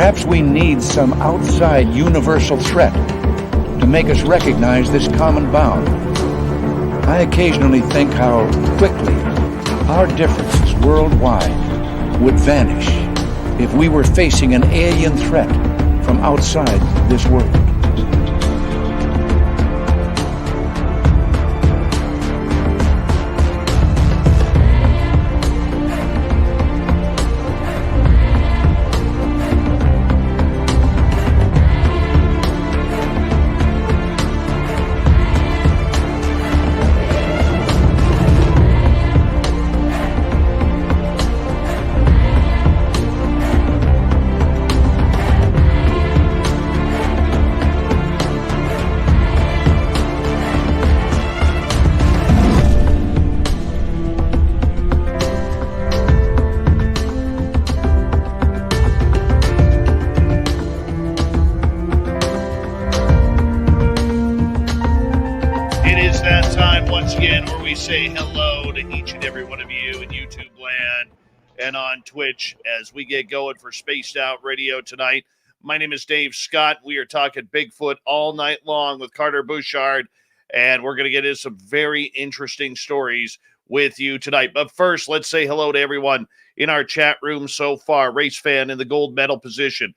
Perhaps we need some outside universal threat to make us recognize this common bound. I occasionally think how quickly our differences worldwide would vanish if we were facing an alien threat from outside this world. Say hello to each and every one of you in YouTube land and on Twitch as we get going for Spaced Out Radio tonight. My name is Dave Scott. We are talking Bigfoot all night long with Carter Buschardt, and we're going to get into some very interesting stories with you tonight. But first, let's say hello to everyone in our chat room so far. Race fan in the gold medal position.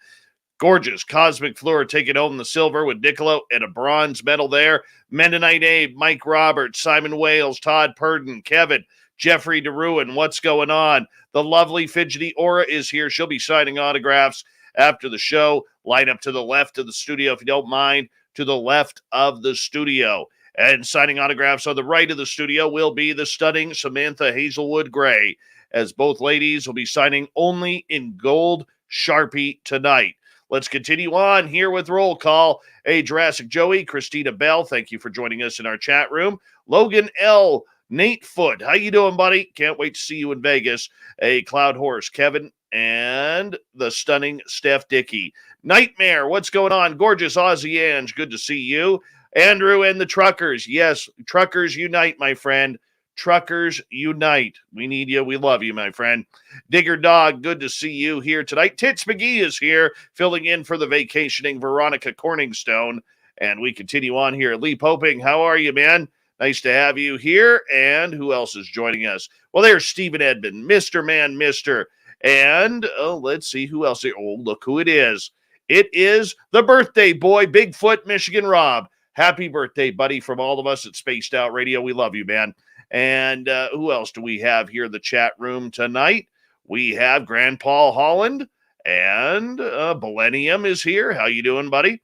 Gorgeous. Cosmic Fleur taking home the silver with Niccolo and a bronze medal there. Mennonite Abe, Mike Roberts, Simon Wales, Todd Purdon, Kevin, Jeffrey DeRuin. What's going on? The lovely Fidgety Aura is here. She'll be signing autographs after the show. Line up to the left of the studio, if you don't mind, to the left of the studio. And signing autographs on the right of the studio will be the stunning Samantha Hazelwood Gray, as both ladies will be signing only in gold Sharpie tonight. Let's continue on here with roll call. Hey, Jurassic Joey, Christina Bell, thank you for joining us in our chat room. Logan L., Nate Foot, how you doing, buddy? Can't wait to see you in Vegas. A Cloud Horse, Kevin, and the stunning Steph Dickey. Nightmare, what's going on? Gorgeous Aussie Ange, good to see you. Andrew and the Truckers, yes, Truckers unite, my friend. Truckers unite. We need you. We love you, my friend. Digger Dog, good to see you here tonight. Tits McGee is here, filling in for the vacationing Veronica Corningstone. And we continue on here. Lee Poping, how are you, man? Nice to have you here. And who else is joining us? Well, there's Stephen Edmond, Mr. Man, Mr. And let's see who else here. Oh, look who it is. It is the birthday boy, Bigfoot, Michigan Rob. Happy birthday, buddy, from all of us at Spaced Out Radio. We love you, man. And who else do we have here in the chat room tonight? We have Grand Paul Holland and Millennium is here. How you doing, buddy?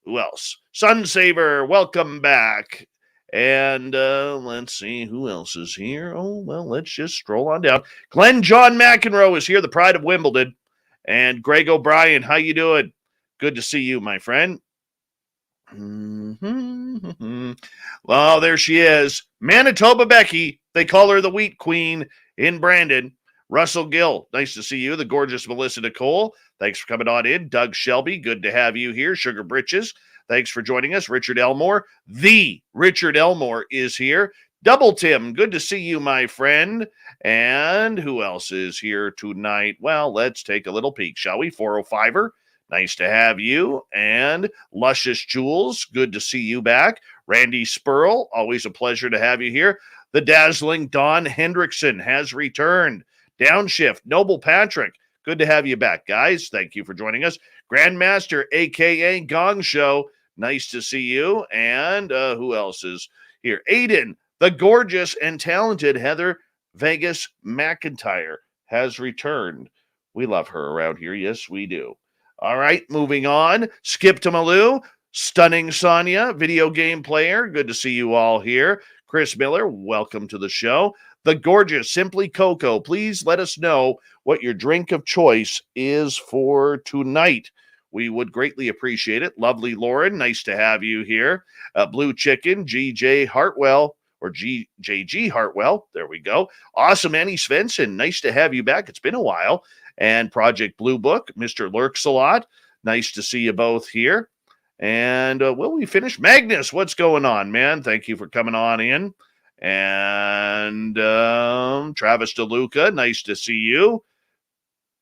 Who else? Sunsaver, welcome back. And let's see who else is here. Oh, well, let's just scroll on down. Glenn John McEnroe is here, the pride of Wimbledon. And Greg O'Brien, how you doing? Good to see you, my friend. Well, there she is. Manitoba Becky. They call her the Wheat Queen in Brandon. Russell Gill, nice to see you. The gorgeous Melissa Nicole, thanks for coming on in. Doug Shelby, good to have you here. Sugar Britches, thanks for joining us. Richard Elmore, the Richard Elmore is here. Double Tim, good to see you, my friend. And who else is here tonight? Well, let's take a little peek, shall we? 405er. Nice to have you. And Luscious Jules, good to see you back. Randy Spurl, always a pleasure to have you here. The dazzling Don Hendrickson has returned. Downshift, Noble Patrick, good to have you back, guys. Thank you for joining us. Grandmaster, a.k.a. Gong Show, nice to see you. And who else is here? Aiden, the gorgeous and talented Heather Vegas McIntyre has returned. We love her around here. Yes, we do. All right, moving on. Skip to Malou, stunning Sonia, video game player. Good to see you all here. Chris Miller, welcome to the show. The gorgeous Simply Coco, please let us know what your drink of choice is for tonight. We would greatly appreciate it. Lovely Lauren, nice to have you here. Blue Chicken, GJ Hartwell, or GJG Hartwell, there we go. Awesome Annie Svensson, nice to have you back. It's been a while. And Project Blue Book, Mr. Lurks-a-Lot. Nice to see you both here. And will we finish? Magnus, what's going on, man? Thank you for coming on in. And Travis DeLuca, nice to see you.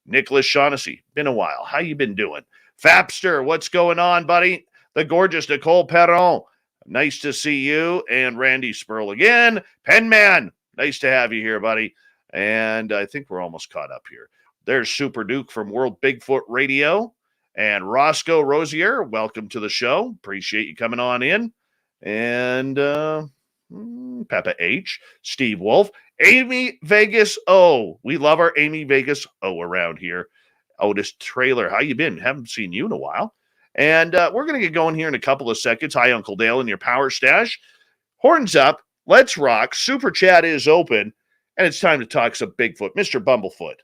Nicholas Shaughnessy, been a while. How you been doing? Fapster, what's going on, buddy? The gorgeous Nicole Perron, nice to see you. And Randy Spurl again. Penman, nice to have you here, buddy. And I think we're almost caught up here. There's Super Duke from World Bigfoot Radio. And Roscoe Rosier, welcome to the show. Appreciate you coming on in. And Peppa H, Steve Wolf, Amy Vegas O. We love our Amy Vegas O around here. Otis Trailer, how you been? Haven't seen you in a while. And we're going to get going here in a couple of seconds. Hi, Uncle Dale in your power stash. Horns up. Let's rock. Super Chat is open. And it's time to talk some Bigfoot. Mr. Bumblefoot.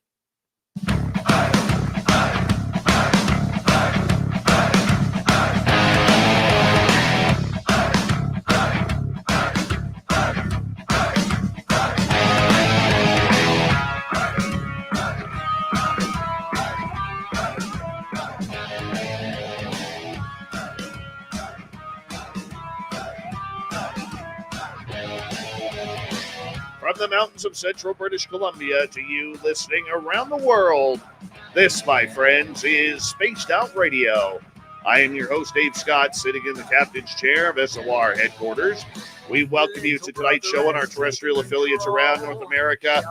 From the mountains of central British Columbia to you listening around the world, this, my friends, is Spaced Out Radio. I am your host, Dave Scott, sitting in the captain's chair of SOR headquarters. We welcome you to tonight's show on our terrestrial affiliates around North America,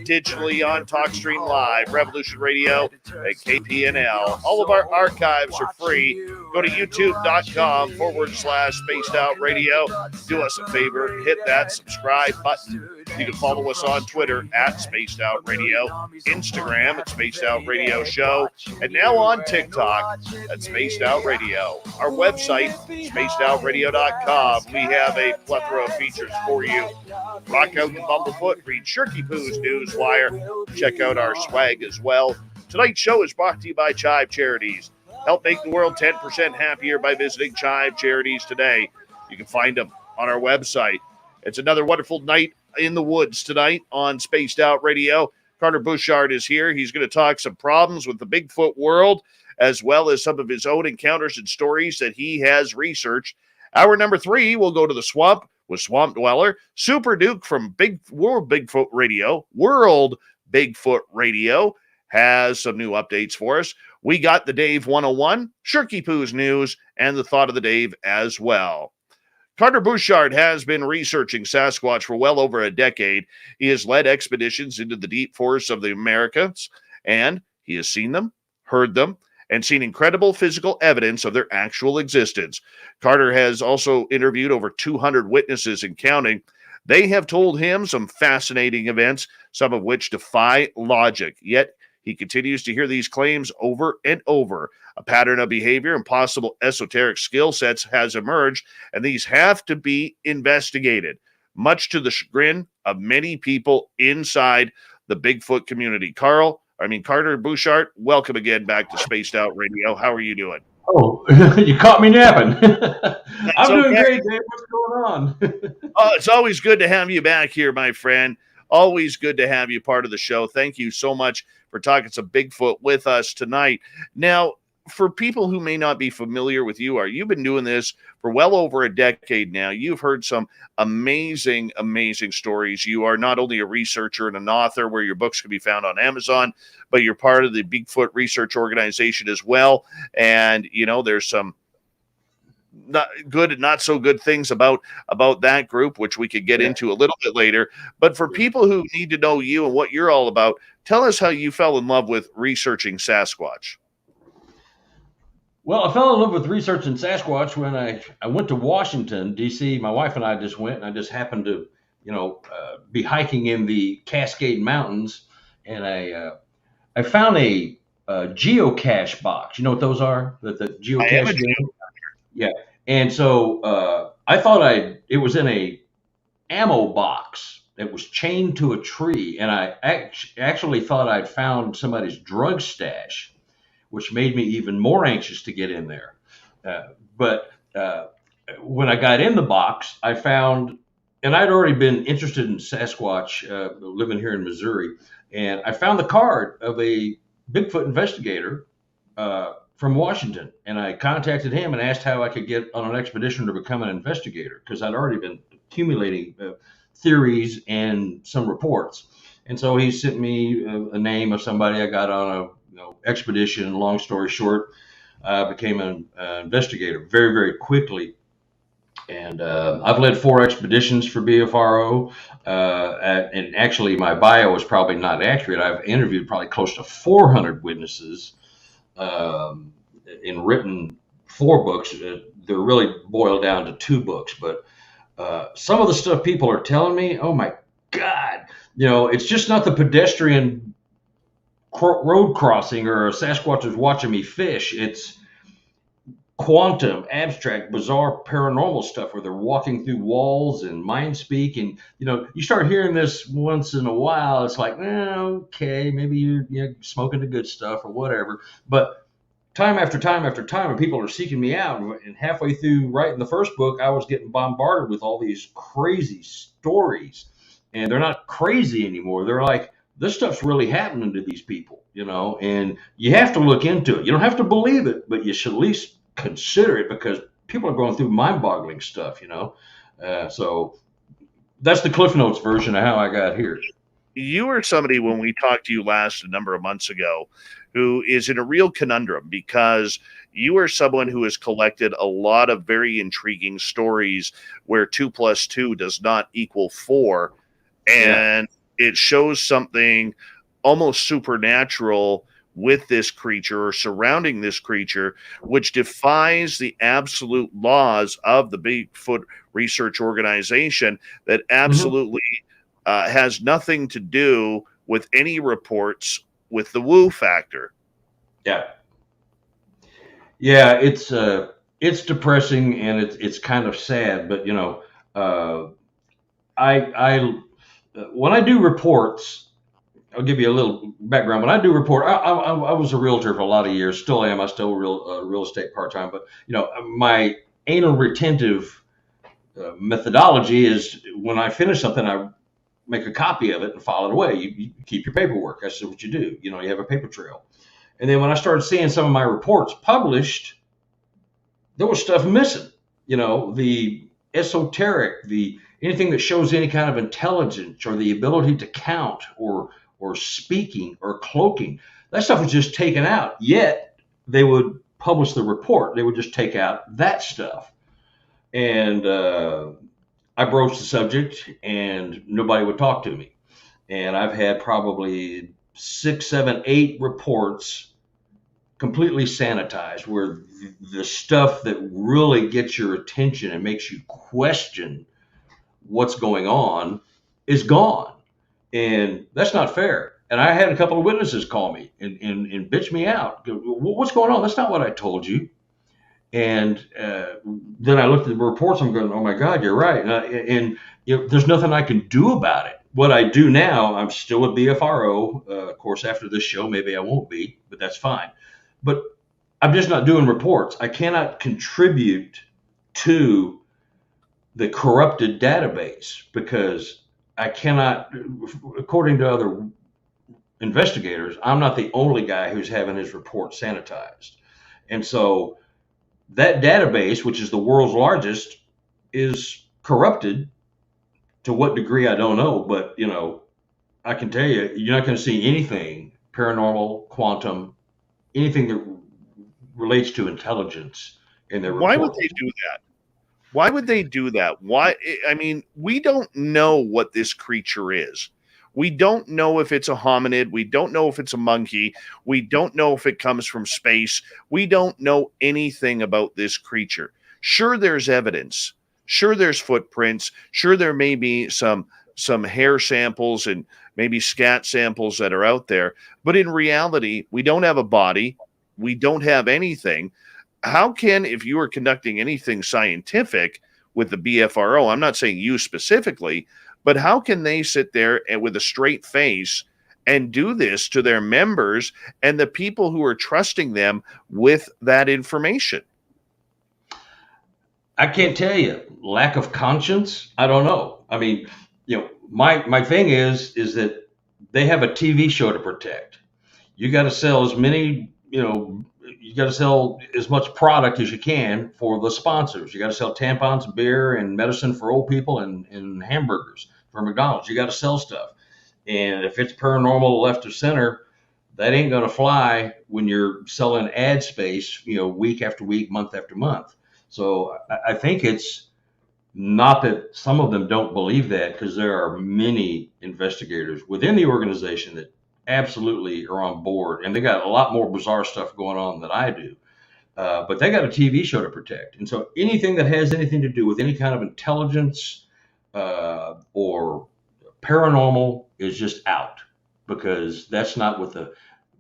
digitally on TalkStream Live, Revolution Radio, and KPNL. All of our archives are free. Go to youtube.com/Spaced Out Radio. Do us a favor, hit that subscribe button. You can follow us on Twitter at Spaced Out Radio, Instagram at Spaced Out Radio Show, and now on TikTok at Spaced Out Radio. Our website, spacedoutradio.com. We have a plethora of features for you. Rock out and Bumblefoot, read Shirky Poo's Newswire. Check out our swag as well. Tonight's show is brought to you by Chive Charities. Help make the world 10% happier by visiting Chive Charities today. You can find them on our website. It's another wonderful night in the woods tonight on Spaced Out Radio. Carter Buschardt is here. He's going to talk some problems with the Bigfoot world, as well as some of his own encounters and stories that he has researched. Hour number 3, we'll go to the swamp with Swamp Dweller. Super Duke from World Bigfoot Radio has some new updates for us. We got the Dave 101, Shirky Poo's news, and the thought of the Dave as well. Carter Buschardt has been researching Sasquatch for well over a decade. He has led expeditions into the deep forests of the Americas, and he has seen them, heard them, and seen incredible physical evidence of their actual existence. Carter has also interviewed over 200 witnesses and counting. They have told him some fascinating events, some of which defy logic. Yet he continues to hear these claims over and over. A pattern of behavior and possible esoteric skill sets has emerged, and these have to be investigated, much to the chagrin of many people inside the Bigfoot community. Carter Buschardt, welcome again back to Spaced Out Radio. How are you doing? Oh, you caught me napping. I'm doing great, Dave. What's going on? Oh, it's always good to have you back here, my friend. Always good to have you part of the show. Thank you so much for talking some Bigfoot with us tonight. Now, for people who may not be familiar with you, you've been doing this for well over a decade now. You've heard some amazing, amazing stories. You are not only a researcher and an author where your books can be found on Amazon, but you're part of the Bigfoot Research Organization as well. And, there's some not good and not so good things about that group, which we could get into a little bit later. But for people who need to know you and what you're all about, tell us how you fell in love with researching Sasquatch. Well, I fell in love with researching Sasquatch when I went to Washington, D.C. My wife and I just went, and I just happened to, be hiking in the Cascade Mountains, and I found a geocache box. You know what those are? The geocache. Yeah. And so I thought it was in a ammo box that was chained to a tree, and I actually thought I'd found somebody's drug stash, which made me even more anxious to get in there. But when I got in the box, I found, and I'd already been interested in Sasquatch, living here in Missouri, and I found the card of a Bigfoot investigator from Washington, and I contacted him and asked how I could get on an expedition to become an investigator, because I'd already been accumulating theories and some reports. And so he sent me a name of somebody I got on expedition. Long story short, I became an investigator very, very quickly. And I've led 4 expeditions for BFRO. And actually, my bio is probably not accurate. I've interviewed probably close to 400 witnesses in written 4 books. They're really boiled down to 2 books. But some of the stuff people are telling me, oh my God, it's just not the pedestrian road crossing or a Sasquatch is watching me fish. It's quantum, abstract, bizarre, paranormal stuff where they're walking through walls and mind speak. And, you start hearing this once in a while. It's like, okay, maybe you're smoking the good stuff or whatever. But time after time after time, and people are seeking me out. And halfway through writing the first book, I was getting bombarded with all these crazy stories. And they're not crazy anymore. They're like, this stuff's really happening to these people, and you have to look into it. You don't have to believe it, but you should at least consider it, because people are going through mind-boggling stuff, so that's the Cliff Notes version of how I got here. You are somebody, when we talked to you last a number of months ago, who is in a real conundrum, because you are someone who has collected a lot of very intriguing stories where 2 + 2 does not equal 4, and it shows something almost supernatural with this creature or surrounding this creature, which defies the absolute laws of the Bigfoot Research Organization, that absolutely has nothing to do with any reports with the woo factor. Yeah, it's depressing, and it's kind of sad, but I when I do reports, I'll give you a little background. When I do report, I was a realtor for a lot of years. Still am. I still real estate part time. But my anal retentive methodology is, when I finish something, I make a copy of it and file it away. You keep your paperwork. That's what you do. You have a paper trail. And then when I started seeing some of my reports published, there was stuff missing. The esoteric, anything that shows any kind of intelligence or the ability to count or speaking or cloaking, that stuff was just taken out. Yet they would publish the report. They would just take out that stuff. And I broached the subject, and nobody would talk to me. And I've had probably 6, 7, 8 reports completely sanitized, where the stuff that really gets your attention and makes you question what's going on is gone. And that's not fair. And I had a couple of witnesses call me and bitch me out. What's going on? That's not what I told you. And then I looked at the reports. I'm going, oh my God, you're right. And there's nothing I can do about it. What I do now, I'm still with BFRO. Of course, after this show, maybe I won't be, but that's fine. But I'm just not doing reports. I cannot contribute to the corrupted database, because I cannot, according to other investigators, I'm not the only guy who's having his report sanitized. And so that database, which is the world's largest, is corrupted. To what degree, I don't know. But, I can tell you, you're not going to see anything paranormal, quantum, anything that relates to intelligence in their report. Why would they do that? Why would they do that? Why? I mean, we don't know what this creature is. We don't know if it's a hominid. We don't know if it's a monkey. We don't know if it comes from space. We don't know anything about this creature. Sure, there's evidence. Sure, there's footprints. Sure, there may be some hair samples and maybe scat samples that are out there. But in reality, we don't have a body. We don't have anything. How can, if you are conducting anything scientific with the BFRO, I'm not saying you specifically, but how can they sit there and with a straight face and do this to their members and the people who are trusting them with that information? I can't tell you. Lack of conscience? I don't know. I mean, my thing is that they have a TV show to protect. You got to sell as many, you got to sell as much product as you can for the sponsors. You got to sell tampons, beer, and medicine for old people, and hamburgers for McDonald's. You got to sell stuff. And if it's paranormal left of center, that ain't going to fly when you're selling ad space, week after week, month after month. So I think it's not that some of them don't believe that, because there are many investigators within the organization that absolutely are on board, and they got a lot more bizarre stuff going on than I do. But they got a TV show to protect. And so anything that has anything to do with any kind of intelligence or paranormal is just out, because that's not what the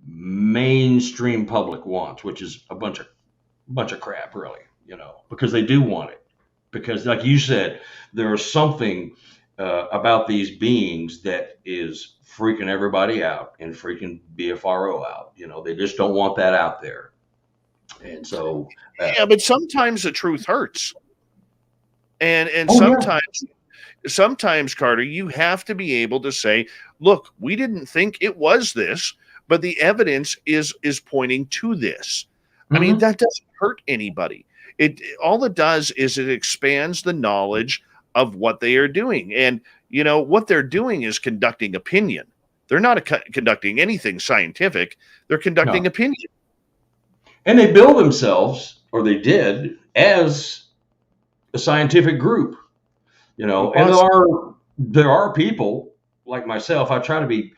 mainstream public wants, which is a bunch of crap, really, because they do want it. Because like you said, there's something about these beings that is freaking everybody out and freaking BFRO out. They just don't want that out there. And so, yeah, but sometimes the truth hurts, and yeah. sometimes, Carter, you have to be able to say, look, we didn't think it was this, but the evidence is pointing to this. I mean, that doesn't hurt anybody. All it does is it expands the knowledge of what they are doing, and what they're doing is conducting opinion. They're not conducting anything scientific. They're conducting opinion. And they bill themselves, or they did, as a scientific group, and there are people like myself. I try to be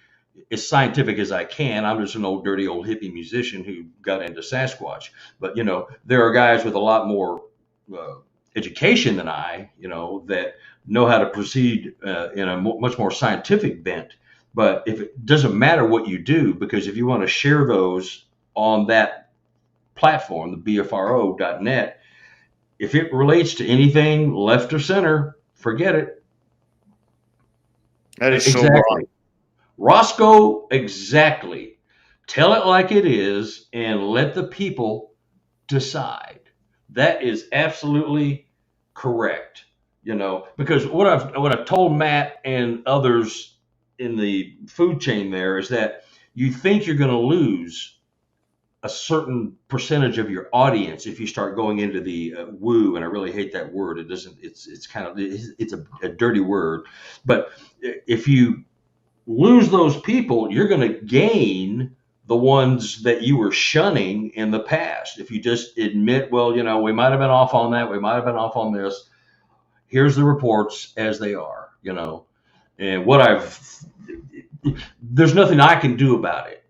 as scientific as I can. I'm just an old, dirty, old hippie musician who got into Sasquatch. But, there are guys with a lot more education than I, that know how to proceed in a much more scientific bent. But if it doesn't matter what you do, because if you want to share those on that platform, the BFRO.net, if it relates to anything left or center, forget it. That is exactly. So wrong. Roscoe, exactly. Tell it like it is and let the people decide. That is absolutely correct. Because what I've told Matt and others in the food chain there is that you think you're going to lose a certain percentage of your audience if you start going into the woo, and I really hate that word. It doesn't. It's kind of it's a dirty word. But if you lose those people, you're going to gain the ones that you were shunning in the past. If you just admit, well, we might have been off on that, we might have been off on this. Here's the reports as they are, and there's nothing I can do about it,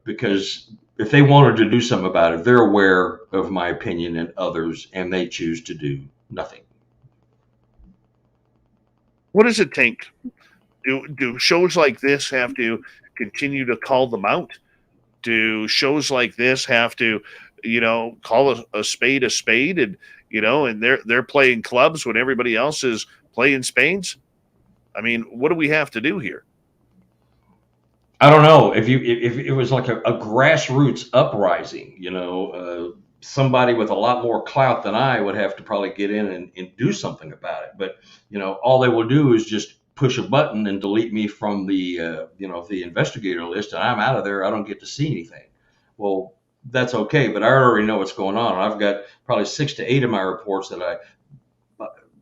because if they wanted to do something about it, they're aware of my opinion and others, and they choose to do nothing. What does it take? Do shows like this have to continue to call them out? Do shows like this have to, call a spade, and and they're playing clubs when everybody else is playing spades? I mean, what do we have to do here? I don't know. If it was like a grassroots uprising, somebody with a lot more clout than I would have to probably get in and do something about it. But all they will do is just push a button and delete me from the the investigator list, and I'm out of there. I don't get to see anything. Well, that's okay, but I already know what's going on. I've got probably 6 to 8 of my reports that I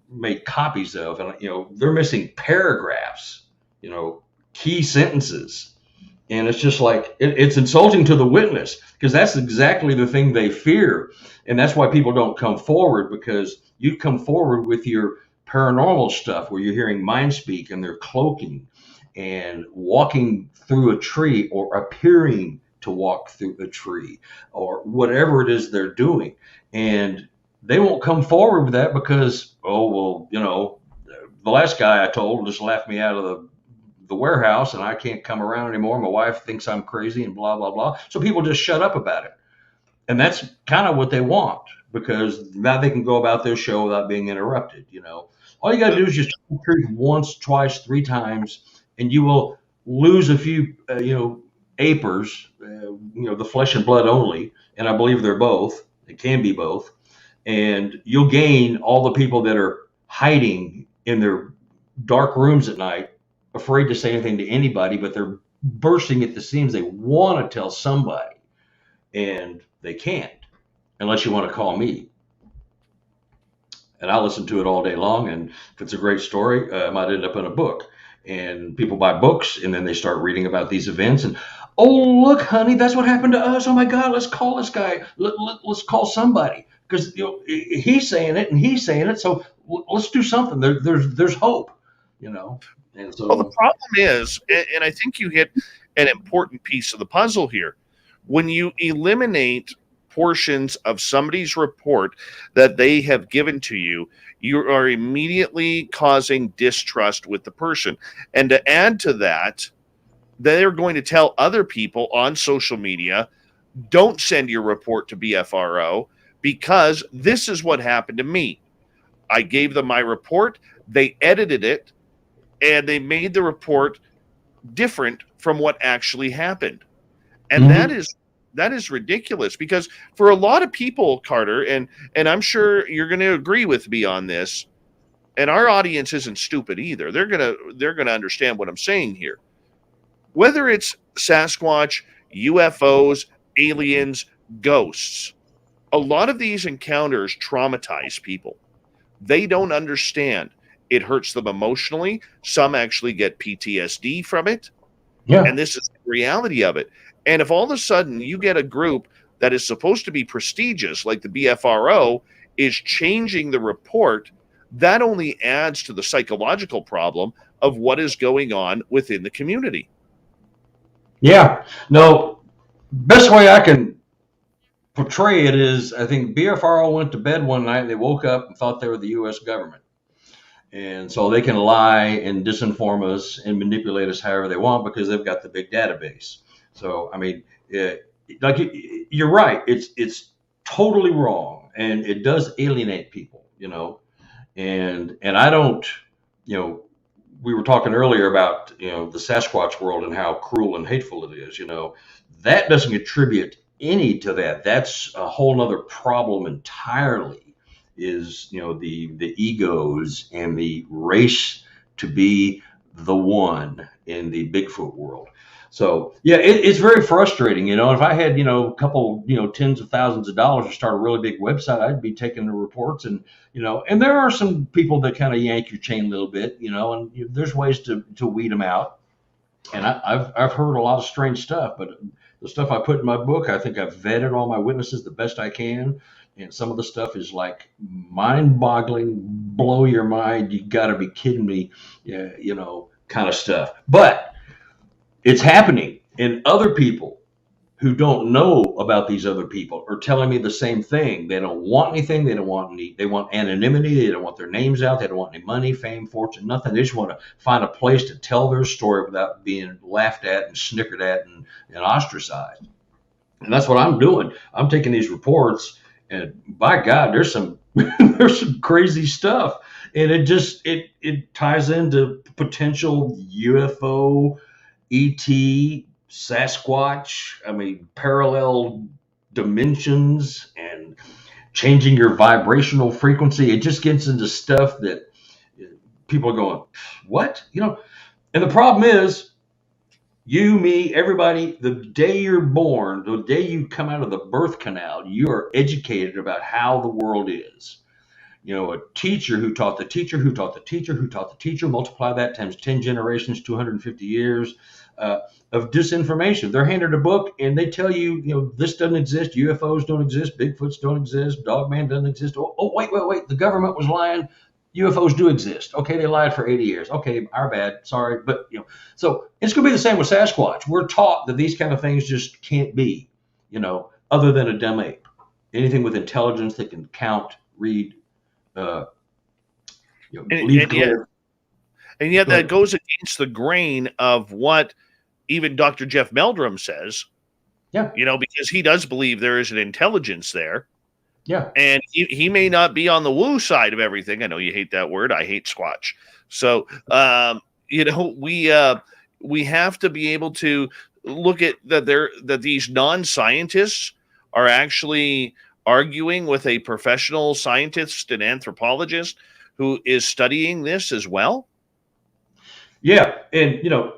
made copies of, and they're missing paragraphs, key sentences. And it's just like, it's insulting to the witness, because that's exactly the thing they fear. And that's why people don't come forward, because you come forward with your paranormal stuff where you're hearing mind speak and they're cloaking and walking through a tree, or appearing to walk through a tree, or whatever it is they're doing. And they won't come forward with that because, the last guy I told just laughed me out of the warehouse, and I can't come around anymore. My wife thinks I'm crazy, and blah, blah, blah. So people just shut up about it. And that's kind of what they want, because now they can go about their show without being interrupted. All you got to do is just tell the truth once, twice, 3 times, and you will lose a few, apers, the flesh and blood only. And I believe they're both. It can be both. And you'll gain all the people that are hiding in their dark rooms at night, afraid to say anything to anybody, but they're bursting at the seams. They want to tell somebody, and they can't unless you want to call me. And I listen to it all day long, and if it's a great story, it might end up in a book. And people buy books, and then they start reading about these events, and Oh, look, honey, that's what happened to us. Oh my God, let's call this guy. Let's call somebody because he's saying it and he's saying it. So let's do something. There's hope, you know. And Well, the so problem is, and I think you hit an important piece of the puzzle here, when you eliminate portions of somebody's report that they have given to you, you are immediately causing distrust with the person. And to add to that, they're going to tell other people on social media, don't send your report to BFRO because this is what happened to me. I gave them my report, they edited it, and they made the report different from what actually happened. And mhm. that is ridiculous because for a lot of people, Carter, and I'm sure you're going to agree with me on this, and our audience isn't stupid either. They're going to understand what I'm saying here. Whether it's Sasquatch, UFOs, aliens, ghosts, a lot of these encounters traumatize people. They don't understand. It hurts them emotionally. Some actually get PTSD from it. Yeah. And this is the reality of it. And if all of a sudden you get a group that is supposed to be prestigious, like the BFRO, is changing the report, that only adds to the psychological problem of what is going on within the community. Yeah. No, best way I can portray it is I think BFRO went to bed one night and they woke up and thought they were the U.S. government. And so they can lie and disinform us and manipulate us however they want because they've got the big database. So, I mean, like you're right. It's totally wrong. And it does alienate people, you know, and I don't, you know, we were talking earlier about, you know, the Sasquatch world and how cruel and hateful it is, you know, that doesn't contribute any to that. That's a whole nother problem entirely is, you know, the egos and the race to be the one in the Bigfoot world. So yeah, it's very frustrating. You know, if I had, you know, a couple, you know, tens of thousands of dollars to start a really big website, I'd be taking the reports and, you know, and there are some people that kind of yank your chain a little bit, you know, and there's ways to weed them out. And I've heard a lot of strange stuff, but the stuff I put in my book, I think I've vetted all my witnesses the best I can. And some of the stuff is like mind-boggling, blow your mind. You got to be kidding me, yeah, you know, kind of stuff. But it's happening, and other people who don't know about these other people are telling me the same thing. They don't want anything. They don't want any. They want anonymity. They don't want their names out. They don't want any money, fame, fortune, nothing. They just want to find a place to tell their story without being laughed at and snickered at and ostracized. And that's what I'm doing. I'm taking these reports, and by God, there's some there's some crazy stuff, and it ties into potential UFO, ET, Sasquatch. I mean, parallel dimensions and changing your vibrational frequency. It just gets into stuff that people are going, what? You know, and the problem is, you, me, everybody, the day you're born, the day you come out of the birth canal, you are educated about how the world is. You know, a teacher who taught the teacher who taught the teacher who taught the teacher, multiply that times 10 generations, 250 years of disinformation. They're handed a book and they tell you, you know, this doesn't exist, UFOs don't exist, Bigfoots don't exist, Dogman doesn't exist. Oh, wait, the government was lying. UFOs do exist. Okay, they lied for 80 years. Okay, our bad. Sorry. But, you know, so it's going to be the same with Sasquatch. We're taught that these kind of things just can't be, you know, other than a dumb ape. Anything with intelligence that can count, read, uh, you know, And, leave and yet, clear. and yet Go that ahead. goes against the grain of what even Dr. Jeff Meldrum says, Yeah, you know, because he does believe there is an intelligence there. yeah, And he may not be on the woo side of everything. I know you hate that word. I hate squatch. So, you know, we have to be able to look at that these non-scientists are actually arguing with a professional scientist and anthropologist who is studying this as well. yeah. And, you know,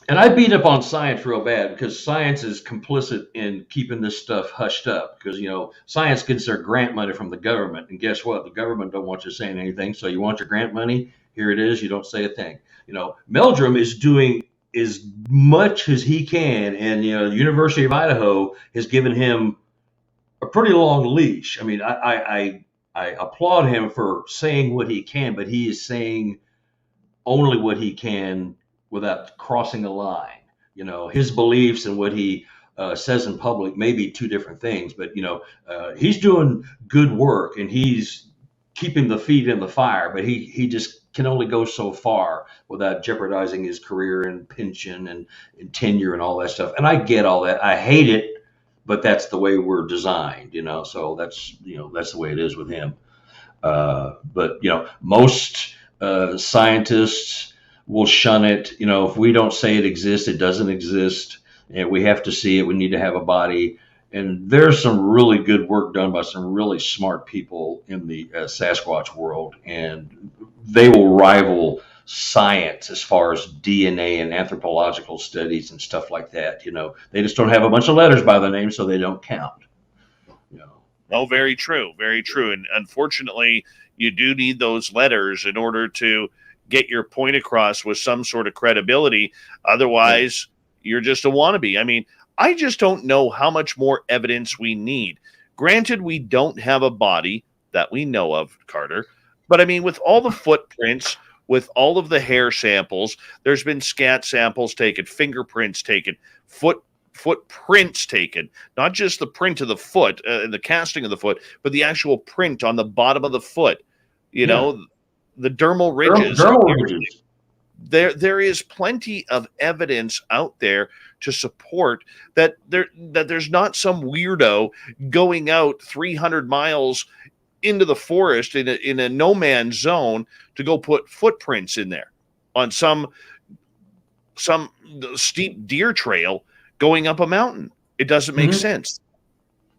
and I beat up on science real bad because science is complicit in keeping this stuff hushed up because, you know, science gets their grant money from the government. And guess what? The government don't want you saying anything. So you want your grant money? Here it is. You don't say a thing. You know, Meldrum is doing as much as he can. And, you know, the University of Idaho has given him a pretty long leash. I mean, I applaud him for saying what he can, but he is saying only what he can without crossing a line. You know, his beliefs and what he says in public may be two different things, but, you know, he's doing good work and he's keeping the feet in the fire, but he just can only go so far without jeopardizing his career and pension and tenure and all that stuff. And I get all that. I hate it, but that's the way we're designed, you know, so that's the way it is with him. But, you know, most scientists will shun it. You know, if we don't say it exists, it doesn't exist. And we have to see it. We need to have a body. And there's some really good work done by some really smart people in the Sasquatch world. And they will rival science as far as DNA and anthropological studies and stuff like that. You know, they just don't have a bunch of letters by the name, so they don't count. You know. Oh, very true. Very true. And unfortunately, you do need those letters in order to get your point across with some sort of credibility. Otherwise, you're just a wannabe. I mean, I just don't know how much more evidence we need. Granted, we don't have a body that we know of, Carter. But I mean, with all the footprints, with all of the hair samples, there's been scat samples taken, fingerprints taken, footprints taken, not just the print of the foot, the casting of the foot, but the actual print on the bottom of the foot. You know, the dermal ridges. Dermal ridges. There is plenty of evidence out there to support that there's not some weirdo going out 300 miles into the forest in a no man's zone to go put footprints in there on some steep deer trail going up a mountain. It doesn't make sense.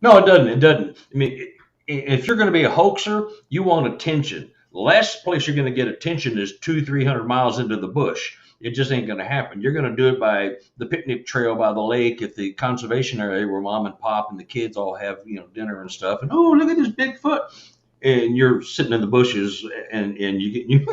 No, it doesn't. It doesn't. I mean, if you're going to be a hoaxer, you want attention. The last place you're going to get attention is 200-300 miles into the bush. It just ain't going to happen. You're going to do it by the picnic trail by the lake at the conservation area where mom and pop and the kids all have, you know, dinner and stuff. And, oh, look at this Bigfoot. And you're sitting in the bushes and you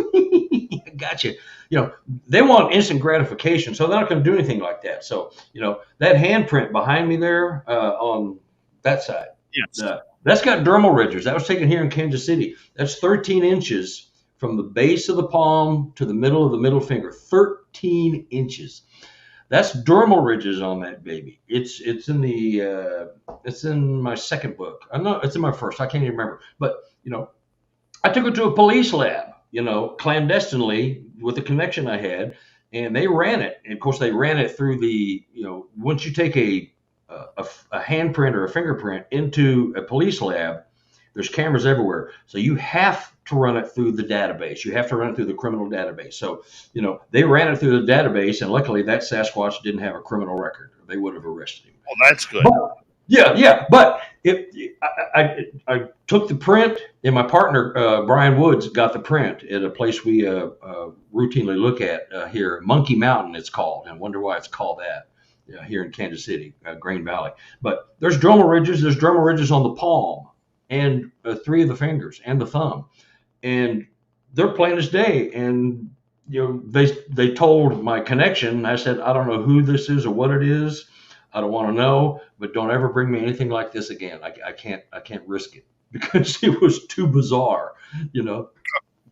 gotcha. You know, they want instant gratification, so they're not going to do anything like that. So, you know, that handprint behind me there on that side. Yes. That's got dermal ridges. That was taken here in Kansas City. That's 13 inches from the base of the palm to the middle of the middle finger. 13 inches. That's dermal ridges on that baby. It's in my second book. I know it's in my first. I can't even remember. But, you know, I took it to a police lab, you know, clandestinely with the connection I had, and they ran it. And of course, they ran it through the, you know, once you take a handprint or a fingerprint into a police lab, there's cameras everywhere. So you have to run it through the database. You have to run it through the criminal database. So, you know, they ran it through the database, and luckily that Sasquatch didn't have a criminal record. They would have arrested him. Well, that's good. But, yeah. But I took the print, and my partner, Brian Woods, got the print at a place we routinely look at here, Monkey Mountain it's called. And I wonder why it's called that. Here in Kansas City, Green Valley. But there's dermal ridges. There's dermal ridges on the palm and 3 of the fingers and the thumb. And they're plain as day. And, you know, they told my connection, I said, I don't know who this is or what it is. I don't want to know, but don't ever bring me anything like this again. I can't risk it because it was too bizarre, you know.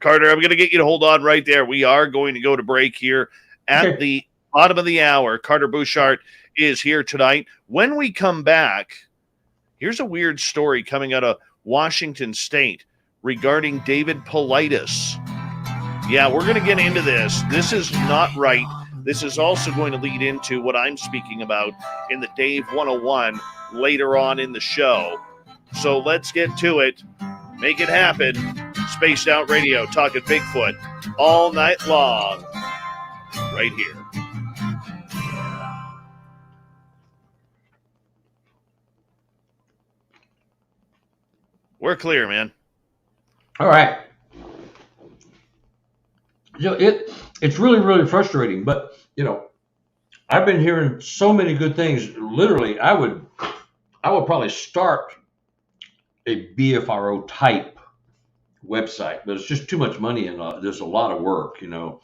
Carter, I'm going to get you to hold on right there. We are going to go to break here at the bottom of the hour. Carter Buschardt is here tonight. When we come back, here's a weird story coming out of Washington State regarding David Paulides. Yeah, we're going to get into this. This is not right. This is also going to lead into what I'm speaking about in the Dave 101 later on in the show. So let's get to it. Make it happen. Spaced Out Radio, talking Bigfoot all night long. Right here. We're clear, man. All right. You know, it's really, really frustrating, but, you know, I've been hearing so many good things. Literally, I would probably start a BFRO type website, but it's just too much money and there's a lot of work, you know,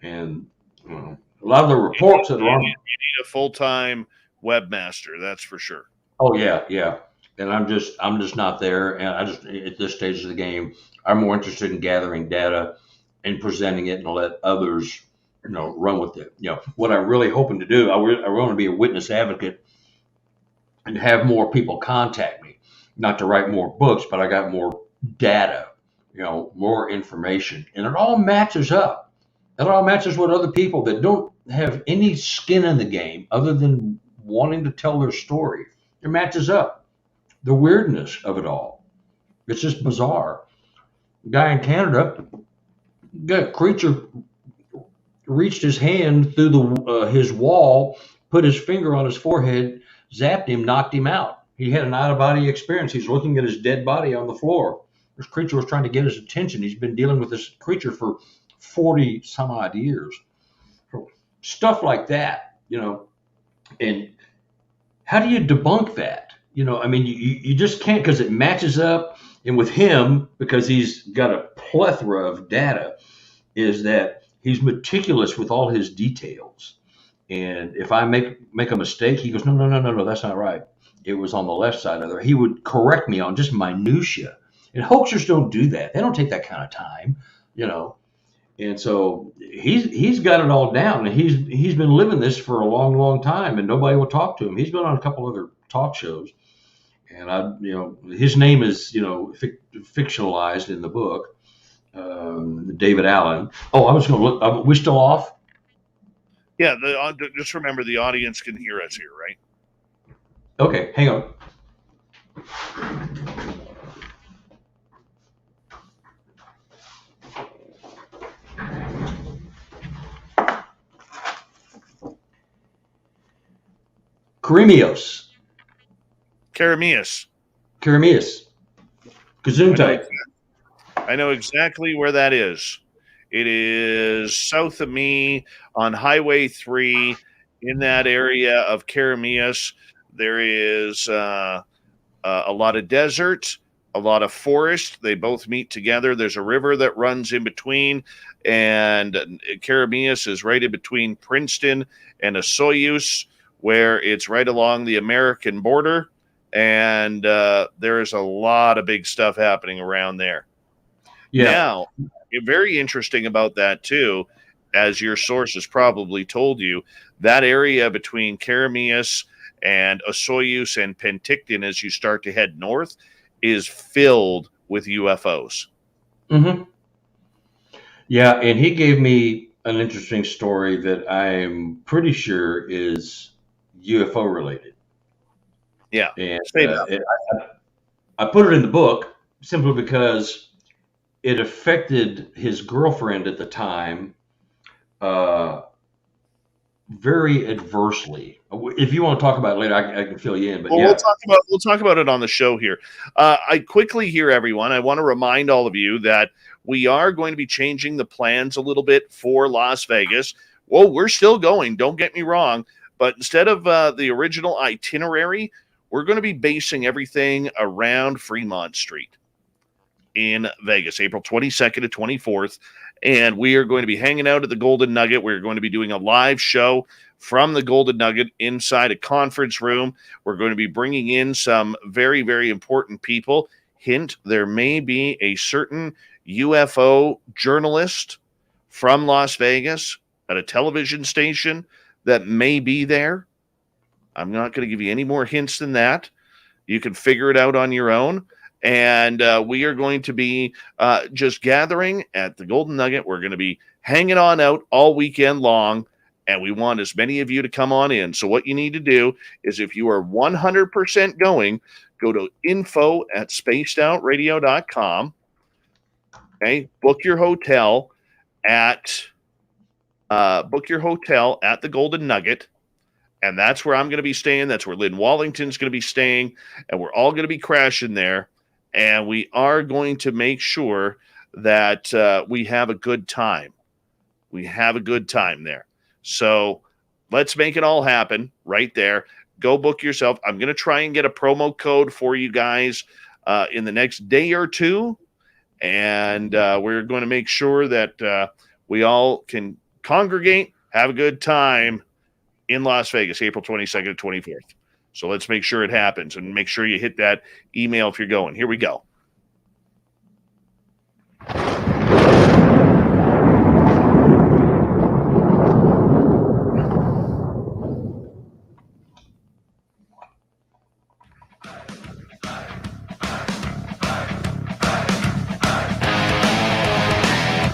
and you know, A lot of the reports that are on. You need a full-time webmaster, that's for sure. Oh yeah. And I'm just not there. And I just, at this stage of the game, I'm more interested in gathering data and presenting it and let others, run with it. What I'm really hoping to do, I want to be a witness advocate and have more people contact me, not to write more books, but I got more data, more information, and it all matches up. It all matches with other people that don't have any skin in the game other than wanting to tell their story. It matches up. The weirdness of it all. It's just bizarre. The guy in Canada, a creature reached his hand through his wall, put his finger on his forehead, zapped him, knocked him out. He had an out-of-body experience. He's looking at his dead body on the floor. This creature was trying to get his attention. He's been dealing with this creature for 40 some odd years. So stuff like that, and how do you debunk that? You just can't, because it matches up. And with him, because he's got a plethora of data, is that he's meticulous with all his details. And if I make a mistake, he goes, no, that's not right. It was on the left side of there. He would correct me on just minutia. And hoaxers don't do that. They don't take that kind of time, And so he's got it all down, and he's been living this for a long, long time, and nobody will talk to him. He's been on a couple other talk shows, and his name is fictionalized in the book, David Allen. Oh, I was going to look. Are we still off? Yeah, just remember the audience can hear us here, right? Okay, hang on. Karamius. Gesundheit. I know exactly where that is. It is south of me on Highway 3 in that area of Karamius. There is a lot of desert, a lot of forest. They both meet together. There's a river that runs in between, and Karamius is right in between Princeton and Osoyoos, where it's right along the American border, and there is a lot of big stuff happening around there. Yeah. Now, very interesting about that too, as your sources probably told you, that area between Karamius and Osoyoos and Penticton, as you start to head north, is filled with UFOs. Mm-hmm. Yeah, and he gave me an interesting story that I'm pretty sure is UFO related. Yeah. And I put it in the book simply because it affected his girlfriend at the time very adversely. If you want to talk about it later, I can fill you in. But we'll talk about it on the show here. I quickly here, everyone. I want to remind all of you that we are going to be changing the plans a little bit for Las Vegas. Well, we're still going. Don't get me wrong. But instead of the original itinerary, we're going to be basing everything around Fremont Street in Vegas, April 22nd to 24th. And we are going to be hanging out at the Golden Nugget. We're going to be doing a live show from the Golden Nugget inside a conference room. We're going to be bringing in some very, very important people. Hint, there may be a certain UFO journalist from Las Vegas at a television station that may be there. I'm not going to give you any more hints than that. You can figure it out on your own. And we are going to be just gathering at the Golden Nugget. We're going to be hanging on out all weekend long, and we want as many of you to come on in. So what you need to do is, if you are 100% going, go to info@spacedoutradio.com. Okay, book your hotel at the Golden Nugget. And that's where I'm going to be staying. That's where Lynn Wallington's going to be staying. And we're all going to be crashing there. And we are going to make sure that we have a good time. We have a good time there. So let's make it all happen right there. Go book yourself. I'm going to try and get a promo code for you guys in the next day or two. And we're going to make sure that we all can congregate have a good time in Las Vegas, April 22nd and 24th. So let's make sure it happens and make sure you hit that email if you're going. Here we go.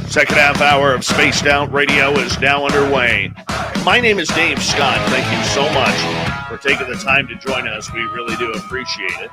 Second half hour of Spaced Out Radio is now underway. My name is Dave Scott. Thank you so much for taking the time to join us. We really do appreciate it.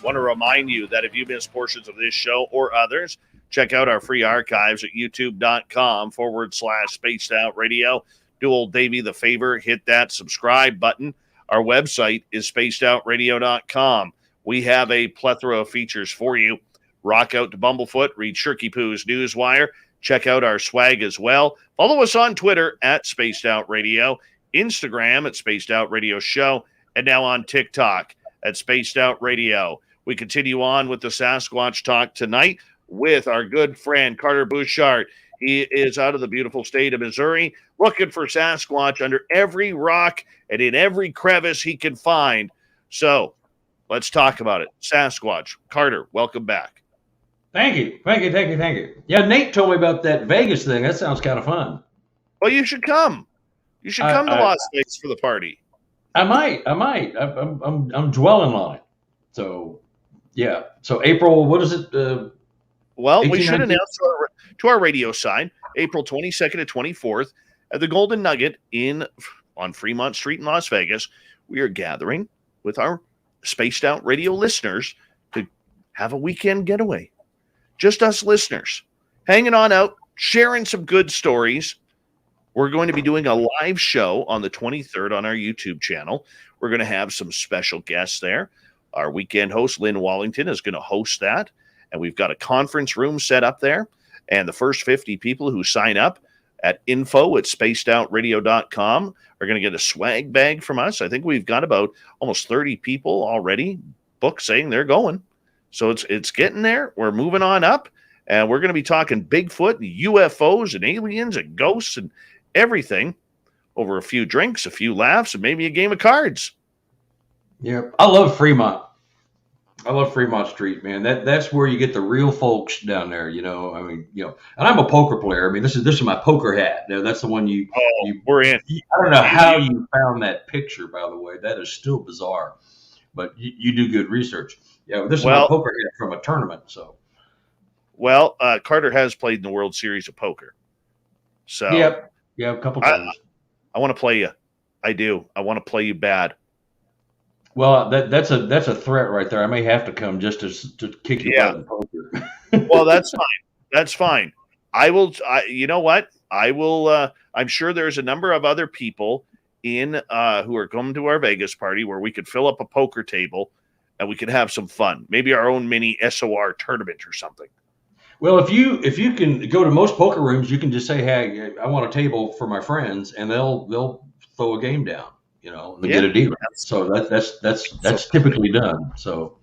Want to remind you that if you miss portions of this show or others, check out our free archives at youtube.com/Spaced Out Radio. Do old Davey the favor, hit that subscribe button. Our website is spacedoutradio.com. We have a plethora of features for you. Rock out to Bumblefoot, read Shirky Poo's Newswire. Check out our swag as well. Follow us on Twitter at Spaced Out Radio, Instagram at Spaced Out Radio Show, and now on TikTok at Spaced Out Radio. We continue on with the Sasquatch talk tonight with our good friend Carter Buschardt. He is out of the beautiful state of Missouri, looking for Sasquatch under every rock and in every crevice he can find. So let's talk about it. Sasquatch. Carter, welcome back. Thank you. Yeah, Nate told me about that Vegas thing. That sounds kind of fun. Well, you should come. You should come to Las Vegas for the party. I might. I'm dwelling on it. So, yeah. So April, what is it? Well, we should announce to our radio side, April 22nd and 24th at the Golden Nugget on Fremont Street in Las Vegas. We are gathering with our Spaced Out Radio listeners to have a weekend getaway. Just us listeners, hanging on out, sharing some good stories. We're going to be doing a live show on the 23rd on our YouTube channel. We're going to have some special guests there. Our weekend host, Lynn Wallington, is going to host that. And we've got a conference room set up there. And the first 50 people who sign up at info@spacedoutradio.com are going to get a swag bag from us. I think we've got about almost 30 people already booked saying they're going. So it's getting there. We're moving on up, and we're going to be talking Bigfoot and UFOs and aliens and ghosts and everything over a few drinks, a few laughs, and maybe a game of cards. Yeah, I love Fremont. I love Fremont Street, man. That's where you get the real folks down there. I mean, and I'm a poker player. I mean, this is my poker hat. That's the one we're in. I don't know how you found that picture, by the way. That is still bizarre, but you do good research. Yeah, this is my poker hat from a tournament. So, Carter has played in the World Series of Poker. So, yeah, a couple times. I want to play you. I do. I want to play you bad. Well, that's a threat right there. I may have to come just to kick you out in poker. Well, that's fine. That's fine. I will. You know what? I will. I'm sure there's a number of other people who are coming to our Vegas party where we could fill up a poker table. And we could have some fun. Maybe our own mini SOR tournament or something. Well, if you can go to most poker rooms, you can just say, "Hey, I want a table for my friends," and they'll throw a game down, and get a deal. So that's typically done. So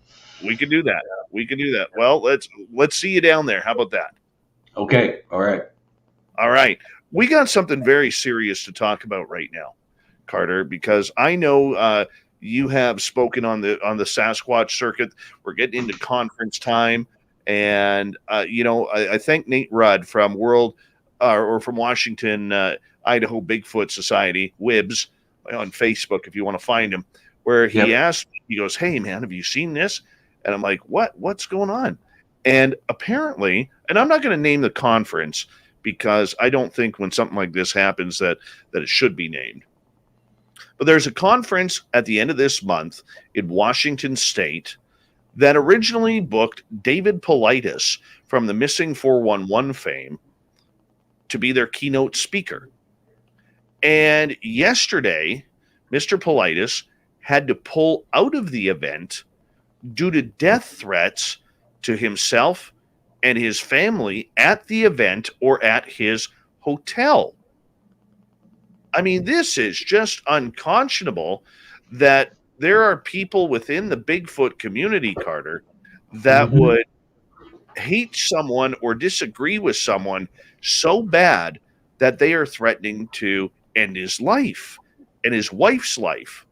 we can do that. We can do that. Well, let's see you down there. How about that? Okay. All right. We got something very serious to talk about right now, Carter, because I know. You have spoken on the Sasquatch circuit. We're getting into conference time, and I thank Nate Rudd from from Washington, Idaho Bigfoot Society, WIBS, on Facebook if you want to find him, where he asked me, he goes, "Hey man, have you seen this?" And I'm like, "What's going on?" And apparently, and I'm not going to name the conference because I don't think when something like this happens that it should be named. But there's a conference at the end of this month in Washington State that originally booked David Paulides from the Missing 411 fame to be their keynote speaker. And yesterday, Mr. Paulides had to pull out of the event due to death threats to himself and his family at the event or at his hotel. I mean, this is just unconscionable that there are people within the Bigfoot community, Carter, that would hate someone or disagree with someone so bad that they are threatening to end his life and his wife's life.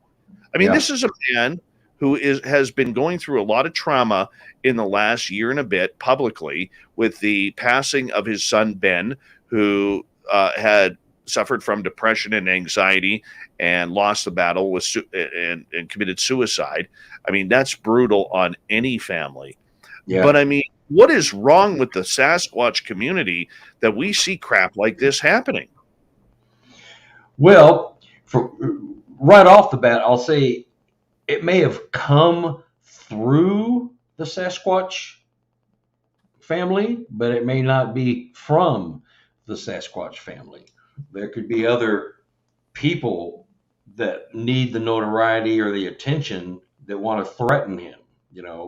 I mean, Yeah. this is a man who has been going through a lot of trauma in the last year and a bit publicly with the passing of his son, Ben, who had suffered from depression and anxiety and lost the battle with and committed suicide. I mean, that's brutal on any family. Yeah. But I mean, what is wrong with the Sasquatch community that we see crap like this happening? Well, right off the bat, I'll say it may have come through the Sasquatch family, but it may not be from the Sasquatch family. There could be other people that need the notoriety or the attention that want to threaten him,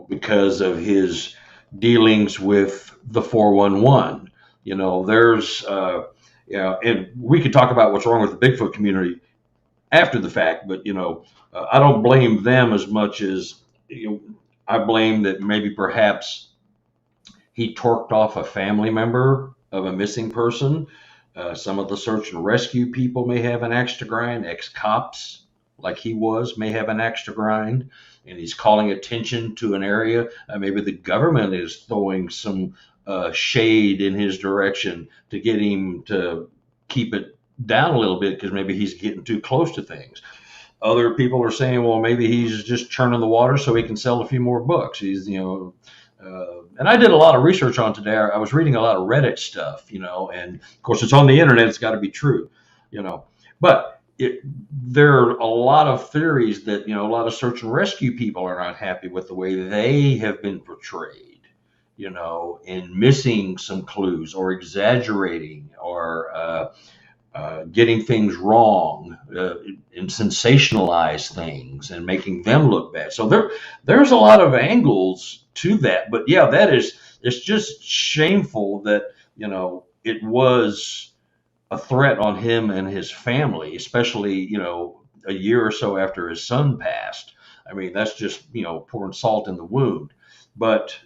because of his dealings with the 411. There's, and we could talk about what's wrong with the Bigfoot community after the fact, but I don't blame them as much as I blame that maybe perhaps he torqued off a family member of a missing person. Some of the search and rescue people may have an axe to grind. Ex-cops, like he was, may have an axe to grind, and he's calling attention to an area. Maybe the government is throwing some shade in his direction to get him to keep it down a little bit because maybe he's getting too close to things. Other people are saying, well, maybe he's just churning the water so he can sell a few more books. He's, and I did a lot of research on today. I was reading a lot of Reddit stuff, and of course it's on the internet. It's got to be true, but there are a lot of theories that, a lot of search and rescue people are not happy with the way they have been portrayed, in missing some clues or exaggerating or getting things wrong and sensationalize things and making them look bad. So there's a lot of angles to that. But yeah, it's just shameful that, it was a threat on him and his family, especially, a year or so after his son passed. I mean, that's just, pouring salt in the wound. But,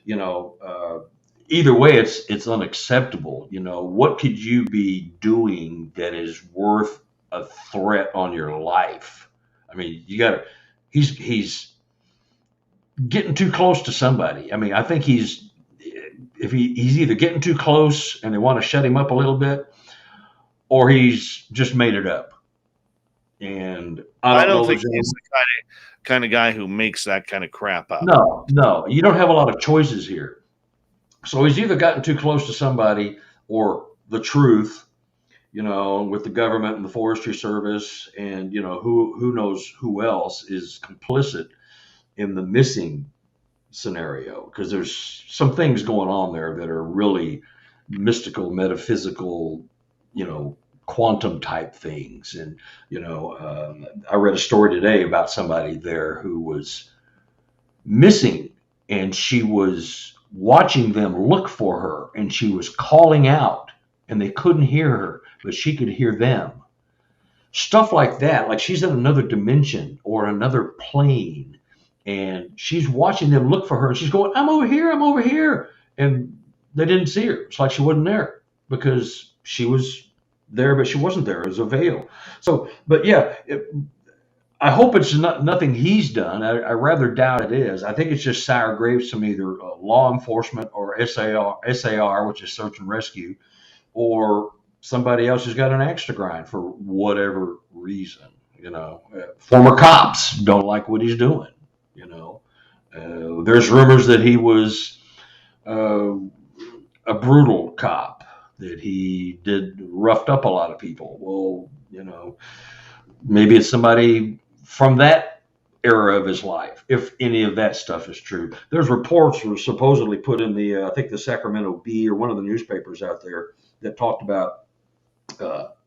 either way, it's unacceptable. What could you be doing that is worth a threat on your life? I mean, he's getting too close to somebody. I mean, I think he's either getting too close and they want to shut him up a little bit, or he's just made it up. And I don't think he's the kind of guy who makes that kind of crap up. No, you don't have a lot of choices here. So he's either gotten too close to somebody or the truth, with the government and the Forestry Service and, who knows who else is complicit in the missing scenario. Because there's some things going on there that are really mystical, metaphysical, quantum type things. And, I read a story today about somebody there who was missing, and she was watching them look for her, and she was calling out and they couldn't hear her, but she could hear them. Stuff like that, like she's in another dimension or another plane, and she's watching them look for her, and she's going, I'm over here. And they didn't see her. It's like she wasn't there because she was there, but she wasn't there. It was a veil. So, but yeah, I hope it's nothing he's done. I rather doubt it is. I think it's just sour grapes from either law enforcement or SAR, which is search and rescue, or somebody else who's got an axe to grind for whatever reason. Former cops don't like what he's doing. There's rumors that he was a brutal cop, that he roughed up a lot of people. Well, maybe it's somebody from that era of his life, if any of that stuff is true. There's reports were supposedly put in the, I think the Sacramento Bee or one of the newspapers out there that talked about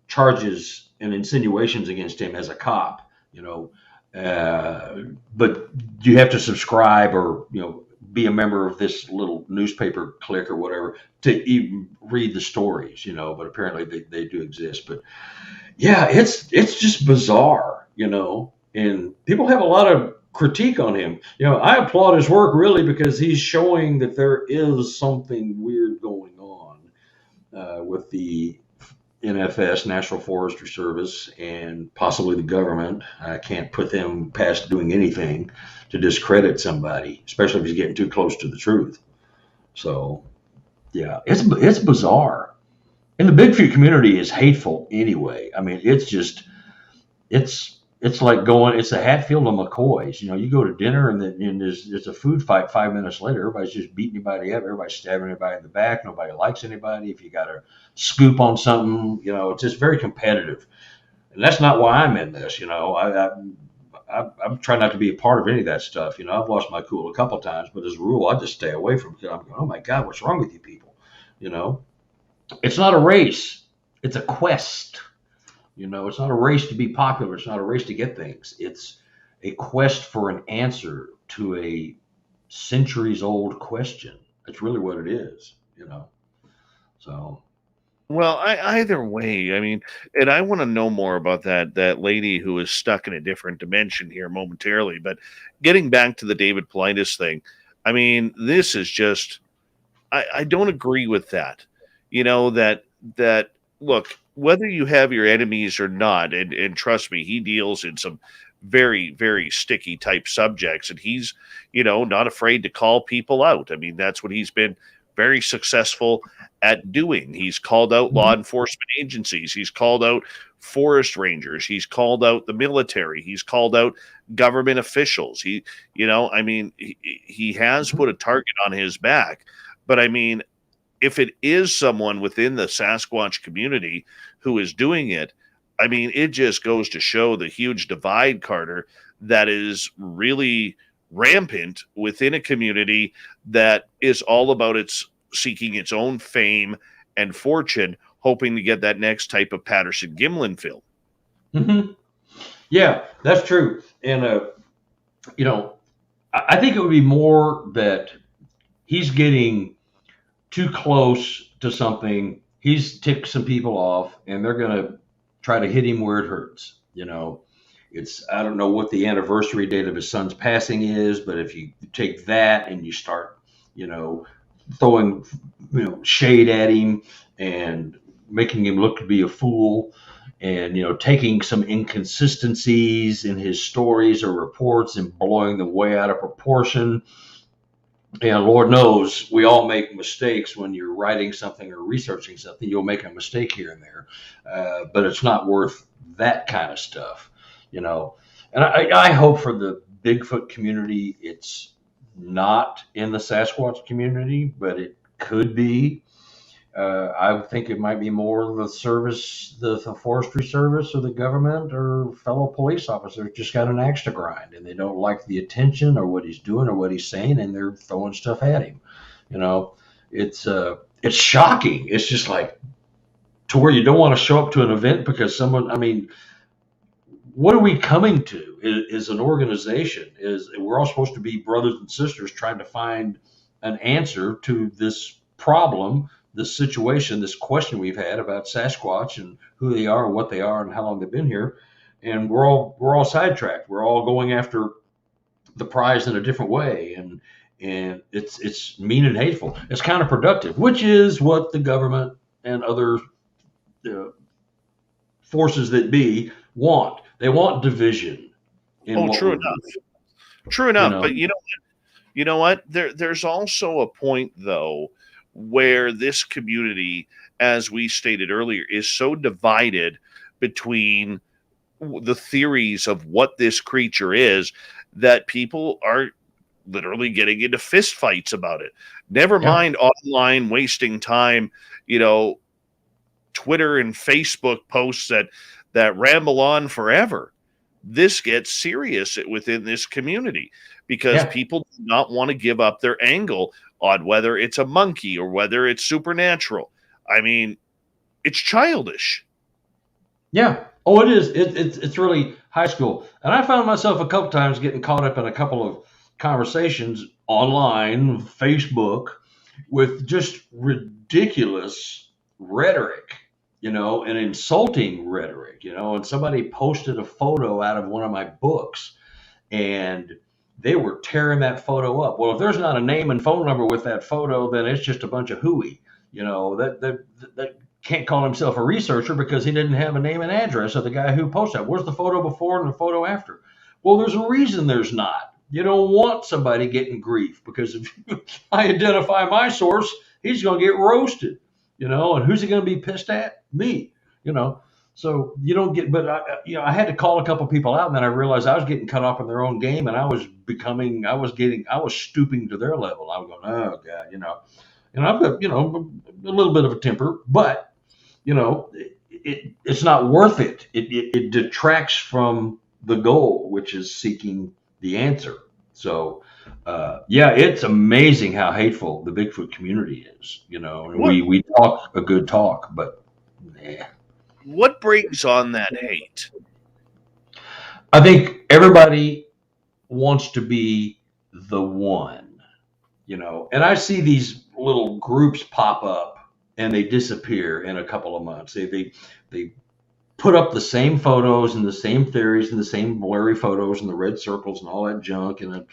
charges and insinuations against him as a cop, but you have to subscribe or, be a member of this little newspaper clique or whatever to even read the stories, but apparently they do exist. But yeah, it's just bizarre, and people have a lot of critique on him. I applaud his work really because he's showing that there is something weird going on with the NFS, National Forestry Service, and possibly the government. I can't put them past doing anything to discredit somebody, especially if he's getting too close to the truth. So, yeah, it's bizarre. And the Bigfoot community is hateful anyway. I mean, it's like going. It's a Hatfield of McCoys. You know, you go to dinner and there's a food fight 5 minutes later. Everybody's just beating anybody up. Everybody's stabbing anybody in the back. Nobody likes anybody. If you got a scoop on something, you know, it's just very competitive. And that's not why I'm in this. You know, I'm trying not to be a part of any of that stuff. You know, I've lost my cool a couple of times, but as a rule, I just stay away from it. I'm going, oh my God, what's wrong with you people? You know, it's not a race. It's a quest. You know, it's not a race to be popular. It's not a race to get things. It's a quest for an answer to a centuries old question. That's really what it is, you know. So, Well, either way, I mean, and I want to know more about that lady who is stuck in a different dimension here momentarily. But getting back to the David Politis thing, I mean, this is just I don't agree with that. You know, that look, whether you have your enemies or not, and trust me, he deals in some very, very sticky type subjects, and he's, you know, not afraid to call people out. I mean, that's what he's been very successful at doing. He's called out law enforcement agencies, he's called out forest rangers, he's called out the military, he's called out government officials. He, you know, I mean, he has put a target on his back. But I mean, if it is someone within the Sasquatch community who is doing it, I mean, it just goes to show the huge divide, Carter, that is really rampant within a community that is all about its seeking its own fame and fortune, hoping to get that next type of Patterson Gimlin film. mm-hmm. Yeah, that's true. And, you know, I think it would be more that he's getting too close to something. He's ticked some people off, and they're going to try to hit him where it hurts. You know, I don't know what the anniversary date of his son's passing is, but if you take that and you start, you know, throwing, you know, shade at him and making him look to be a fool, and, you know, taking some inconsistencies in his stories or reports and blowing them way out of proportion. And Lord knows we all make mistakes when you're writing something or researching something. You'll make a mistake here and there, but it's not worth that kind of stuff, you know. And I hope for the Bigfoot community, it's not in the Sasquatch community, but it could be. I think it might be more the service, the forestry service, or the government, or fellow police officers just got an axe to grind, and they don't like the attention or what he's doing or what he's saying, and they're throwing stuff at him. You know, it's shocking. It's just like to where you don't want to show up to an event because someone. I mean, what are we coming to? Is an organization? Is we're all supposed to be brothers and sisters trying to find an answer to this problem, this situation, this question we've had about Sasquatch and who they are and what they are and how long they've been here. And we're all sidetracked. We're all going after the prize in a different way. And it's mean and hateful. It's counterproductive, which is what the government and other forces that be want. They want division. True enough. True enough. You know? But you know what? There's also a point though where this community, as we stated earlier, is so divided between the theories of what this creature is that people are literally getting into fist fights about it. Never mind online wasting time, you know, Twitter and Facebook posts that ramble on forever. This gets serious within this community because people do not want to give up their angle on whether it's a monkey or whether it's supernatural. I mean, it's childish. Yeah. Oh, it is. It's really high school. And I found myself a couple times getting caught up in a couple of conversations online, Facebook, with just ridiculous rhetoric, you know, and insulting rhetoric, you know. And somebody posted a photo out of one of my books, and they were tearing that photo up. Well, if there's not a name and phone number with that photo, then it's just a bunch of hooey. You know, that can't call himself a researcher because he didn't have a name and address of the guy who posted it. Where's the photo before and the photo after? Well, there's a reason there's not. You don't want somebody getting grief, because if I identify my source, he's going to get roasted, and who's he going to be pissed at? Me, So you don't get, but I had to call a couple people out, and then I realized I was getting cut off in their own game, and I was stooping to their level. I was going, oh God, and I've got, a little bit of a temper, but it's not worth it. It detracts from the goal, which is seeking the answer. So, it's amazing how hateful the Bigfoot community is. We talk a good talk, but what brings on that hate? I think everybody wants to be the one, and I see these little groups pop up and they disappear in a couple of months. They put up the same photos and the same theories and the same blurry photos and the red circles and all that junk and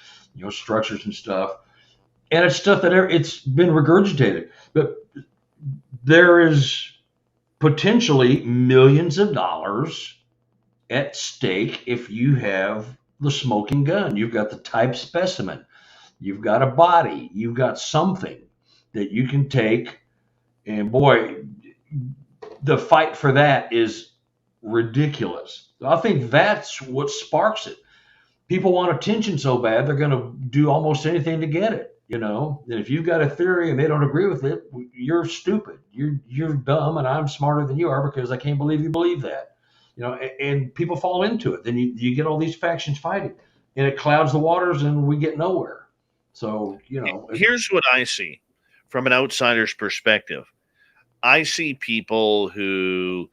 structures and stuff. And it's stuff that it's been regurgitated. But there is potentially millions of dollars at stake if you have the smoking gun. You've got the type specimen. You've got a body. You've got something that you can take. And boy, the fight for that is ridiculous. I think that's what sparks it. People want attention so bad, they're going to do almost anything to get it. And if you've got a theory and they don't agree with it, you're stupid. You're dumb, and I'm smarter than you are because I can't believe you believe that. And people fall into it. Then you get all these factions fighting, and it clouds the waters, and we get nowhere. So here's what I see from an outsider's perspective. I see people who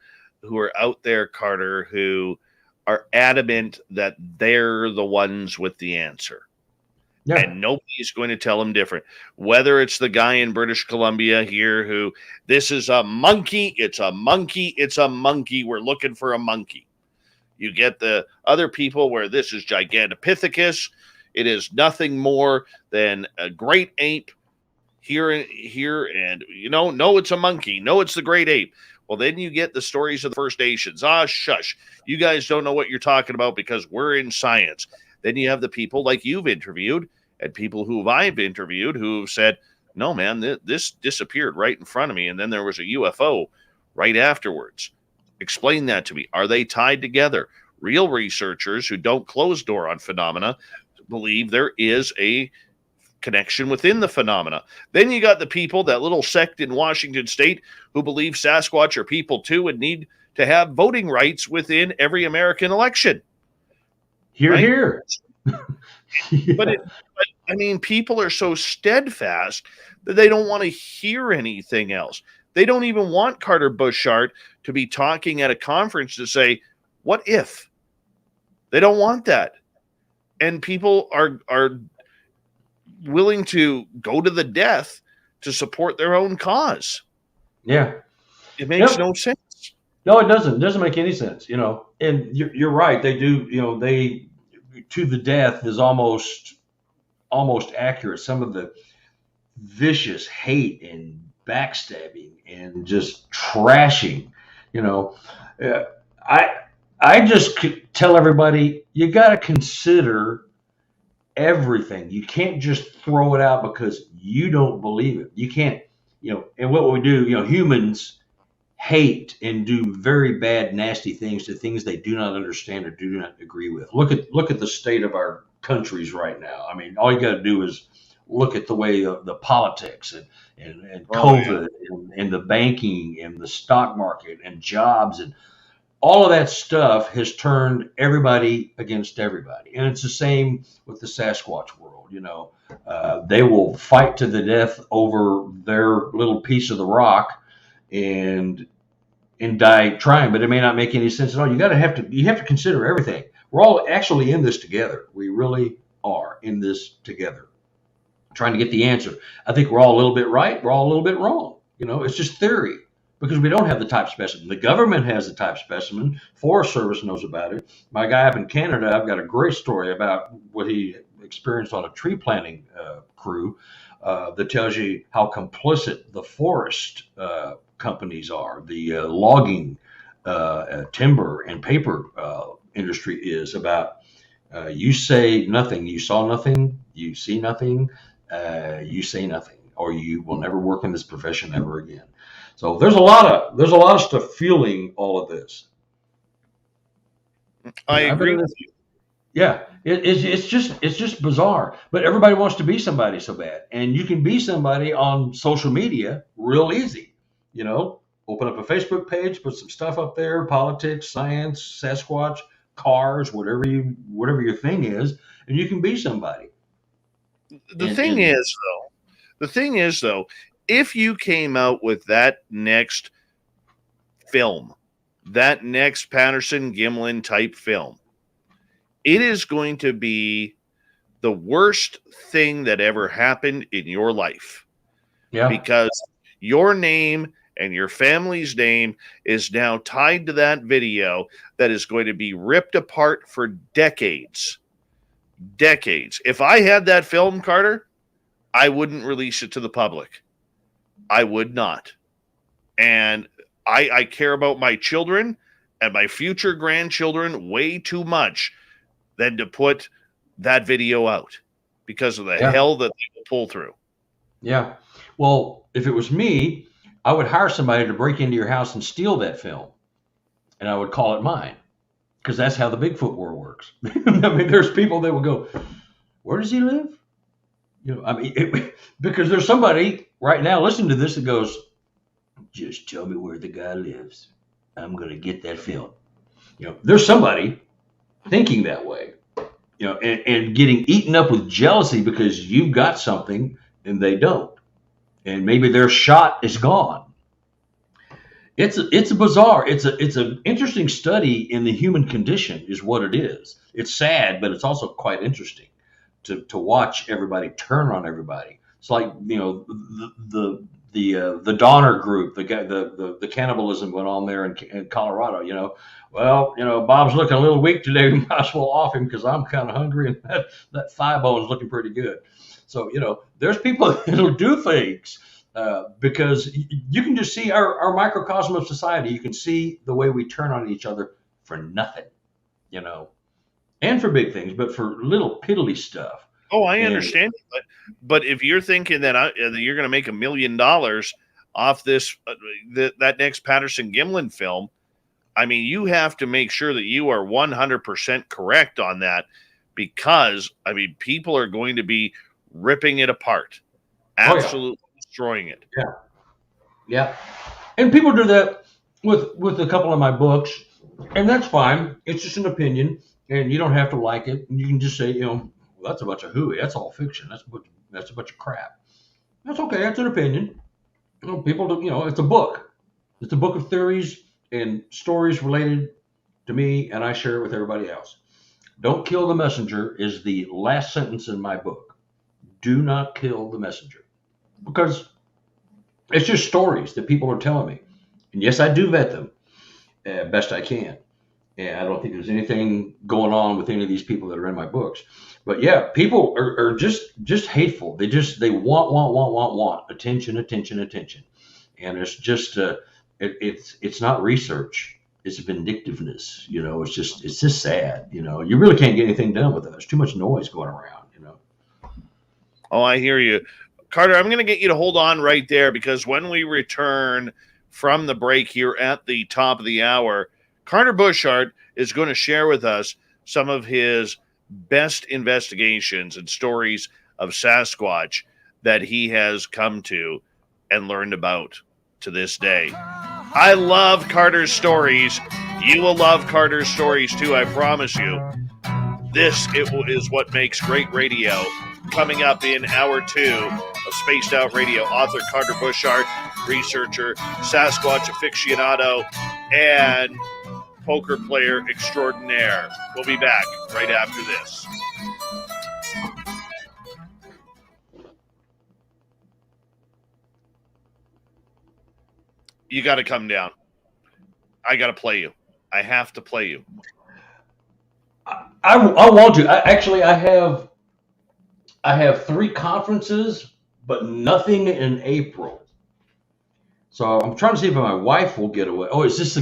are out there, Carter, who are adamant that they're the ones with the answer. Yeah. And nobody's going to tell them different. Whether it's the guy in British Columbia here who, this is a monkey, it's a monkey, it's a monkey, we're looking for a monkey. You get the other people where this is Gigantopithecus, it is nothing more than a great ape here, and no, it's a monkey. No, it's the great ape. Well, then you get the stories of the First Nations. Shush. You guys don't know what you're talking about because we're in science. Then you have the people like you've interviewed and people who I've interviewed who said, no, man, this disappeared right in front of me. And then there was a UFO right afterwards. Explain that to me. Are they tied together? Real researchers who don't close door on phenomena believe there is a connection within the phenomena. Then you got the people, that little sect in Washington State, who believe Sasquatch are people too and need to have voting rights within every American election. Hear, hear. Yeah. But people are so steadfast that they don't want to hear anything else. They don't even want Carter Buschardt to be talking at a conference to say, what if? They don't want that. And people are willing to go to the death to support their own cause. Yeah. It makes no sense. No, it doesn't. It doesn't make any sense, And you're right. They do, they to the death is almost accurate. Some of the vicious hate and backstabbing and just trashing, I just tell everybody, you got to consider everything. You can't just throw it out because you don't believe it. You can't, and what we do, humans hate and do very bad, nasty things to things they do not understand or do not agree with. Look at the state of our countries right now. I mean, all you got to do is look at the way the politics and COVID and the banking and the stock market and jobs and all of that stuff has turned everybody against everybody. And it's the same with the Sasquatch world. They will fight to the death over their little piece of the rock and die trying, but it may not make any sense at all. You have to consider everything. We're all actually in this together. We really are in this together, trying to get the answer. I think we're all a little bit right. We're all a little bit wrong. It's just theory because we don't have the type specimen. The government has the type specimen. Forest Service knows about it. My guy up in Canada, I've got a great story about what he experienced on a tree planting crew that tells you how complicit the forest companies are, the logging, timber and paper industry is about. You say nothing, you saw nothing, you see nothing, you say nothing, or you will never work in this profession ever again. So there's a lot of stuff fueling all of this. I agree with you. Yeah, it's just bizarre. But everybody wants to be somebody so bad, and you can be somebody on social media real easy. Open up a Facebook page, put some stuff up there, politics, science, Sasquatch, cars, whatever your thing is, and you can be somebody. The thing is though, if you came out with that next film, that next Patterson-Gimlin type film, it is going to be the worst thing that ever happened in your life. Yeah. Because your name and your family's name is now tied to that video that is going to be ripped apart for decades. Decades. If I had that film, Carter, I wouldn't release it to the public. I would not. And I care about my children and my future grandchildren way too much than to put that video out because of the hell that they will pull through. Yeah. Well, if it was me, I would hire somebody to break into your house and steal that film, and I would call it mine, because that's how the Bigfoot world works. I mean, there's people that will go, "Where does he live?" Because there's somebody right now listening to this that goes, "Just tell me where the guy lives. I'm going to get that film." There's somebody thinking that way, and getting eaten up with jealousy because you've got something and they don't. And maybe their shot is gone. It's bizarre. It's an interesting study in the human condition is what it is. It's sad, but it's also quite interesting to watch everybody turn on everybody. It's like, the Donner group, the cannibalism went on there in Colorado. Bob's looking a little weak today. We might as well off him because I'm kind of hungry, and that thigh bone is looking pretty good. So, there's people that'll do things because you can just see our microcosm of society. You can see the way we turn on each other for nothing, and for big things, but for little piddly stuff. Oh, I understand. But if you're thinking that you're going to make $1 million off this, that next Patterson-Gimlin film, I mean, you have to make sure that you are 100% correct on that, because, I mean, people are going to be ripping it apart, absolutely destroying it. Yeah. And people do that with a couple of my books, and that's fine. It's just an opinion, and you don't have to like it. You can just say, that's a bunch of hooey. That's all fiction. That's a bunch of crap. That's okay. That's an opinion. People do. It's a book. It's a book of theories and stories related to me, and I share it with everybody else. Don't kill the messenger is the last sentence in my book. Do not kill the messenger, because it's just stories that people are telling me. And yes, I do vet them best I can. And I don't think there's anything going on with any of these people that are in my books. But yeah, people are just hateful. They want attention. And it's just it's not research. It's vindictiveness. It's just sad. You really can't get anything done with it. There's too much noise going around. Oh, I hear you. Carter, I'm going to get you to hold on right there, because when we return from the break here at the top of the hour, Carter Buschardt is going to share with us some of his best investigations and stories of Sasquatch that he has come to and learned about to this day. I love Carter's stories. You will love Carter's stories too, I promise you. This is what makes great radio. Coming up in hour 2 of Spaced Out Radio, author Carter Buschardt, researcher, Sasquatch aficionado, and poker player extraordinaire. We'll be back right after this. You got to come down. I got to play you. I have to play you. I want to. I have 3 conferences, but nothing in April. So I'm trying to see if my wife will get away. Oh, is this a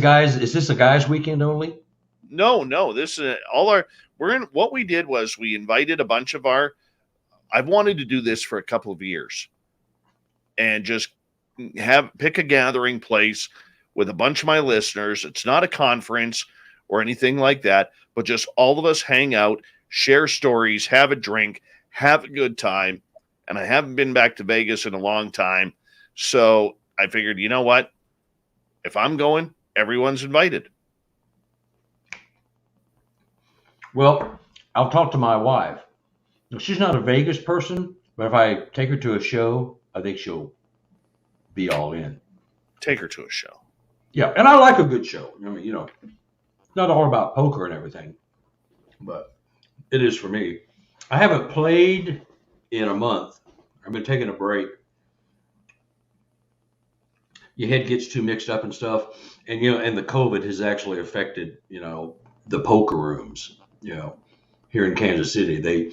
guys weekend only? No, this is what we did was we invited a bunch of I've wanted to do this for a couple of years and just pick a gathering place with a bunch of my listeners. It's not a conference or anything like that, but just all of us hang out, share stories, have a drink, have a good time. And I haven't been back to Vegas in a long time. So I figured, you know what? If I'm going, everyone's invited. Well, I'll talk to my wife. She's not a Vegas person, but if I take her to a show, I think she'll be all in. Take her to a show. Yeah, and I like a good show. I mean, it's not all about poker and everything, but it is for me. I haven't played in a month. I've been taking a break. Your head gets too mixed up and stuff, and and the COVID has actually affected the poker rooms. Here in Kansas City, they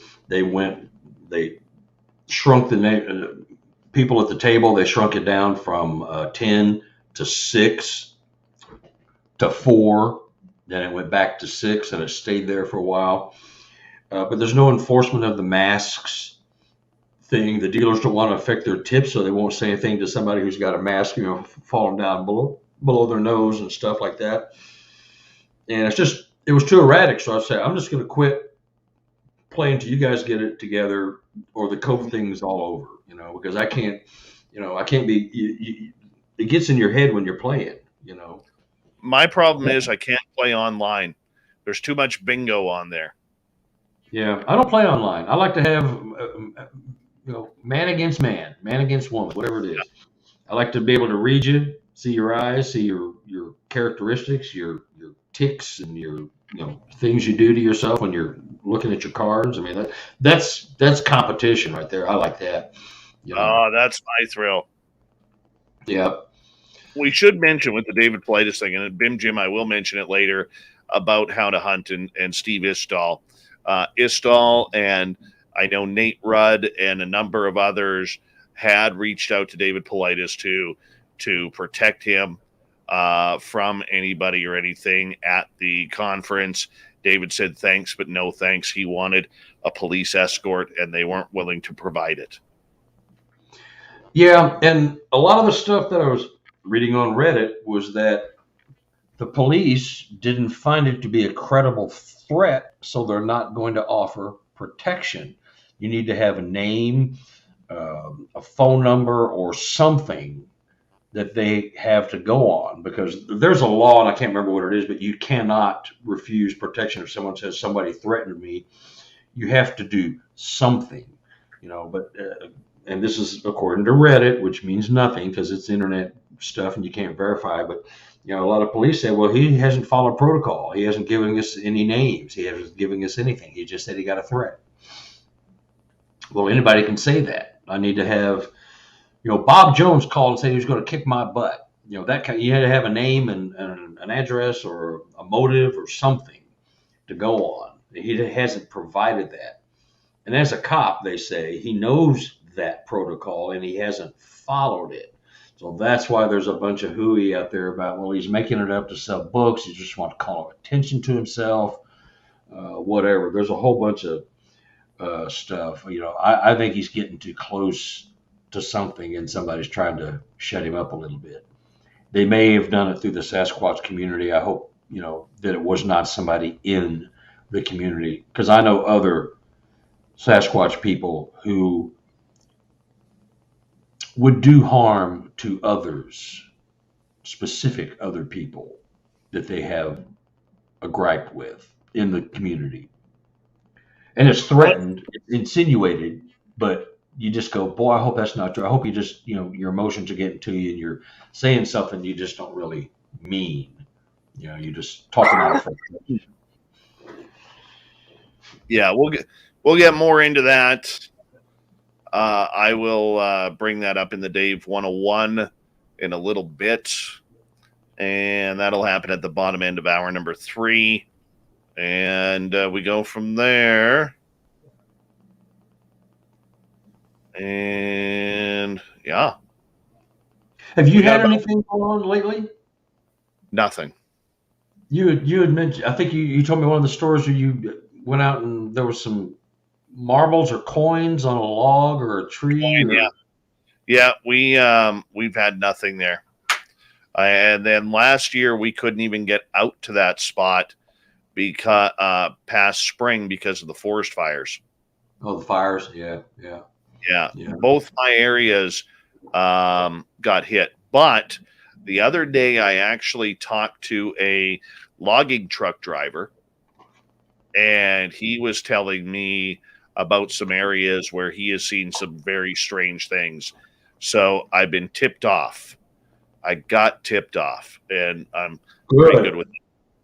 shrunk the people at the table. They shrunk it down from 10 to 6 to 4. Then it went back to 6, and it stayed there for a while. But there's no enforcement of the masks thing. The dealers don't want to affect their tips, so they won't say anything to somebody who's got a mask, falling down below their nose and stuff like that. And it was too erratic. So I said, I'm just going to quit playing until you guys get it together, or the COVID thing's all over. Because I can't be. It gets in your head when you're playing. My problem is I can't play online. There's too much bingo on there. Yeah, I don't play online. I like to have, man against man, man against woman, whatever it is. I like to be able to read you, see your eyes, see your characteristics, your tics, and your things you do to yourself when you're looking at your cards. I mean, that's competition right there. I like that. Oh, that's my thrill. Yeah. We should mention with the David Politis thing, and Bim Jim, I will mention it later, about how to hunt and Steve Istall. Istall and I know Nate Rudd and a number of others had reached out to David Politis to protect him from anybody or anything at the conference. David said thanks, but no thanks. He wanted a police escort, and they weren't willing to provide it. Yeah, and a lot of the stuff that I was reading on Reddit was that the police didn't find it to be a credible threat, so they're not going to offer protection. You need to have a name, a phone number, or something that they have to go on, because there's a law, and I can't remember what it is, but you cannot refuse protection if someone says somebody threatened me. You have to do something, but and this is according to Reddit, which means nothing because it's internet stuff and you can't verify. But a lot of police say, well, he hasn't followed protocol. He hasn't given us any names. He hasn't given us anything. He just said he got a threat. Well, anybody can say that. I need to have, Bob Jones called and said he was going to kick my butt. That kind. You had to have a name and an address or a motive or something to go on. He hasn't provided that. And as a cop, they say he knows that protocol and he hasn't followed it. So that's why there's a bunch of hooey out there about, well, he's making it up to sell books. He just wants to call attention to himself, whatever. There's a whole bunch of stuff. I think he's getting too close to something and somebody's trying to shut him up a little bit. They may have done it through the Sasquatch community. I hope, that it was not somebody in the community, because I know other Sasquatch people who would do harm to others, specific other people that they have a gripe with in the community. And it's threatened, it's insinuated, but you just go, boy, I hope that's not true. I hope you just, your emotions are getting to you and you're saying something you just don't really mean. You just talking out of frustration. Yeah, we'll get more into that. I will bring that up in the Dave 101 in a little bit, and that'll happen at the bottom end of hour number 3, and we go from there. And yeah. Have you We got had about anything going on lately? nothing. You had mentioned, I think you told me one of the stories where you went out and there was some marbles or coins on a log or a tree Yeah, or. yeah. We've had nothing there. And then last year we couldn't even get out to that spot because past spring because of the forest fires. Oh, the fires. Yeah, yeah, Yeah, yeah. both my areas got hit. But the other day, I actually talked to a logging truck driver, and he was telling me about some areas where he has seen some very strange things. So I've been tipped off. I got tipped off, and I'm pretty good Good. with it.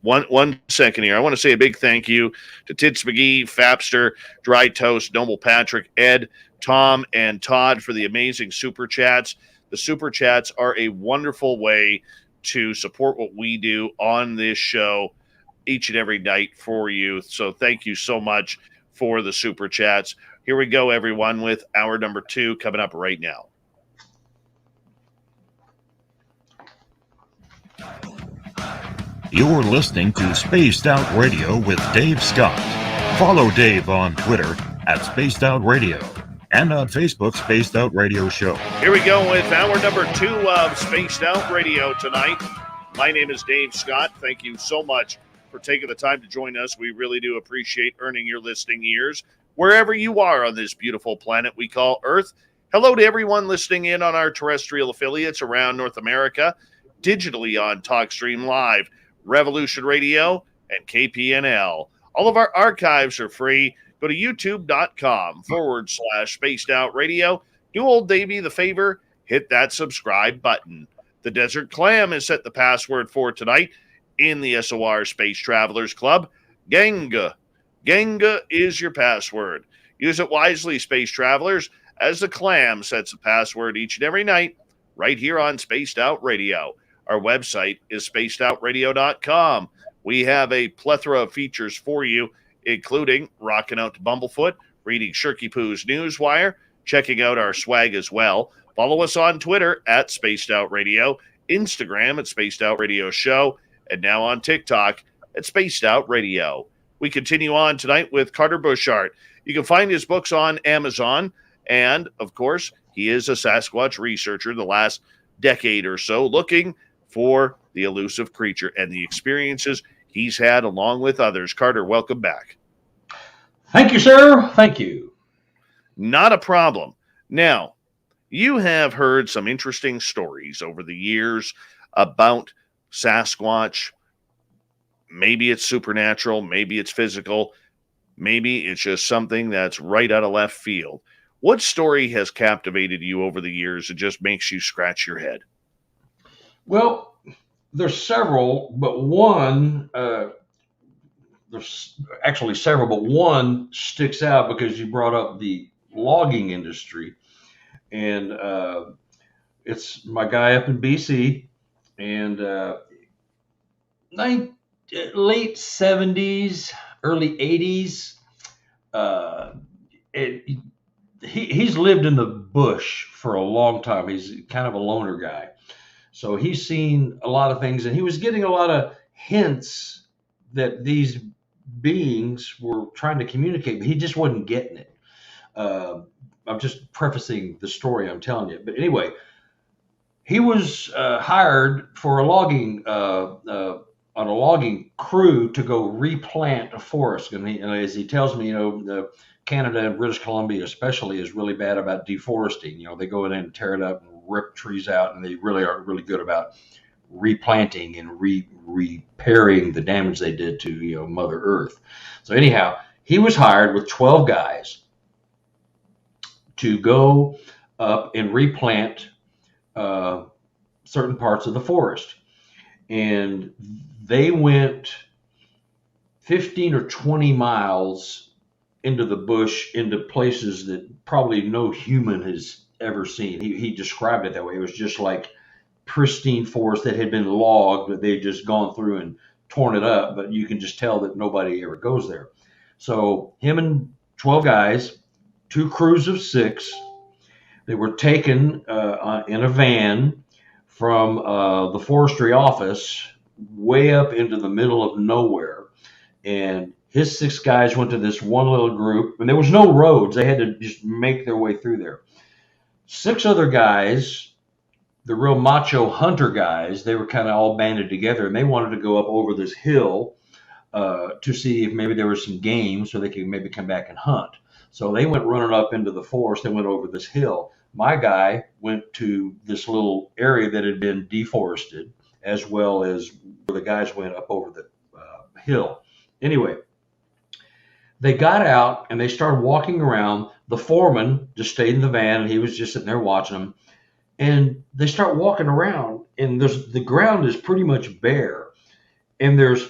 One second here. I want to say a big thank you to Tits McGee, Fapster, Dry Toast, Noble Patrick, Ed, Tom, and Todd for the amazing super chats. The super chats are a wonderful way to support what we do on this show each and every night for you. So thank you so much for the super chats. Here we go, everyone, with hour number 2 coming up right now. You're listening to Spaced Out Radio with Dave Scott. Follow Dave on Twitter at Spaced Out Radio and on Facebook, Spaced Out Radio Show. Here we go with hour number 2 of Spaced Out Radio tonight. My name is Dave Scott. Thank you so much for taking the time to join us. We really do appreciate earning your listening ears wherever you are on this beautiful planet we call Earth. Hello to everyone listening in on our terrestrial affiliates around North America, digitally on TalkStream Live, Revolution Radio, and KPNL. All of our archives are free. Go to youtube.com/Spaced Out Radio. Do old Davey the favor, hit that subscribe button. The Desert Clam is set the password for tonight in the SOR Space Travelers Club. Ganga. Ganga is your password. Use it wisely, Space Travelers, as the Clam sets the password each and every night right here on Spaced Out Radio. Our website is spacedoutradio.com. We have a plethora of features for you, including rocking out to Bumblefoot, reading Shirky Poo's Newswire, checking out our swag as well. Follow us on Twitter at Spaced Out Radio, Instagram at Spaced Out Radio Show, and now on TikTok at Spaced Out Radio. We continue on tonight with Carter Buschardt. You can find his books on Amazon, and, of course, he is a Sasquatch researcher the last decade or so, looking for the elusive creature and the experiences he's had along with others. Carter, welcome back. Thank you, sir. Thank you. Not a problem. Now, you have heard some interesting stories over the years about Sasquatch. Maybe it's supernatural, maybe it's physical, maybe it's just something that's right out of left field. What story has captivated you over the years and just makes you scratch your head? Well, there's several, but one, there's actually several, but one sticks out because you brought up the logging industry. And it's my guy up in BC, and late 70s, early 80s. He's lived in the bush for a long time. He's kind of a loner guy. So he's seen a lot of things, and he was getting a lot of hints that these beings were trying to communicate, but he just wasn't getting it. I'm just prefacing the story I'm telling you. But anyway, he was hired for a logging on a logging crew to go replant a forest. And as he tells me, Canada and British Columbia especially is really bad about deforesting. They go in and tear it up and rip trees out, and they really are really good about replanting and repairing the damage they did to Mother Earth. So anyhow, he was hired with 12 guys to go up and replant certain parts of the forest. And they went 15 or 20 miles into the bush, into places that probably no human has ever seen. He described it that way. It was just like pristine forest that had been logged, but they'd just gone through and torn it up. But you can just tell that nobody ever goes there. So him and 12 guys, 2 crews of 6, they were taken in a van from the forestry office way up into the middle of nowhere. And his 6 guys went to this one little group, and there was no roads. They had to just make their way through there. 6 other guys, the real macho hunter guys, they were kind of all banded together, and they wanted to go up over this hill to see if maybe there was some game so they could maybe come back and hunt. So they went running up into the forest. They went over this hill. My guy went to this little area that had been deforested, as well as where the guys went up over the hill. Anyway, they got out and they started walking around. The foreman just stayed in the van, and he was just sitting there watching them. And they start walking around, and the ground is pretty much bare. And there's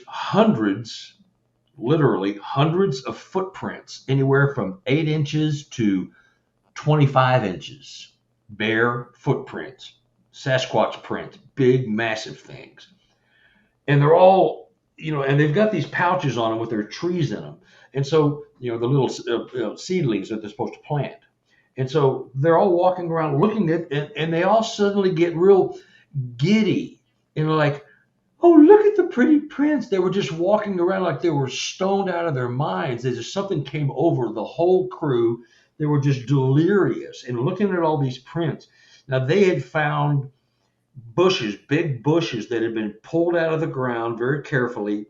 literally hundreds of footprints, anywhere from 8 inches to 25 inches. Bare footprints, Sasquatch prints, big, massive things. And they're all, and they've got these pouches on them with their trees in them. And so, the little seedlings that they're supposed to plant. And so they're all walking around looking at it, and they all suddenly get real giddy. Like, oh, look at the pretty prints. They were just walking around like they were stoned out of their minds. Something came over the whole crew. They were just delirious and looking at all these prints. Now, they had found bushes, big bushes that had been pulled out of the ground very carefully,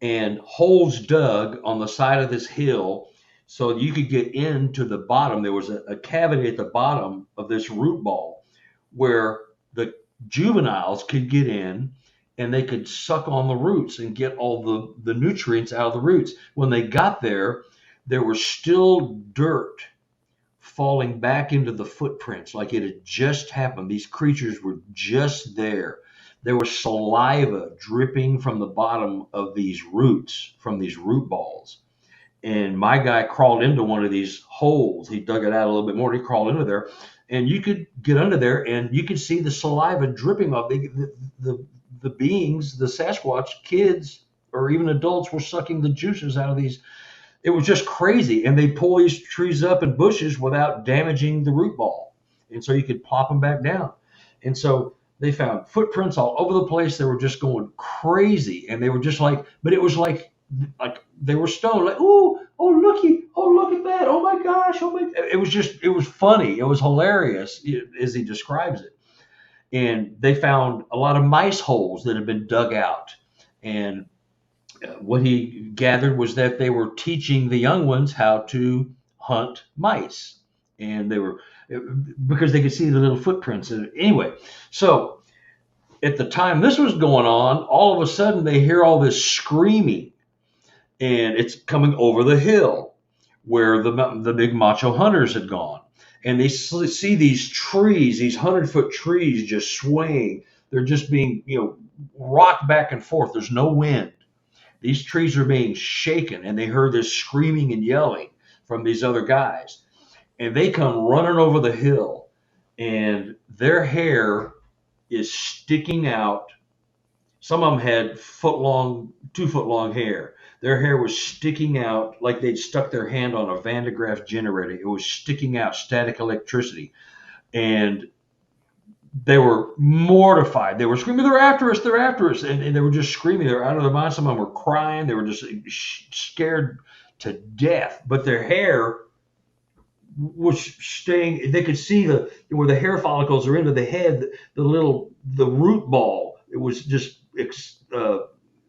and holes dug on the side of this hill so you could get into the bottom. There was a cavity at the bottom of this root ball where the juveniles could get in, and they could suck on the roots and get all the nutrients out of the roots. When they got there, there was still dirt falling back into the footprints like it had just happened. These creatures were just there. There was saliva dripping from the bottom of these roots, from these root balls. And my guy crawled into one of these holes. He dug it out a little bit more. He crawled into there, and you could get under there, and you could see the saliva dripping off. The beings, the Sasquatch kids, or even adults, were sucking the juices out of these. It was just crazy. And they pull these trees up and bushes without damaging the root ball. And so you could plop them back down. And so they found footprints all over the place. They were just going crazy. And they were just like, but it was like they were stoned. Like, oh, looky, oh, look at that. Oh my gosh. Oh my. It was funny. It was hilarious as he describes it. And they found a lot of mice holes that had been dug out. And what he gathered was that they were teaching the young ones how to hunt mice. And they were, because they could see the little footprints. Anyway, so at the time this was going on, all of a sudden they hear all this screaming, and it's coming over the hill where the big macho hunters had gone. And they see these trees, these 100-foot trees just swaying. They're just being, rocked back and forth. There's no wind. These trees are being shaken, and they heard this screaming and yelling from these other guys. And they come running over the hill, and their hair is sticking out. Some of them had 2-foot-long hair. Their hair was sticking out like they'd stuck their hand on a Van de Graaff generator. It was sticking out, static electricity. And they were mortified. They were screaming, they're after us, they're after us. And they were just screaming. They were out of their minds. Some of them were crying. They were just scared to death. But their hair was staying. They could see where the hair follicles are into the head, the root ball. It was just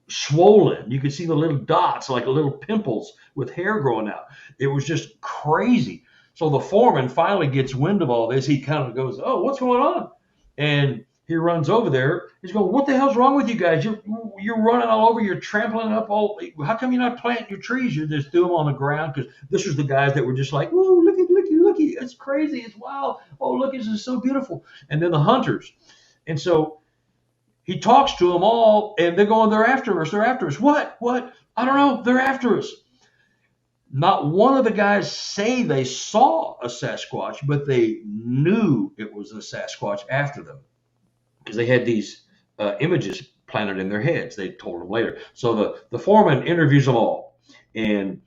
swollen. You could see the little dots, like little pimples with hair growing out. It was just crazy. So the foreman finally gets wind of all this. He kind of goes, oh, what's going on? And he runs over there. He's going, what the hell's wrong with you guys? You're running all over. You're trampling up all. How come you're not planting your trees? You just threw them on the ground, because this was the guys that were just like, whoa, looky. It's crazy. It's wild. Oh, look, this is so beautiful. And then the hunters. And so he talks to them all, and they're going, they're after us. They're after us. What? I don't know. They're after us. Not one of the guys say they saw a Sasquatch, but they knew it was a Sasquatch after them, because they had these images planted in their heads. They told them later. So the foreman interviews them all, and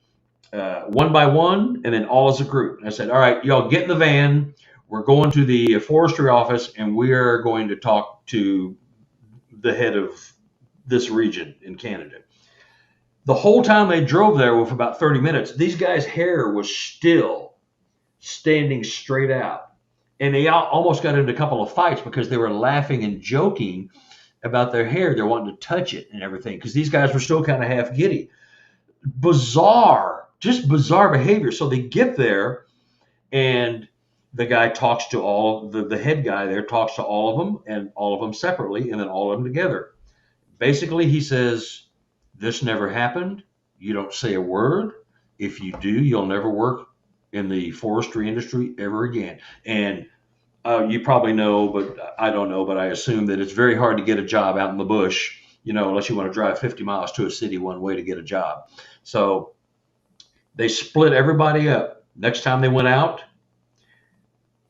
one by one, and then all as a group. And I said, all right, y'all get in the van. we're going to the forestry office and we are going to talk to the head of this region in Canada. The whole time they drove there with about 30 minutes, these guys' hair was still standing straight out. And they almost got into a couple of fights because they were laughing and joking about their hair. They're wanting to touch it and everything because these guys were still kind of half giddy. Bizarre, just bizarre behavior. So they get there and the guy talks to the head guy there talks to all of them and all of them separately and then all of them together. Basically, he says, this never happened. You don't say a word. If you do, you'll never work in the forestry industry ever again. And you probably know, but I don't know, but I assume that it's very hard to get a job out in the bush, unless you want to drive 50 miles to a city one way to get a job. So they split everybody up. Next time they went out,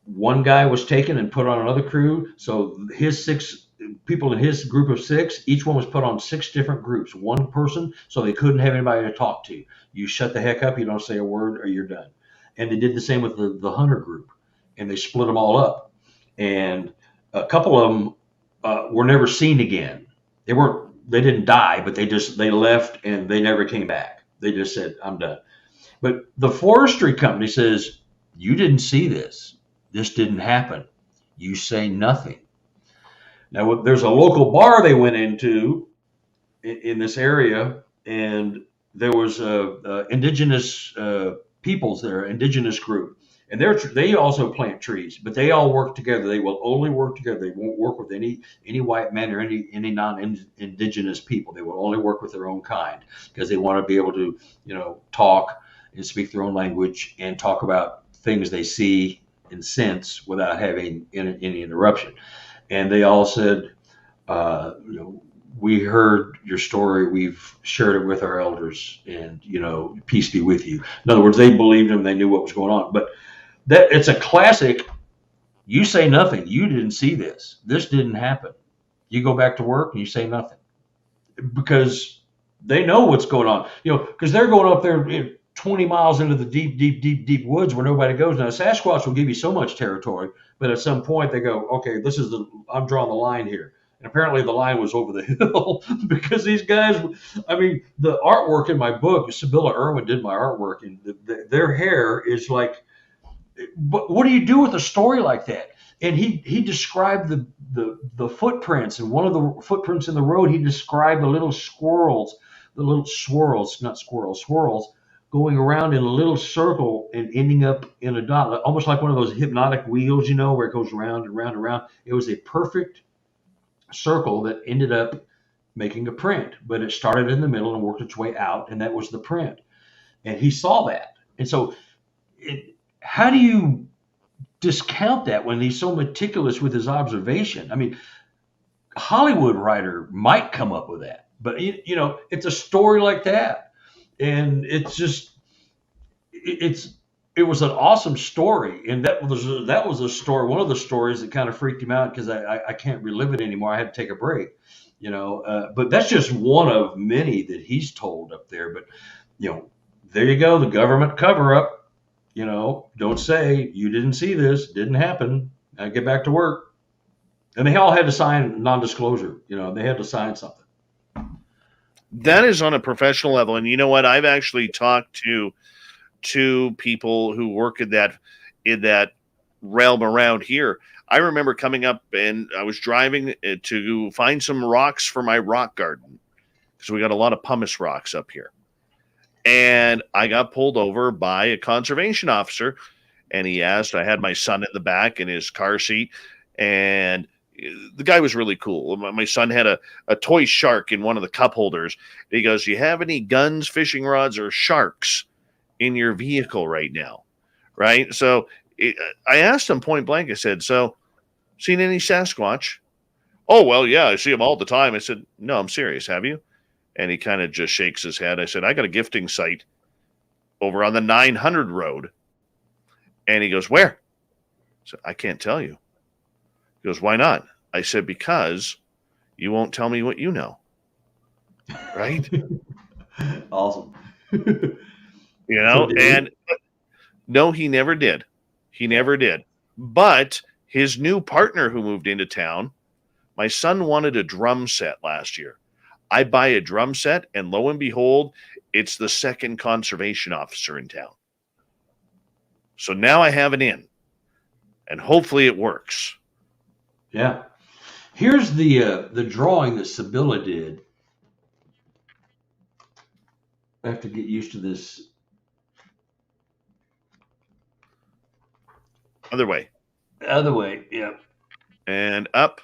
one guy was taken and put on another crew. So his 6 people in his group of 6, each one was put on 6 different groups, one person, so they couldn't have anybody to talk to. You shut the heck up, you don't say a word, or you're done. And they did the same with the hunter group, and they split them all up. And a couple of them were never seen again. They didn't die, but they left and they never came back. They just said, I'm done. But the forestry company says, you didn't see this. This didn't happen. You say nothing. Now, there's a local bar they went into in this area, and there was indigenous peoples there, indigenous group. And they also plant trees, but they all work together. They will only work together. They won't work with any white man or any non-indigenous people. They will only work with their own kind because they want to be able to, talk and speak their own language and talk about things they see and sense without having any interruption. And they all said, we heard your story. We've shared it with our elders, and peace be with you. In other words, they believed him. They knew what was going on. But it's a classic. You say nothing. You didn't see this. This didn't happen. You go back to work and you say nothing because they know what's going on. Because they're going up there 20 miles into the deep woods where nobody goes. Now, Sasquatch will give you so much territory, but at some point they go, okay, I'm drawing the line here. And apparently the line was over the hill because these guys, the artwork in my book, Sibylla Irwin did my artwork, and their hair is like, but what do you do with a story like that? And he described the footprints, and one of the footprints in the road, he described the little swirls going around in a little circle and ending up in a dot, almost like one of those hypnotic wheels, where it goes round and round and round. It was a perfect circle that ended up making a print, but it started in the middle and worked its way out, and that was the print. And he saw that. And so how do you discount that when he's so meticulous with his observation? A Hollywood writer might come up with that, but it's a story like that. And it's just, it was an awesome story. And that was a story, one of the stories that kind of freaked him out because I can't relive it anymore. I had to take a break, but that's just one of many that he's told up there. But, there you go. The government cover up, don't say you didn't see this, didn't happen. Now get back to work. And they all had to sign non-disclosure. They had to sign something. That is on a professional level. And you know what? I've actually talked to people who work in that realm around here. I remember coming up and I was driving to find some rocks for my rock garden because we got a lot of pumice rocks up here. And I got pulled over by a conservation officer, and he asked, I had my son in the back in his car seat, and the guy was really cool. My son had a toy shark in one of the cup holders. He goes, do you have any guns, fishing rods, or sharks in your vehicle right now? Right? So I asked him point blank. I said, so seen any Sasquatch? Oh, well, yeah, I see them all the time. I said, no, I'm serious. Have you? And he kind of just shakes his head. I said, I got a gifting site over on the 900 road. And he goes, where? I said, I can't tell you. He goes, why not? I said, because you won't tell me what you know. Right? Awesome. And no, he never did. He never did. But his new partner who moved into town, my son wanted a drum set last year. I buy a drum set, and lo and behold, it's the second conservation officer in town. So now I have it in, and hopefully it works. Yeah. Here's the drawing that Sibylla did. I have to get used to this. Other way. Other way, yeah. And up.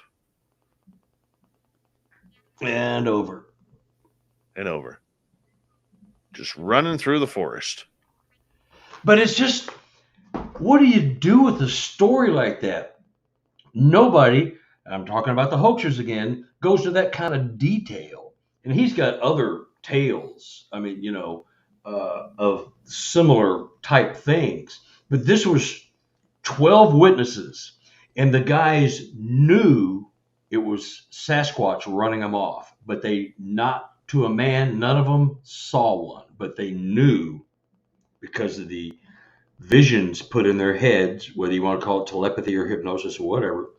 And over. And over. Just running through the forest. But it's just, what do you do with a story like that? Nobody, I'm talking about the hoaxers again, goes to that kind of detail. And he's got other tales, I mean, of similar type things. But this was 12 witnesses, and the guys knew it was Sasquatch running them off, but they, not to a man, none of them saw one, but they knew because of the visions put in their heads, whether you want to call it telepathy or hypnosis or whatever.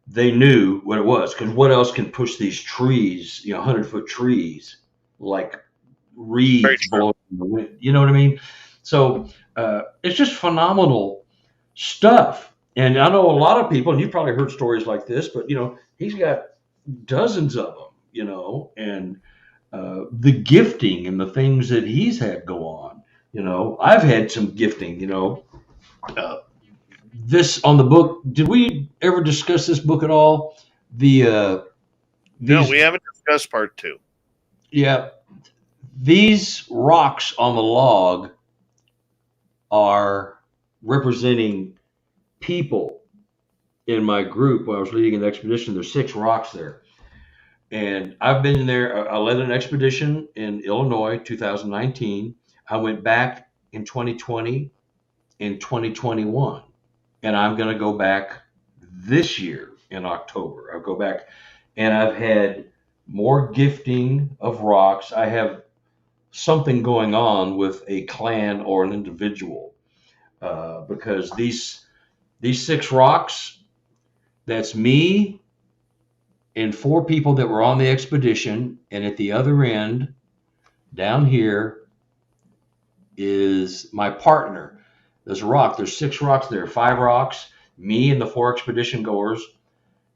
They knew what it was, because what else can push these trees, 100-foot trees, like reeds blowing in the wind? You know what I mean? So it's just phenomenal stuff. And I know a lot of people, and you've probably heard stories like this, but he's got dozens of them, and the gifting and the things that he's had go on. I've had some gifting, this on the book. Did we ever discuss this book at all? No, we haven't discussed part 2. Yeah. These rocks on the log are representing people in my group. When I was leading an expedition, there's 6 rocks there. And I've been in there. I led an expedition in Illinois, 2019. I went back in 2020 and 2021. And I'm going to go back this year in October. I'll go back, and I've had more gifting of rocks. I have something going on with a clan or an individual, because these 6 rocks, that's me and 4 people that were on the expedition. And at the other end, down here, is my partner. There's a rock. There's 6 rocks there, 5 rocks, me and the 4 expedition goers,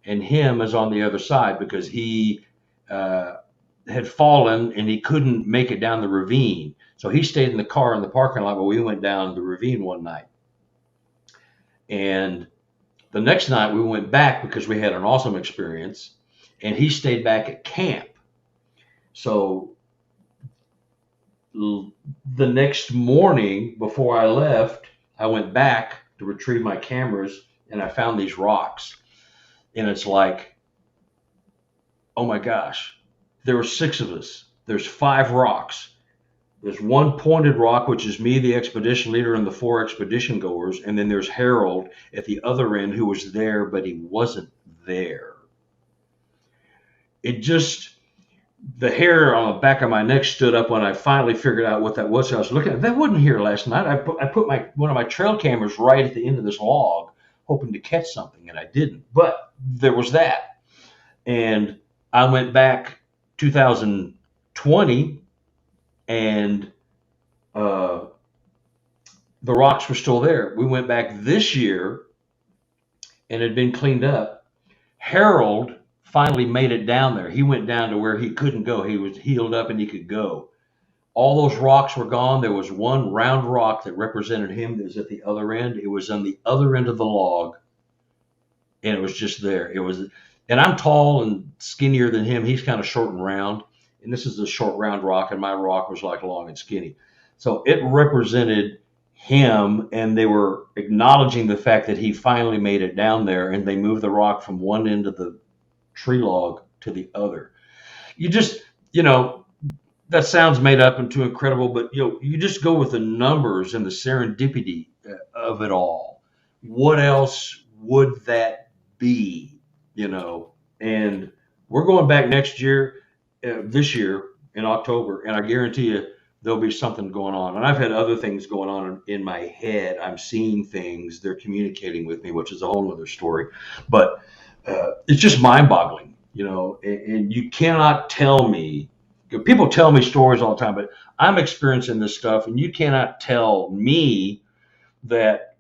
and him is on the other side because he had fallen and he couldn't make it down the ravine. So he stayed in the car in the parking lot, but we went down the ravine one night. And the next night we went back because we had an awesome experience, and he stayed back at camp. So the next morning before I left, I went back to retrieve my cameras, and I found these rocks. And it's like, oh my gosh, there were 6 of us. There's 5 rocks. There's 1 pointed rock, which is me, the expedition leader, and the 4 expedition goers. And then there's Harold at the other end, who was there, but he wasn't there. It just, the hair on the back of my neck stood up when I finally figured out what that was. So I was looking at that. Wasn't here last night. I put one of my trail cameras right at the end of this log, hoping to catch something, and I didn't. But there was that. And I went back 2020, and the rocks were still there. We went back this year, and it had been cleaned up. Harold finally made it down there. He went down to where he couldn't go. He was healed up and he could go. All those rocks were gone. There was 1 round rock that represented him that was at the other end. It was on the other end of the log, and it was just there. It was, and I'm tall and skinnier than him. He's kind of short and round, and this is a short round rock, and my rock was like long and skinny. So it represented him, and they were acknowledging the fact that he finally made it down there, and they moved the rock from one end of the tree log to the other. You just, that sounds made up and too incredible, but you just go with the numbers and the serendipity of it all. What else would that be? And we're going back next year, this year in October, and I guarantee you there'll be something going on. And I've had other things going on in my head. I'm seeing things. They're communicating with me, which is a whole other story. But it's just mind-boggling, and you cannot tell me. People tell me stories all the time, but I'm experiencing this stuff, and you cannot tell me that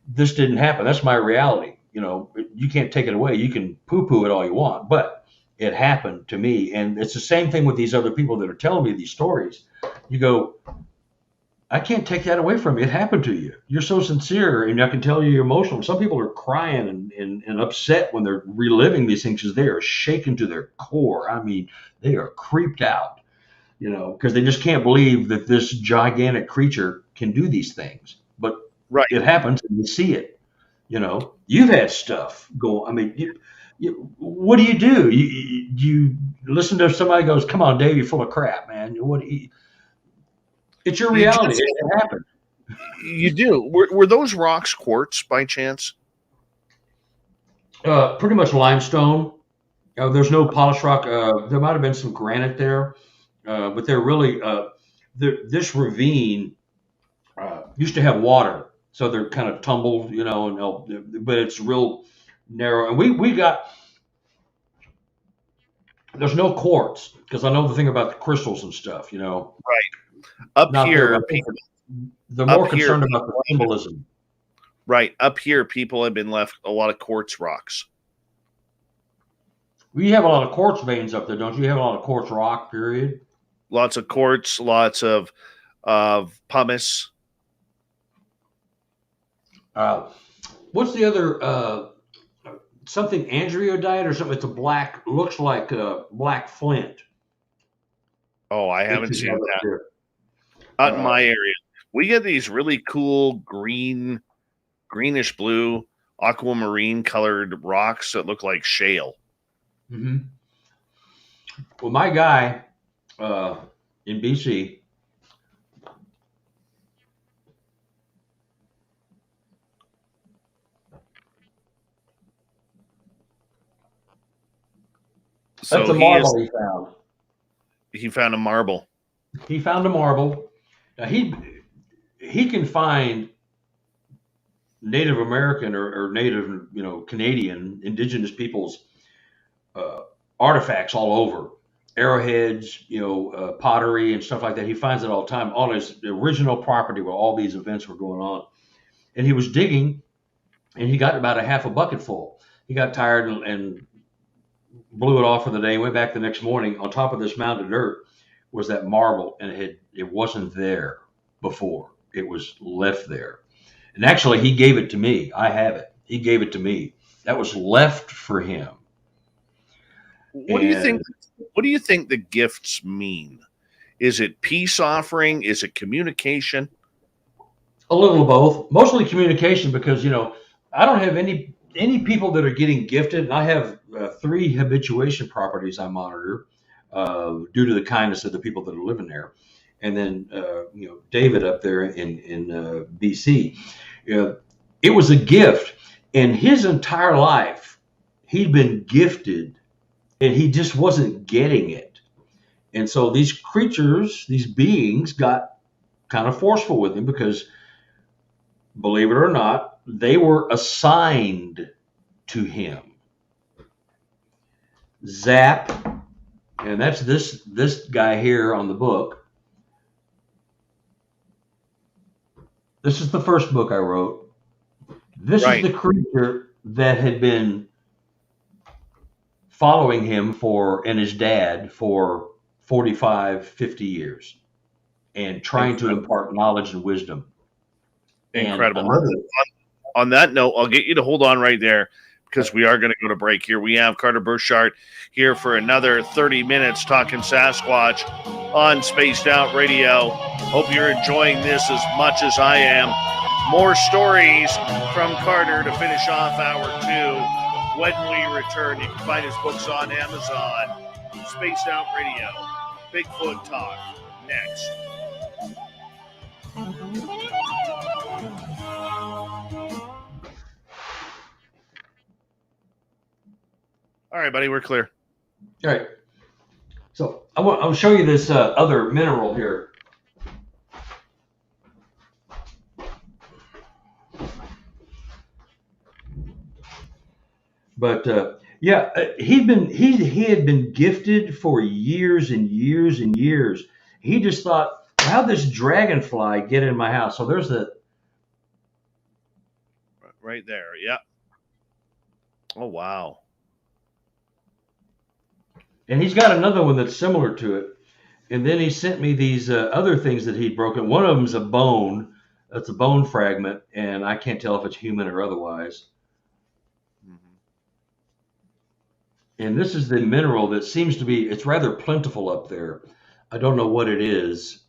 this didn't happen. That's my reality. You can't take it away. You can poo-poo it all you want, but it happened to me. And it's the same thing with these other people that are telling me these stories. You go, I can't take that away from you. It happened to you. You're so sincere, and I can tell you're emotional. Some people are crying and upset when they're reliving these things because they are shaken to their core. I mean, they are creeped out, because they just can't believe that this gigantic creature can do these things. But Right. it happens, and you see it. You've had stuff go. I mean, what do? You listen to somebody goes, "Come on, Dave, you're full of crap, man." It's your reality. It happened. You do. Were those rocks quartz by chance? Pretty much limestone. There's no polished rock. There might have been some granite there, but they're really this ravine used to have water, so they're kind of tumbled, but it's real narrow. And we got there's no quartz because I know the thing about the crystals and stuff, Right. Up Not here, there, they're more concerned about the symbolism. Right. Up here, people have been left a lot of quartz rocks. We have a lot of quartz veins up there, don't you? You have a lot of quartz rock, period. Lots of quartz, lots of pumice. What's the other something andreodite or something? It's a black, looks like black flint. Oh, I haven't seen that. There. Out in my area, we get these really cool greenish blue, aquamarine colored rocks that look like shale. Mm-hmm. Well, my guy in BC, So that's a marble he found. He found a marble. He found a marble. Now he can find Native American or Native, Canadian indigenous peoples artifacts all over, arrowheads, pottery and stuff like that. He finds it all the time on his original property where all these events were going on. And he was digging, and he got about a half a bucket full. He got tired and blew it off for the day. Went back the next morning. On top of this mound of dirt was that marble, and it wasn't there before. It was left there. And actually, he gave it to me. I have it. He gave it to me. That was left for him. What do you think? What do you think the gifts mean? Is it peace offering? Is it communication? A little of both. Mostly communication, because I don't have any people that are getting gifted. And I have 3 habituation properties I monitor due to the kindness of the people that are living there. And then David up there in BC. It was a gift. In his entire life, he'd been gifted, and he just wasn't getting it. And so these creatures, these beings, got kind of forceful with him because, believe it or not, they were assigned to him. Zap, and that's this guy here on the book. This is the first book I wrote. This is the creature that had been following him and his dad for 45, 50 years and trying to impart knowledge and wisdom. Incredible. On that note, I'll get you to hold on right there because we are going to go to break here. We have Carter Buschardt here for another 30 minutes talking Sasquatch on Spaced Out Radio. Hope you're enjoying this as much as I am. More stories from Carter to finish off hour 2. When we return, you can find his books on Amazon. Spaced Out Radio. Bigfoot Talk. Next. All right, buddy, we're clear. All right. So I'll show you this other mineral here. But yeah, he had been gifted for years and years and years. He just thought, how'd this dragonfly get in my house? So there's the Right there. Yeah. Oh, wow. and he's got another one that's similar to it. And then he sent me these other things that he'd broken. One of them is a bone. That's a bone fragment, and I can't tell if it's human or otherwise. Mhm. And this is the mineral that seems to be, it's rather plentiful up there. I don't know what it is.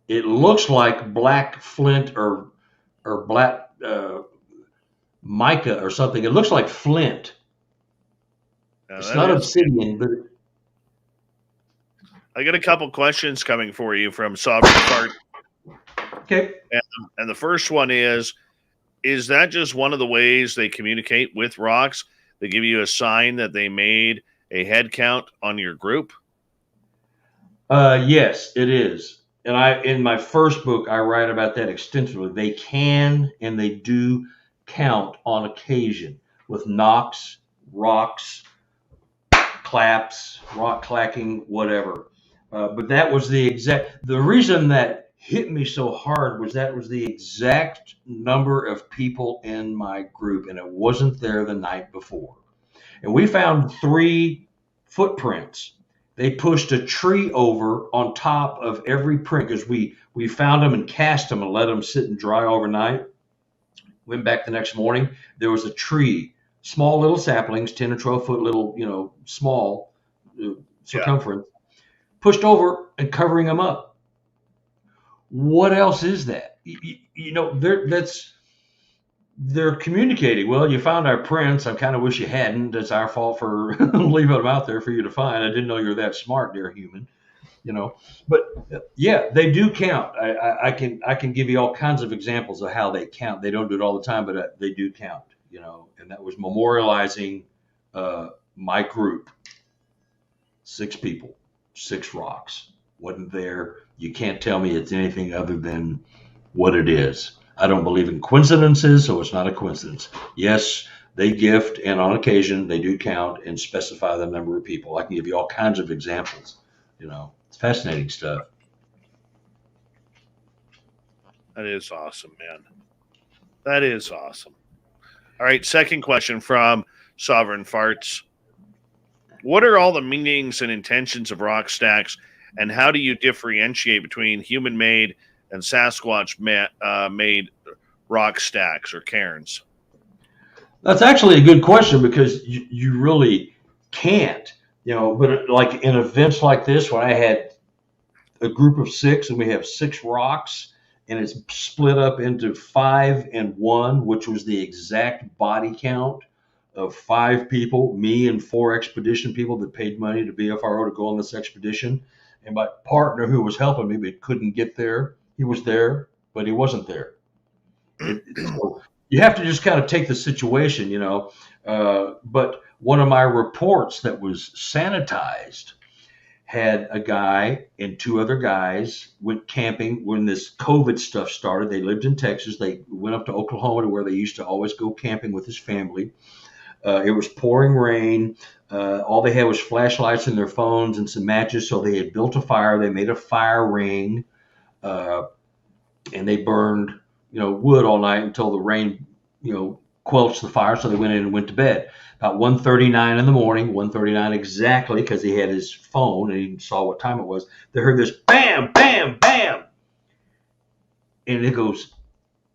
It looks like black flint or black mica or something. It looks like flint. Now, It's that not is- obsidian, but I got a couple questions coming for you from Sovereign Fart. okay. And the first one is that just one of the ways they communicate with rocks? They give you a sign that they made a head count on your group? Yes, it is. And in my first book, I write about that extensively. They can and they do count on occasion with knocks, rocks, claps, rock clacking, whatever. But that was the reason that hit me so hard was that was the exact number of people in my group, and it wasn't there the night before. And we found 3 footprints. They pushed a tree over on top of every print because we found them and cast them and let them sit and dry overnight. Went back the next morning. There was a tree, small little saplings, 10 or 12 foot little, small circumference, pushed over and covering them up. What else is that? They're communicating. Well, you found our prints. I kind of wish you hadn't. It's our fault for leaving them out there for you to find. I didn't know you were that smart, dear human. But yeah, they do count. I can give you all kinds of examples of how they count. They don't do it all the time, but they do count. And that was memorializing my group. 6 people, 6 rocks. Wasn't there. You can't tell me it's anything other than what it is. I don't believe in coincidences, so it's not a coincidence. Yes, they gift, and on occasion they do count and specify the number of people. I can give you all kinds of examples. It's fascinating stuff. That is awesome, man. That is awesome. All right, second question from Sovereign Farts. What are all the meanings and intentions of rock stacks, and how do you differentiate between human-made and Sasquatch made rock stacks or cairns? That's actually a good question because you really can't. But like in events like this, when I had a group of 6 and we have 6 rocks and it's split up into 5 and 1, which was the exact body count of 5 people, me and 4 expedition people that paid money to BFRO to go on this expedition. And my partner who was helping me but couldn't get there, he was there, but he wasn't there. So you have to just kind of take the situation, but one of my reports that was sanitized had a guy and 2 other guys went camping when this COVID stuff started. They lived in Texas. They went up to Oklahoma to where they used to always go camping with his family. It was pouring rain. All they had was flashlights in their phones and some matches. So they had built a fire. They made a fire ring, and they burned, wood all night until the rain, quelched the fire. So they went in and went to bed. About 1:39 in the morning, 1:39 exactly, because he had his phone and he saw what time it was. They heard this bam, bam, bam, and it goes,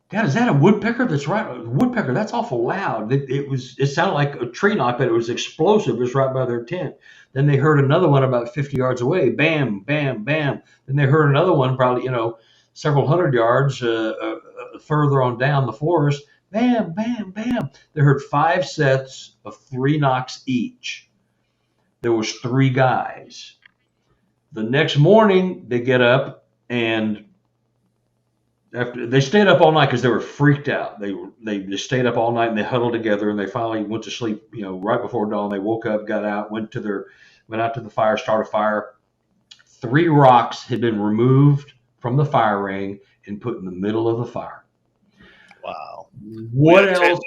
God, is that a woodpecker? That's right, woodpecker. That's awful loud. It sounded like a tree knock, but it was explosive. It was right by their tent. Then they heard another one about 50 yards away. Bam, bam, bam. Then they heard another one probably, several hundred yards further on down the forest. Bam, bam, bam. They heard 5 sets of 3 knocks each. There was 3 guys. The next morning they get up and after they stayed up all night because they were freaked out. They just stayed up all night and they huddled together and they finally went to sleep. Right before dawn, they woke up, got out, went out to the fire, started a fire. 3 rocks had been removed from the fire ring and put in the middle of the fire. Wow. What else?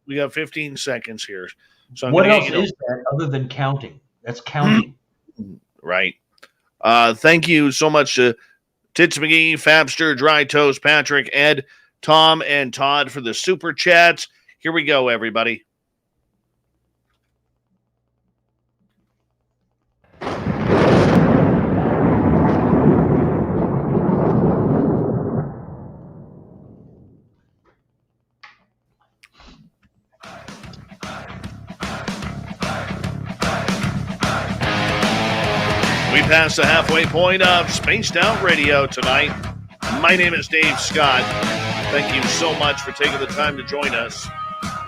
We got 15 seconds here. So I'm What gonna, else is that other than counting? That's counting. right. Thank you so much to Tits McGee, Fabster, Dry Toast, Patrick, Ed, Tom, and Todd for the super chats. Here we go, everybody. We passed the halfway point of Spaced Out Radio tonight. My name is Dave Scott. Thank you so much for taking the time to join us.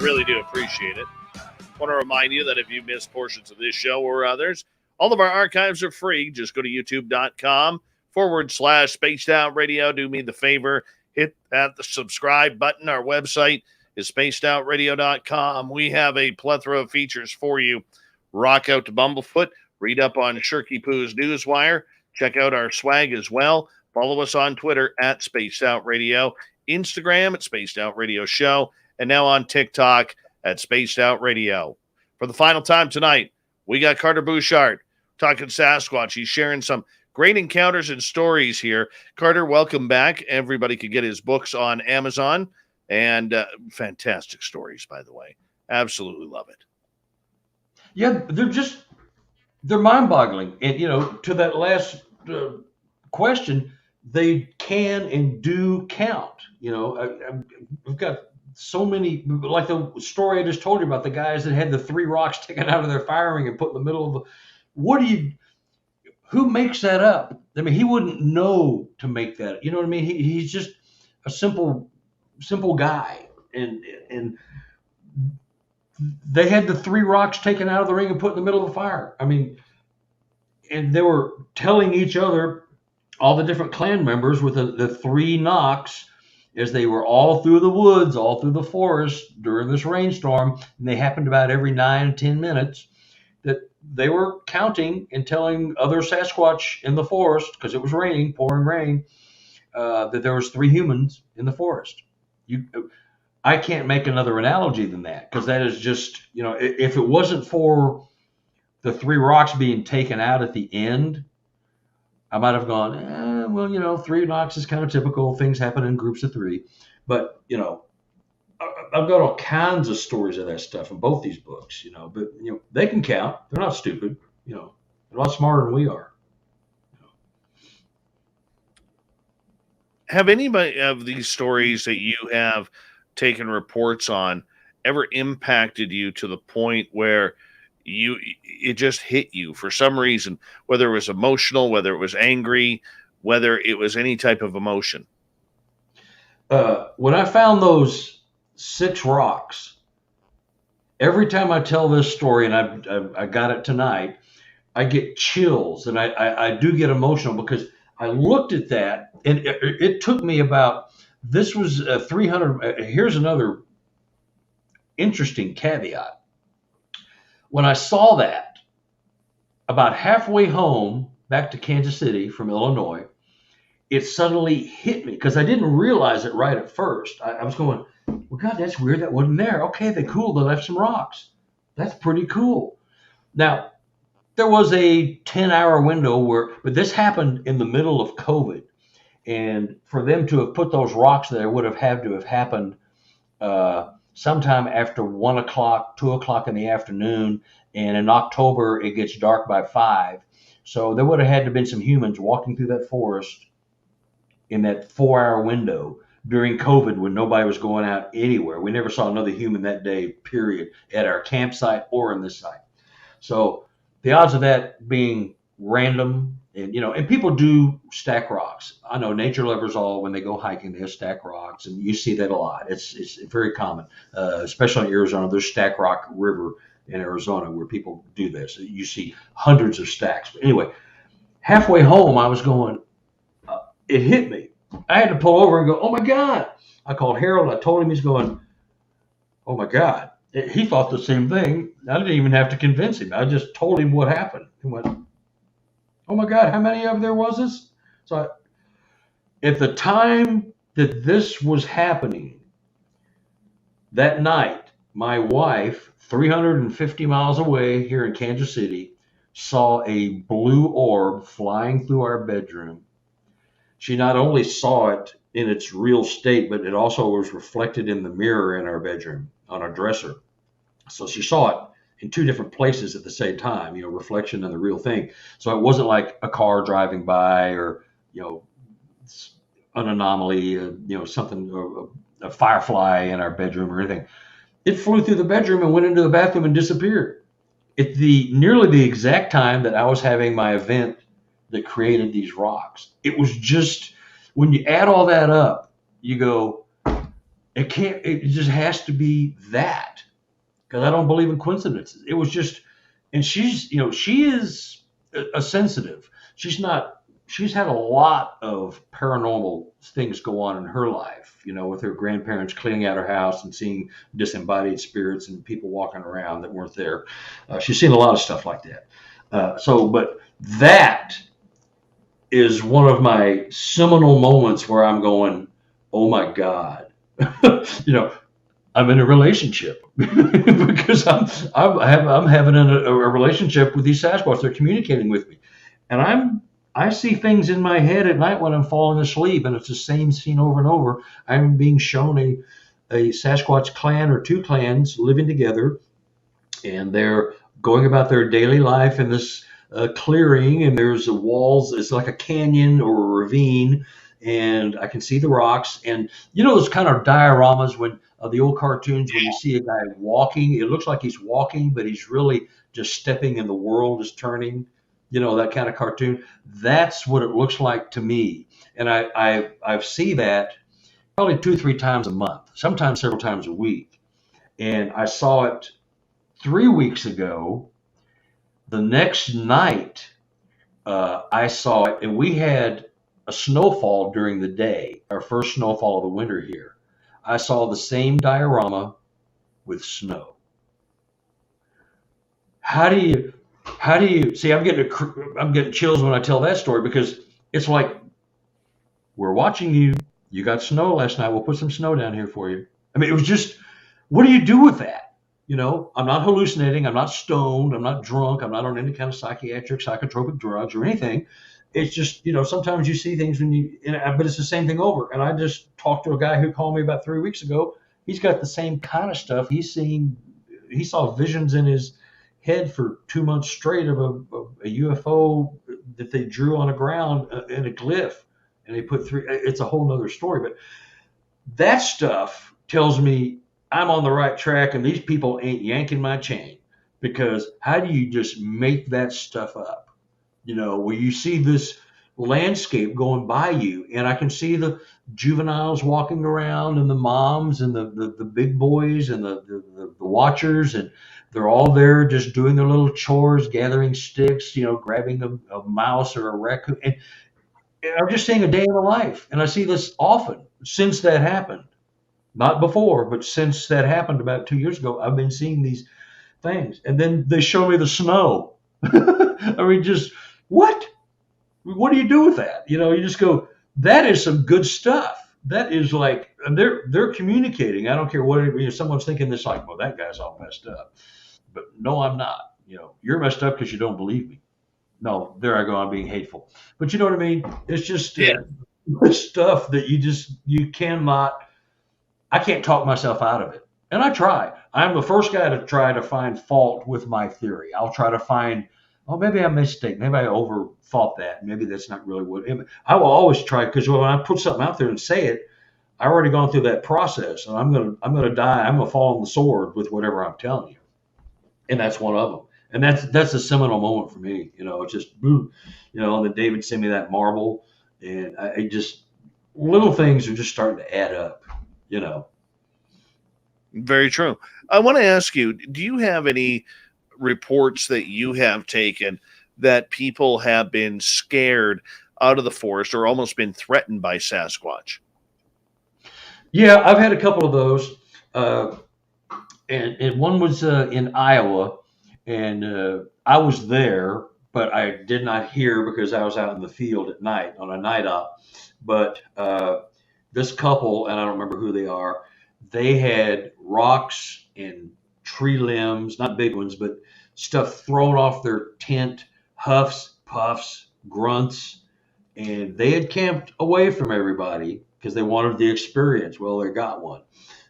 Really do appreciate it. I want to remind you that if you missed portions of this show or others, all of our archives are free. Just go to youtube.com/Spaced Out Radio. Do me the favor, hit that the subscribe button. Our website is spacedoutradio.com. We have a plethora of features for you. Rock out to Bumblefoot. Read up on Shirky Poo's Newswire. Check out our swag as well. Follow us on Twitter at Spaced Out Radio, Instagram at Spaced Out Radio Show, and now on TikTok at Spaced Out Radio. For the final time tonight, we got Carter Buschardt talking Sasquatch. He's sharing some great encounters and stories here. Carter, welcome back. Everybody could get his books on Amazon, and fantastic stories, by the way. Absolutely love it. Yeah, they're mind-boggling. And, to that last question, they can and do count. I've got so many, like the story I just told you about the guys that had the 3 rocks taken out of their firing and put in the middle of who makes that up? I mean, he wouldn't know to make that. You know what I mean? He's just a simple guy. And they had the 3 rocks taken out of the ring and put in the middle of the fire. I mean, and they were telling each other, all the different clan members with the 3 knocks, as they were all through the woods, all through the forest during this rainstorm, and they happened about every 9 or 10 minutes, that they were counting and telling other Sasquatch in the forest, because it was raining, pouring rain, that there was 3 humans in the forest. I can't make another analogy than that, because that is just, if it wasn't for the 3 rocks being taken out at the end, I might have gone, 3 knocks is kind of typical. Things happen in groups of 3. But, I've got all kinds of stories of that stuff in both these books, but, they can count. They're not stupid, they're a lot smarter than we are. Have anybody of these stories that you have taken reports on ever impacted you to the point where it just hit you for some reason, whether it was emotional, whether it was angry, whether it was any type of emotion? When I found those 6 rocks, every time I tell this story, and I got it tonight, I get chills, and I do get emotional, because I looked at that, and it took me this was 300. Here's another interesting caveat. When I saw that, about halfway home back to Kansas City from Illinois, it suddenly hit me, because I didn't realize it right at first. I was going, well, God, that's weird. That wasn't there. Okay, they left some rocks. That's pretty cool. Now, there was a 10-hour window but this happened in the middle of COVID. And for them to have put those rocks there would have had to have happened sometime after 1 o'clock, 2 o'clock in the afternoon. And in October, it gets dark by 5. So there would have had to have been some humans walking through that forest in that 4-hour window during COVID, when nobody was going out anywhere. We never saw another human that day, period, at our campsite or in this site. So the odds of that being random, and people do stack rocks. I know nature lovers when they go hiking, they stack rocks, and you see that a lot. It's very common, especially in Arizona. There's Stack Rock River in Arizona where people do this. You see hundreds of stacks. But anyway, halfway home, I was going, it hit me. I had to pull over and go, oh my God. I called Harold. I told him. He's going, oh my God. He thought the same thing. I didn't even have to convince him. I just told him what happened. He went, oh my God, how many of there was this? So at the time that this was happening, that night, my wife, 350 miles away here in Kansas City, saw a blue orb flying through our bedroom. She not only saw it in its real state, but it also was reflected in the mirror in our bedroom on our dresser. So she saw it in two different places at the same time, reflection and the real thing. So it wasn't like a car driving by or, an anomaly, something, a firefly in our bedroom or anything. It flew through the bedroom and went into the bathroom and disappeared at nearly the exact time that I was having my event that created these rocks. It was just, when you add all that up, you go, it just has to be that, because I don't believe in coincidences. It was just, and she's, she is a sensitive. She's had a lot of paranormal things go on in her life, with her grandparents cleaning out her house and seeing disembodied spirits and people walking around that weren't there. She's seen a lot of stuff like that. But that is one of my seminal moments where I'm going, oh my God, I'm in a relationship because I'm having a relationship with these Sasquatch. They're communicating with me, and I see things in my head at night when I'm falling asleep, and it's the same scene over and over. I'm being shown a Sasquatch clan or two clans living together, and they're going about their daily life in this clearing, and there's the walls. It's like a canyon or a ravine, and I can see the rocks. And those kind of dioramas when the old cartoons, when you see a guy walking, it looks like he's walking, but he's really just stepping and the world is turning. That kind of cartoon. That's what it looks like to me. And I see that probably 2-3 times a month, sometimes several times a week. And I saw it 3 weeks ago. The next night, I saw it, and we had a snowfall during the day, our first snowfall of the winter here. I saw the same diorama with snow. How do you see? I'm getting chills when I tell that story, because it's like, we're watching you. You got snow last night. We'll put some snow down here for you. I mean, it was just, what do you do with that? I'm not hallucinating. I'm not stoned. I'm not drunk. I'm not on any kind of psychotropic drugs or anything. It's just, sometimes you see things but it's the same thing over. And I just talked to a guy who called me about 3 weeks ago. He's got the same kind of stuff. He saw visions in his head for 2 months straight of a UFO that they drew on the ground in a glyph, and they put it's a whole nother story. But that stuff tells me I'm on the right track, and these people ain't yanking my chain, because how do you just make that stuff up? Where you see this landscape going by you, and I can see the juveniles walking around, and the moms, and the big boys, and the watchers, and they're all there just doing their little chores, gathering sticks, grabbing a mouse or a raccoon. And I'm just seeing a day in the life. And I see this often since that happened. Not before, but since that happened about 2 years ago, I've been seeing these things. And then they show me the snow. I mean, just what? What do you do with that? You just go, that is some good stuff. That is like, they're communicating. I don't care what someone's thinking this, like, well, that guy's all messed up. But no, I'm not. You're messed up because you don't believe me. No, there I go. I'm being hateful. But you know what I mean? It's just stuff that you cannot. I can't talk myself out of it. And I try. I'm the first guy to try to find fault with my theory. I'll try to find, maybe I mistake. Maybe I overthought that. Maybe that's not really what. I will always try, because when I put something out there and say it, I've already gone through that process, and I'm gonna die. I'm gonna fall on the sword with whatever I'm telling you. And that's one of them. And that's a seminal moment for me. It's just, and then David sent me that marble, and I just, little things are just starting to add up. Very true. I want to ask you, do you have any reports that you have taken that people have been scared out of the forest or almost been threatened by Sasquatch? Yeah, I've had a couple of those. And one was in Iowa, and I was there, but I did not hear because I was out in the field at night on a night op. But this couple, and I don't remember who they are, they had rocks and tree limbs, not big ones, but stuff thrown off their tent, huffs, puffs, grunts, and they had camped away from everybody because they wanted the experience. Well, they got one.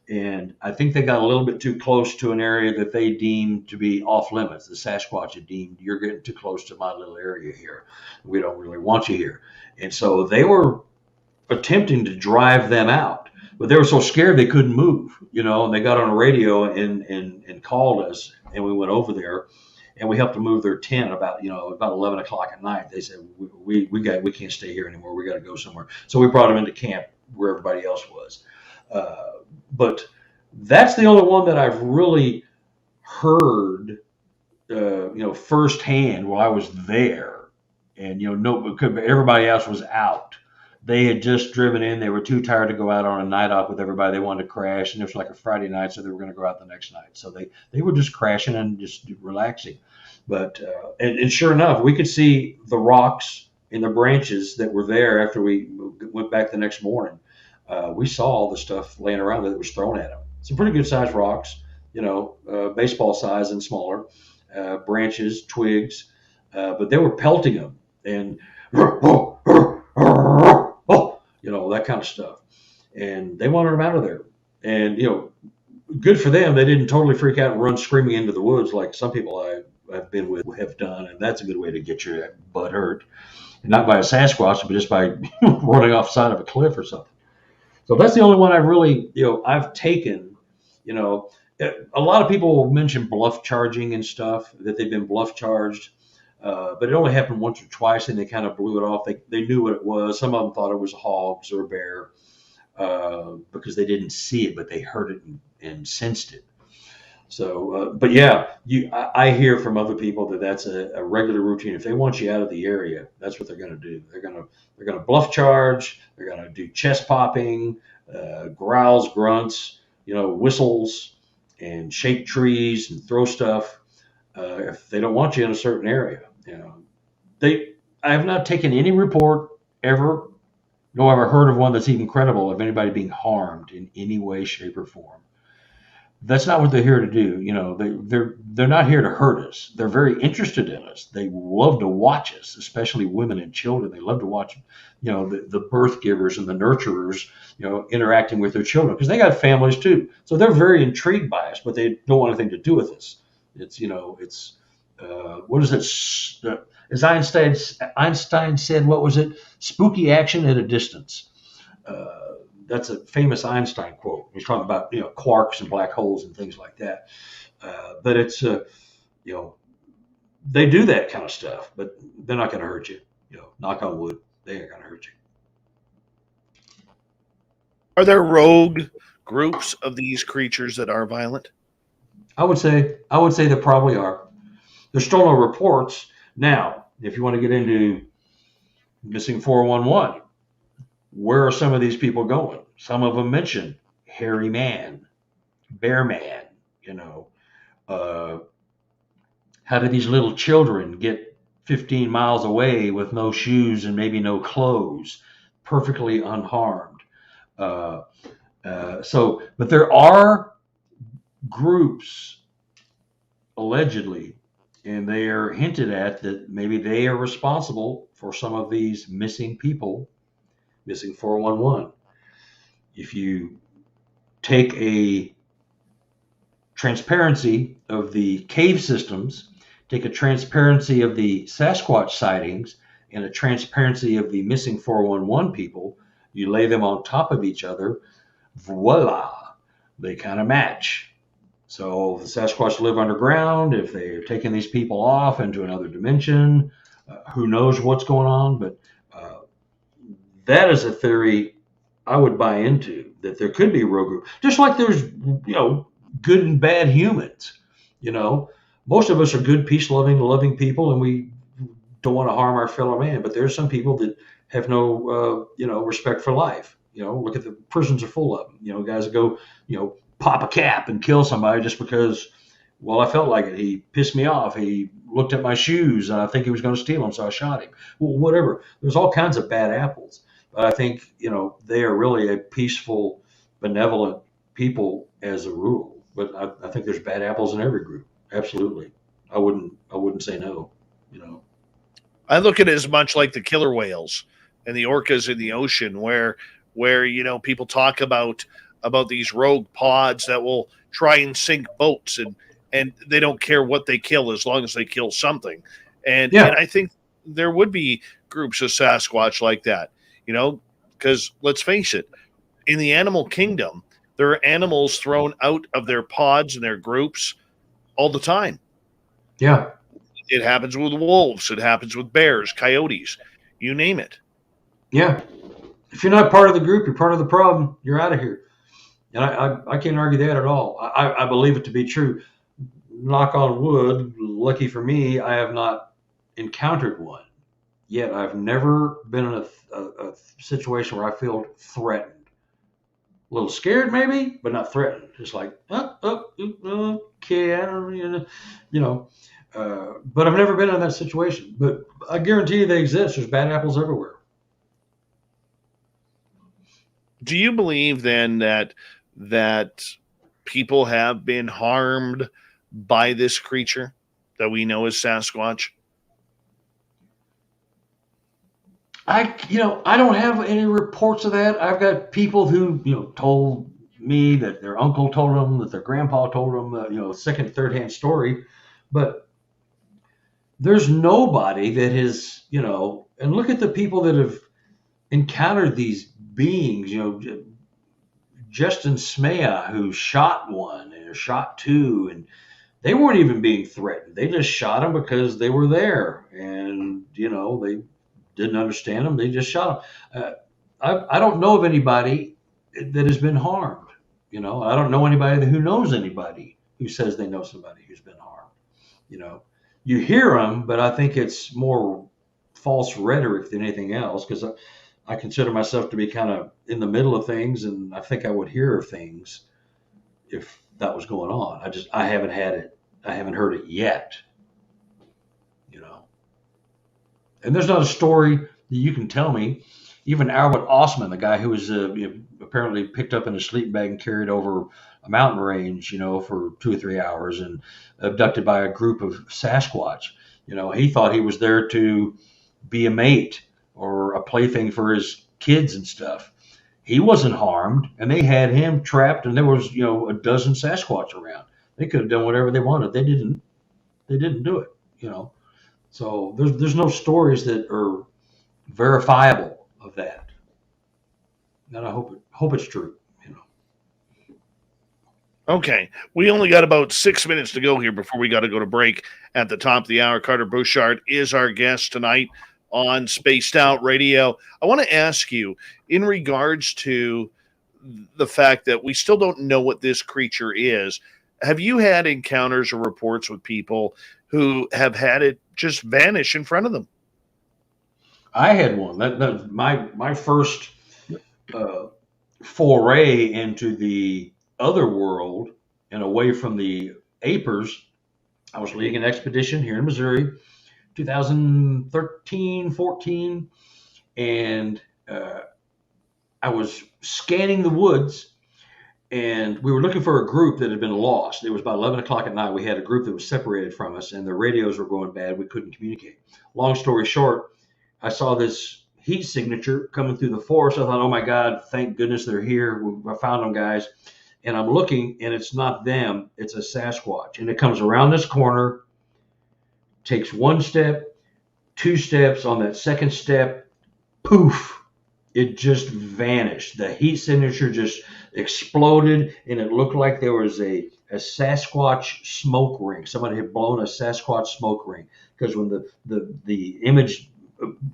And I think they got a little bit too close to an area that they deemed to be off limits. The Sasquatch had deemed, you're getting too close to my little area here. We don't really want you here. And so they were attempting to drive them out, but they were so scared they couldn't move, and they got on a radio and called us, and we went over there and we helped them move their tent about 11 o'clock at night. They said, we can't stay here anymore. We got to go somewhere. So we brought them into camp where everybody else was. But that's the only one that I've really heard, firsthand while I was there. And, everybody else was out. They had just driven in. They were too tired to go out on a night out with everybody. They wanted to crash. And it was like a Friday night, so they were going to go out the next night. So they were just crashing and just relaxing. But, and sure enough, we could see the rocks in the branches that were there after we went back the next morning. We saw all the stuff laying around that was thrown at them. Some pretty good sized rocks, baseball size and smaller, branches, twigs, but they were pelting them and that kind of stuff. And they wanted them out of there. And, good for them. They didn't totally freak out and run screaming into the woods like some people I've been with have done. And that's a good way to get your butt hurt. Not by a Sasquatch, but just by running off the side of a cliff or something. So that's the only one I've really, I've taken. A lot of people will mention bluff charging and stuff, that they've been bluff charged, but it only happened once or twice, and they kind of blew it off. They knew what it was. Some of them thought it was hogs or a bear because they didn't see it, but they heard it and sensed it. So, but yeah, I hear from other people that that's a regular routine. If they want you out of the area, that's what they're going to do. They're going to bluff charge. They're going to do chest popping, growls, grunts, whistles, and shake trees and throw stuff. If they don't want you in a certain area, I have not taken any report ever, nor have I heard of one that's even credible of anybody being harmed in any way, shape, or form. That's not what they're here to do. They're not here to hurt us. They're very interested in us. They love to watch us, especially women and children. They love to watch, the birth givers and the nurturers, interacting with their children because they got families too. So they're very intrigued by us, but they don't want anything to do with us. It's, what is it? As Einstein said, what was it? Spooky action at a distance. That's a famous Einstein quote. He's talking about, quarks and black holes and things like that. But it's, they do that kind of stuff, but they're not going to hurt you. Knock on wood, they ain't going to hurt you. Are there rogue groups of these creatures that are violent? I would say there probably are. There's still no reports. Now, if you want to get into missing 411, where are some of these people going? Some of them mention hairy man, bear man, how do these little children get 15 miles away with no shoes and maybe no clothes, perfectly unharmed? But there are groups, allegedly, and they are hinted at that maybe they are responsible for some of these missing people, missing 411. If you take a transparency of the cave systems, take a transparency of the Sasquatch sightings, and a transparency of the missing 411 people, you lay them on top of each other, voila, they kind of match. So the Sasquatch live underground. If they're taking these people off into another dimension, who knows what's going on, but that is a theory I would buy into, that there could be a rogue group. Just like there's, good and bad humans. Most of us are good, peace-loving people, and we don't want to harm our fellow man. But there's some people that have no, respect for life. Look at the prisons are full of them. Guys that go, pop a cap and kill somebody just because, well, I felt like it. He pissed me off. He looked at my shoes, and I think he was going to steal them, so I shot him. Well, whatever. There's all kinds of bad apples. But I think, they are really a peaceful, benevolent people as a rule, but I think there's bad apples in every group. Absolutely. I wouldn't say no, you know. I look at it as much like the killer whales and the orcas in the ocean, where people talk about these rogue pods that will try and sink boats, and they don't care what they kill as long as they kill something. And Yeah. I think there would be groups of Sasquatch like that, because let's face it, in the animal kingdom, there are animals thrown out of their pods and their groups all the time. Yeah. It happens with wolves. It happens with bears, coyotes, you name it. Yeah. If you're not part of the group, you're part of the problem. You're out of here. And I can't argue that at all. I believe it to be true. Knock on wood, lucky for me, I have not encountered one yet. I've never been in a situation where I feel threatened. A little scared, maybe, but not threatened. Just like, okay, I don't, but I've never been in that situation. But I guarantee you they exist. There's bad apples everywhere. Do you believe then that people have been harmed by this creature that we know as Sasquatch? I don't have any reports of that. I've got people who, told me that their uncle told them, that their grandpa told them, second, third-hand story. But there's nobody that has, and look at the people that have encountered these beings, Justin Smea, who shot one and shot two, and they weren't even being threatened. They just shot them because they were there, and they didn't understand them. They just shot them. I don't know of anybody that has been harmed. I don't know anybody who knows anybody who says they know somebody who's been harmed. You hear them, but I think it's more false rhetoric than anything else, because I consider myself to be kind of in the middle of things, and I think I would hear things if that was going on. I haven't had it. I haven't heard it yet. And there's not a story that you can tell me. Even Albert Osman, the guy who was apparently picked up in a sleeping bag and carried over a mountain range, for 2 or 3 hours and abducted by a group of Sasquatch. He thought he was there to be a mate or a plaything for his kids and stuff. He wasn't harmed, and they had him trapped, and there was, a dozen Sasquatch around. They could have done whatever they wanted. They didn't do it, So there's no stories that are verifiable of that. And I hope it's true. Okay, we only got about 6 minutes to go here before we got to go to break at the top of the hour. Carter Buschardt is our guest tonight on Spaced Out Radio. I want to ask you, in regards to the fact that we still don't know what this creature is, have you had encounters or reports with people who have had it just vanish in front of them? I had one. That my first foray into the other world and away from the apers. I was leading an expedition here in Missouri, 2013, 14, and I was scanning the woods, and we were looking for a group that had been lost. It was about 11 o'clock at night. We had a group that was separated from us, and the radios were going bad. We couldn't communicate. Long story short, I saw this heat signature coming through the forest. I thought, oh my God, thank goodness they're here. I found them, guys. And I'm looking, and it's not them. It's a Sasquatch. And it comes around this corner, takes one step, 2 steps. On that second step, poof, it just vanished. The heat signature just exploded, and it looked like there was a Sasquatch smoke ring. Somebody had blown a Sasquatch smoke ring, because when the image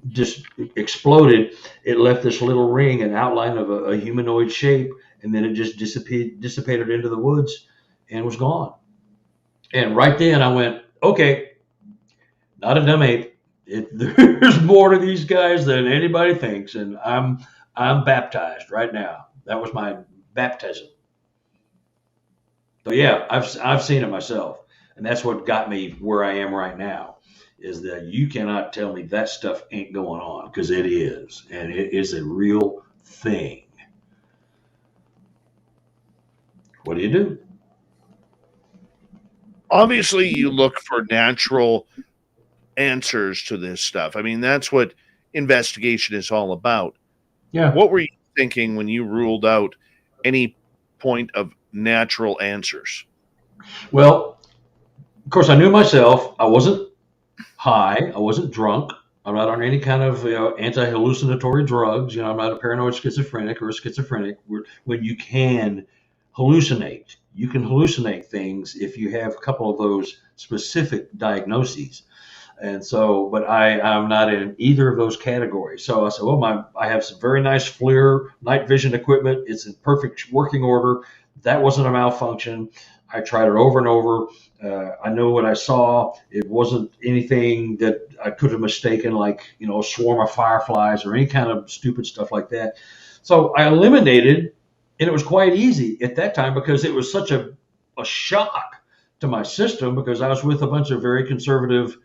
just exploded, it left this little ring, an outline of a humanoid shape, and then it just dissipated into the woods and was gone. And right then I went, okay, not a dumb ape. There's more to these guys than anybody thinks, and I'm baptized right now. That was my baptism. So yeah, I've seen it myself, and that's what got me where I am right now. Is that you cannot tell me that stuff ain't going on, because it is, and it is a real thing. what do you do? Obviously, you look for natural answers to this stuff. I mean, that's what investigation is all about. Yeah. What were you thinking when you ruled out any point of natural answers? Well, of course, I knew myself. I wasn't high. I wasn't drunk. I'm not on any kind of anti-hallucinatory drugs. I'm not a paranoid schizophrenic or a schizophrenic. When you can hallucinate, you can hallucinate things if you have a couple of those specific diagnoses. And so, but I'm not in either of those categories. So I said, well, I have some very nice FLIR night vision equipment. It's in perfect working order. That wasn't a malfunction. I tried it over and over. I know what I saw. It wasn't anything that I could have mistaken, like, a swarm of fireflies or any kind of stupid stuff like that. So I eliminated, and it was quite easy at that time because it was such a shock to my system, because I was with a bunch of very conservative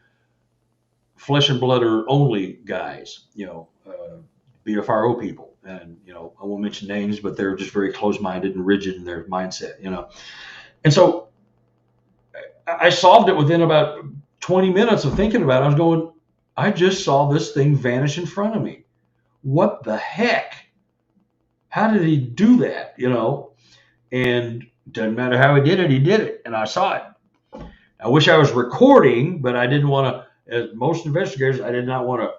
flesh and blood or only guys, BFRO people. And, I won't mention names, but they're just very close-minded and rigid in their mindset, And so I solved it within about 20 minutes of thinking about it. I was going, I just saw this thing vanish in front of me. What the heck? How did he do that? And doesn't matter how he did it. And I saw it. I wish I was recording, but I didn't want to, as most investigators, I did not want to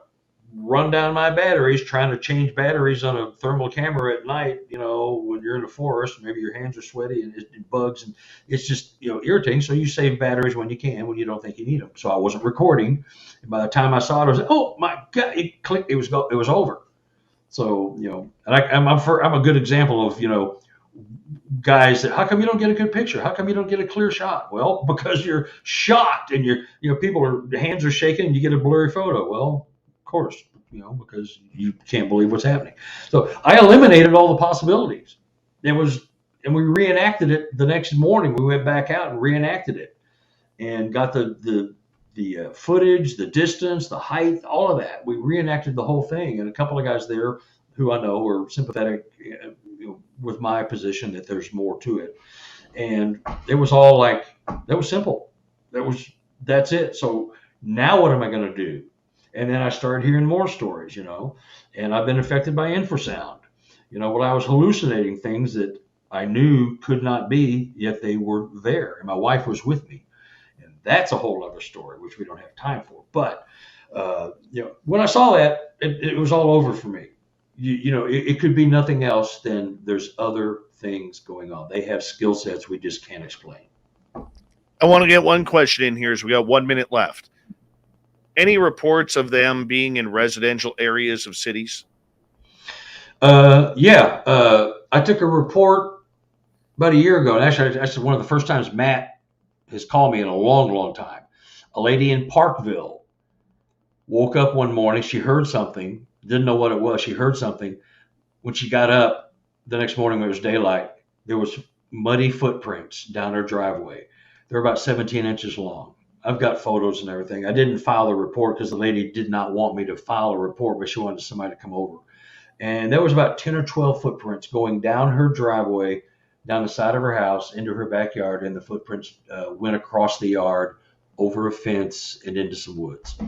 run down my batteries trying to change batteries on a thermal camera at night, when you're in the forest. Maybe your hands are sweaty and it bugs, and it's just, irritating. So you save batteries when you can, when you don't think you need them. So I wasn't recording. And by the time I saw it, I was like, oh my God, it clicked. It was over. So, and I'm a good example of, guys that, how come you don't get a good picture? How come you don't get a clear shot? Well, because you're shocked and the hands are shaking and you get a blurry photo. Well, of course, because you can't believe what's happening. So I eliminated all the possibilities. And we reenacted it the next morning. We went back out and reenacted it and got the footage, the distance, the height, all of that. We reenacted the whole thing. And a couple of guys there who I know were sympathetic with my position that there's more to it. And it was all like, that was simple. That's it. So now what am I going to do? And then I started hearing more stories, and I've been affected by infrasound. I was hallucinating things that I knew could not be, yet they were there. And my wife was with me. And that's a whole other story, which we don't have time for. But, when I saw that, it was all over for me. It could be nothing else than there's other things going on. They have skill sets we just can't explain. I want to get one question in here as we got 1 minute left. Any reports of them being in residential areas of cities? Yeah. I took a report about a year ago. And actually, that's one of the first times Matt has called me in a long, long time. A lady in Parkville woke up one morning. She heard something. Didn't know what it was. She heard something. When she got up the next morning when it was daylight, there was muddy footprints down her driveway. They're about 17 inches long. I've got photos and everything. I didn't file a report because the lady did not want me to file a report, but she wanted somebody to come over. And there was about 10 or 12 footprints going down her driveway, down the side of her house, into her backyard, and the footprints went across the yard, over a fence, and into some woods.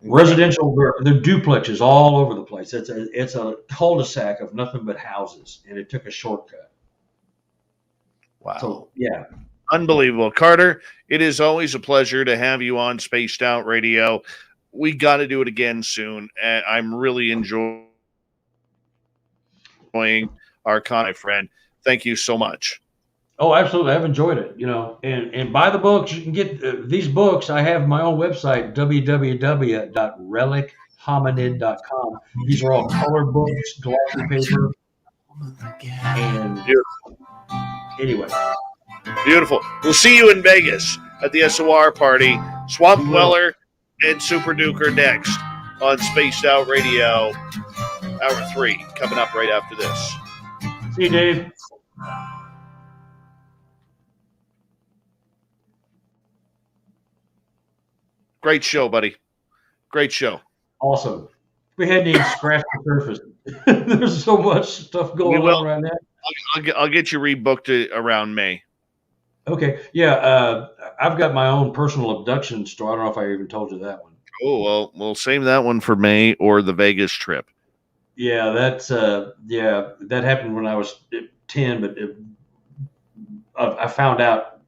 Residential, they're duplexes all over the place. It's a cul-de-sac of nothing but houses, and it took a shortcut. Wow. So, yeah. Unbelievable. Carter, it is always a pleasure to have you on Spaced Out Radio. We got to do it again soon. I'm really enjoying our con, my friend. Thank you so much. Oh, absolutely. I've enjoyed it, and buy the books. You can get these books. I have my own website, www.relichominid.com. These are all color books, glossy paper. And anyway. Beautiful. We'll see you in Vegas at the SOR party. Swamp Dweller and Super Duker next on Spaced Out Radio, Hour 3, coming up right after this. See you, Dave. Great show, buddy. Great show. Awesome. We hadn't even scratched the surface. There's so much stuff going on right now. I'll get you rebooked around May. Okay. Yeah. I've got my own personal abduction story. I don't know if I even told you that one. Oh, well, we'll save that one for May or the Vegas trip. Yeah, that happened when I was 10, but I found out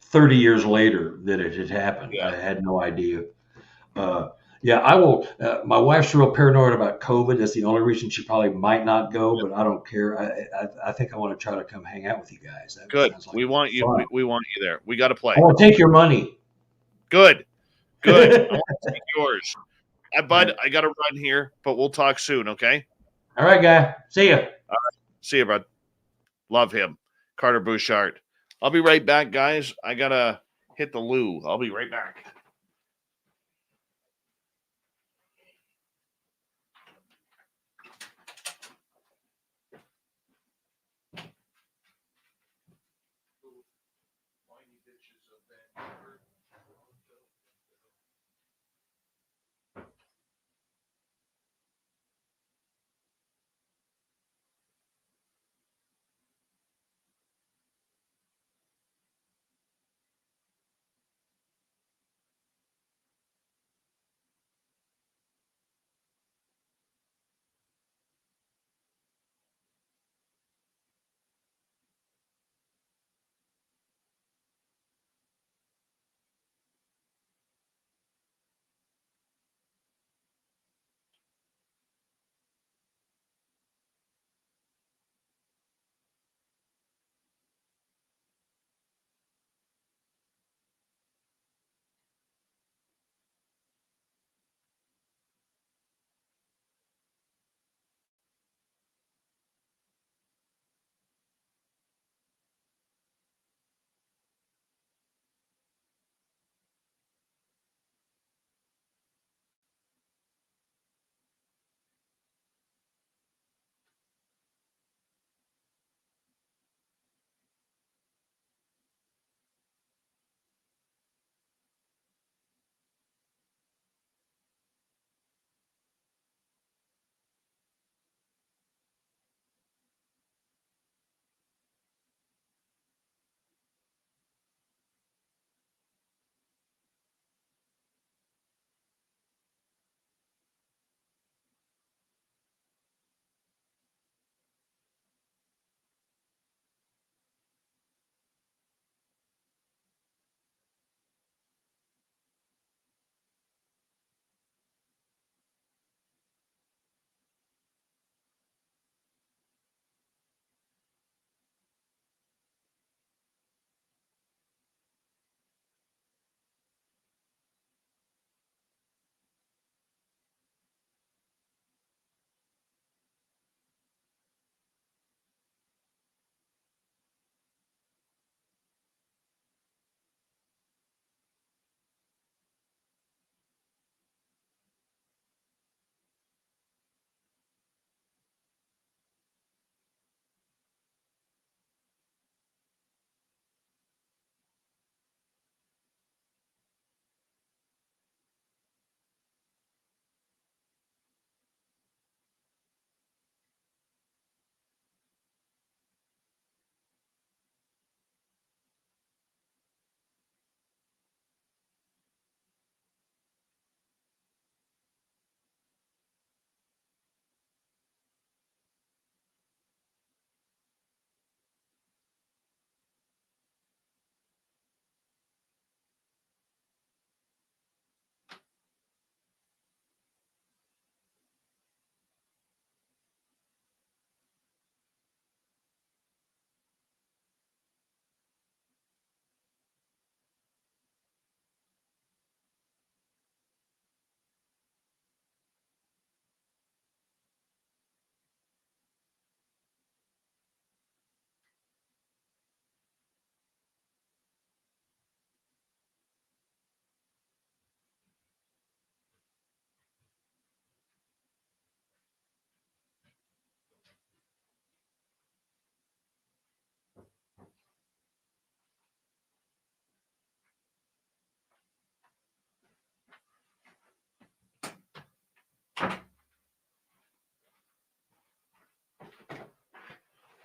30 years later that it had happened. Yeah. I had no idea. Yeah, I will. My wife's real paranoid about COVID. That's the only reason she probably might not go, but I don't care. I think I want to try to come hang out with you guys. That Good. sounds like We want you. fun. We want you there. We got to play. I want to take your money. Good. Good. I All want to take yours. Bud, I got to run here, but we'll talk soon. Okay. right, guy. See ya. See you, bud. Love him. Carter Buschardt. I'll be right back, guys. I got to hit the loo. I'll be right back.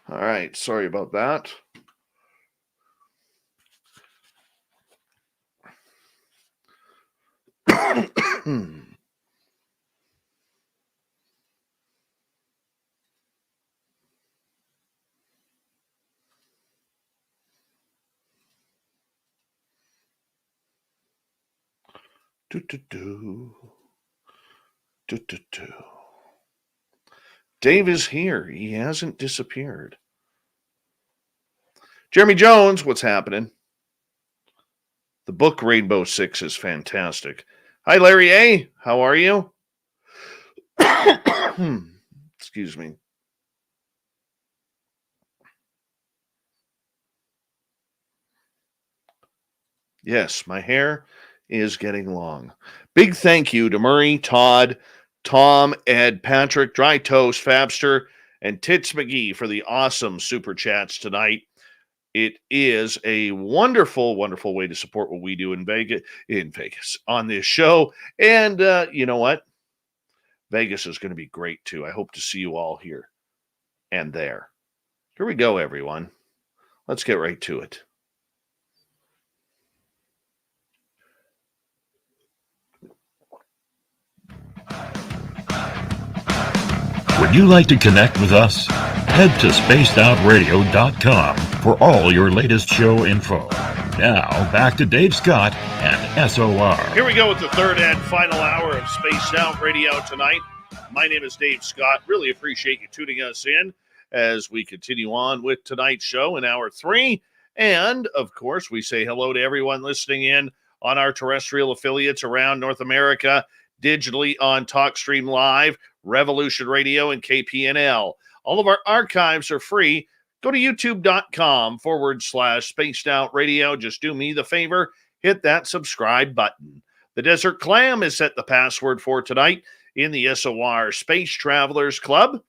All right, sorry about that. Dave is here. He hasn't disappeared. Jeremy Jones, what's happening? The book Rainbow Six is fantastic. Hi, Larry A. How are you? Excuse me. Yes, my hair is getting long. Big thank you to Murray, Todd, Tom, Ed, Patrick, Dry Toast, Fabster, and Tits McGee for the awesome super chats tonight. It is a wonderful, wonderful way to support what we do in Vegas on this show. And you know what? Vegas is going to be great too. I hope to see you all here and there. Here we go, everyone. Let's get right to it. Would you like to connect with us? Head to spacedoutradio.com for all your latest show info. Now, back to Dave Scott and SOR. Here we go with the third and final hour of Spaced Out Radio tonight. My name is Dave Scott. Really appreciate you tuning us in as we continue on with tonight's show in hour 3. And, of course, we say hello to everyone listening in on our terrestrial affiliates around North America, digitally on TalkStream Live, Revolution Radio, and KPNL. All of our archives are free. Go to youtube.com/Spaced Out Radio. Just do me the favor, hit that subscribe button. The Desert Clam is set the password for tonight in the SOR Space Travelers Club.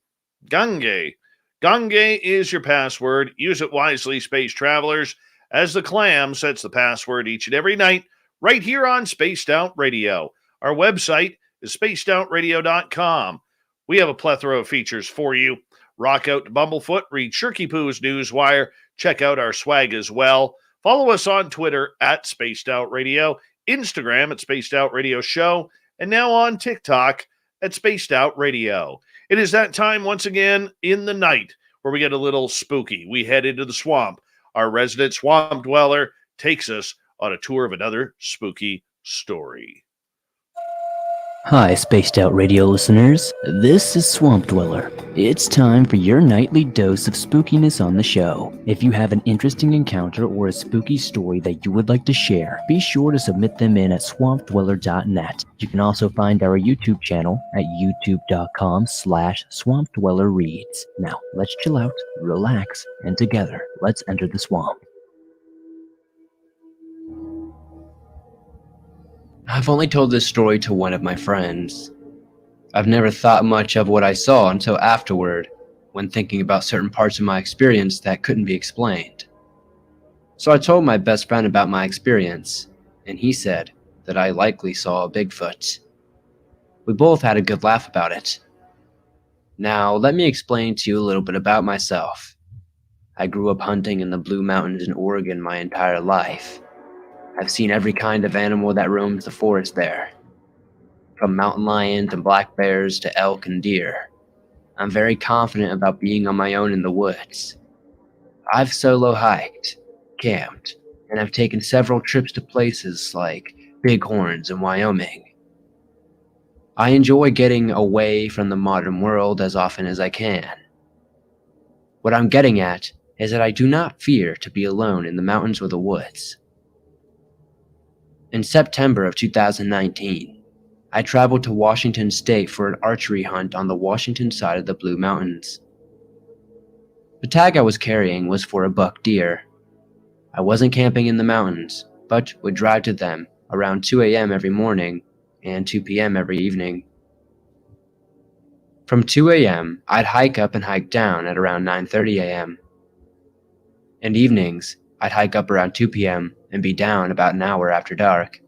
Gange. Gange is your password. Use it wisely, Space Travelers, as the Clam sets the password each and every night right here on Spaced Out Radio. Our website is spacedoutradio.com. We have a plethora of features for you. Rock out to Bumblefoot, read Shirky Poo's Newswire, check out our swag as well. Follow us on Twitter at Spaced Out Radio, Instagram at Spaced Out Radio Show, and now on TikTok at Spaced Out Radio. It is that time once again in the night where we get a little spooky. We head into the swamp. Our resident swamp dweller takes us on a tour of another spooky story. Hi, Spaced Out Radio listeners. This is Swamp Dweller. It's time for your nightly dose of spookiness on the show. If you have an interesting encounter or a spooky story that you would like to share, be sure to submit them in at swampdweller.net. You can also find our YouTube channel at youtube.com/swampdwellerreads. Now, let's chill out, relax, and together, let's enter the swamp. I've only told this story to one of my friends. I've never thought much of what I saw until afterward, when thinking about certain parts of my experience that couldn't be explained. So I told my best friend about my experience, and he said that I likely saw a Bigfoot. We both had a good laugh about it. Now, let me explain to you a little bit about myself. I grew up hunting in the Blue Mountains in Oregon my entire life. I've seen every kind of animal that roams the forest there, from mountain lions and black bears to elk and deer. I'm very confident about being on my own in the woods. I've solo hiked, camped, and I've taken several trips to places like Bighorns in Wyoming. I enjoy getting away from the modern world as often as I can. What I'm getting at is that I do not fear to be alone in the mountains or the woods. In September of 2019, I traveled to Washington State for an archery hunt on the Washington side of the Blue Mountains. The tag I was carrying was for a buck deer. I wasn't camping in the mountains, but would drive to them around 2 a.m. every morning and 2 p.m. every evening. From 2 a.m., I'd hike up and hike down at around 9:30 a.m. In evenings, I'd hike up around 2 p.m. and be down about an hour after dark.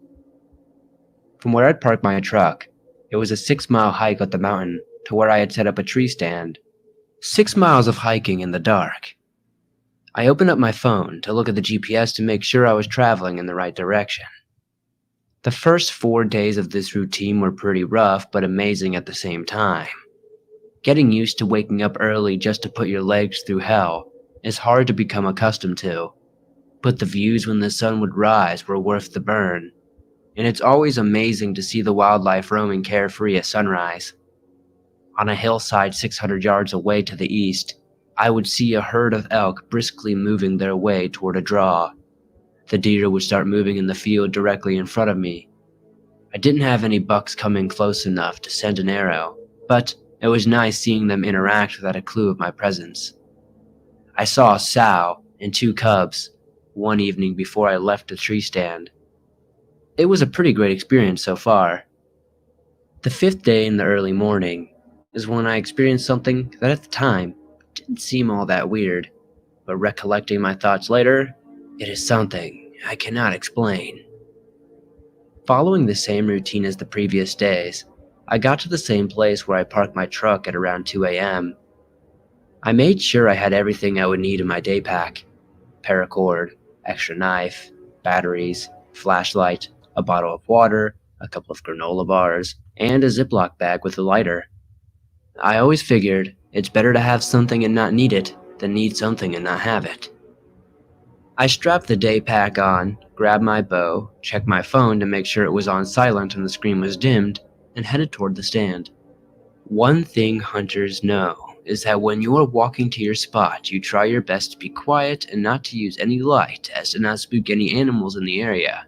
From where I'd parked my truck, it was a 6-mile hike up the mountain to where I had set up a tree stand. 6 miles of hiking in the dark. I opened up my phone to look at the GPS to make sure I was traveling in the right direction. The first 4 days of this routine were pretty rough, but amazing at the same time. Getting used to waking up early just to put your legs through hell is hard to become accustomed to, but the views when the sun would rise were worth the burn, and it's always amazing to see the wildlife roaming carefree at sunrise. On a hillside 600 yards away to the east, I would see a herd of elk briskly moving their way toward a draw. The deer would start moving in the field directly in front of me. I didn't have any bucks coming close enough to send an arrow, but it was nice seeing them interact without a clue of my presence. I saw a sow and 2 cubs one evening before I left the tree stand. It was a pretty great experience so far. The 5th day in the early morning is when I experienced something that at the time didn't seem all that weird, but recollecting my thoughts later, it is something I cannot explain. Following the same routine as the previous days, I got to the same place where I parked my truck at around 2 a.m. I made sure I had everything I would need in my day pack: paracord, extra knife, batteries, flashlight, a bottle of water, a couple of granola bars, and a Ziploc bag with a lighter. I always figured it's better to have something and not need it than need something and not have it. I strapped the day pack on, grabbed my bow, checked my phone to make sure it was on silent and the screen was dimmed, and headed toward the stand. One thing hunters know is that when you are walking to your spot, you try your best to be quiet and not to use any light as to not spook any animals in the area,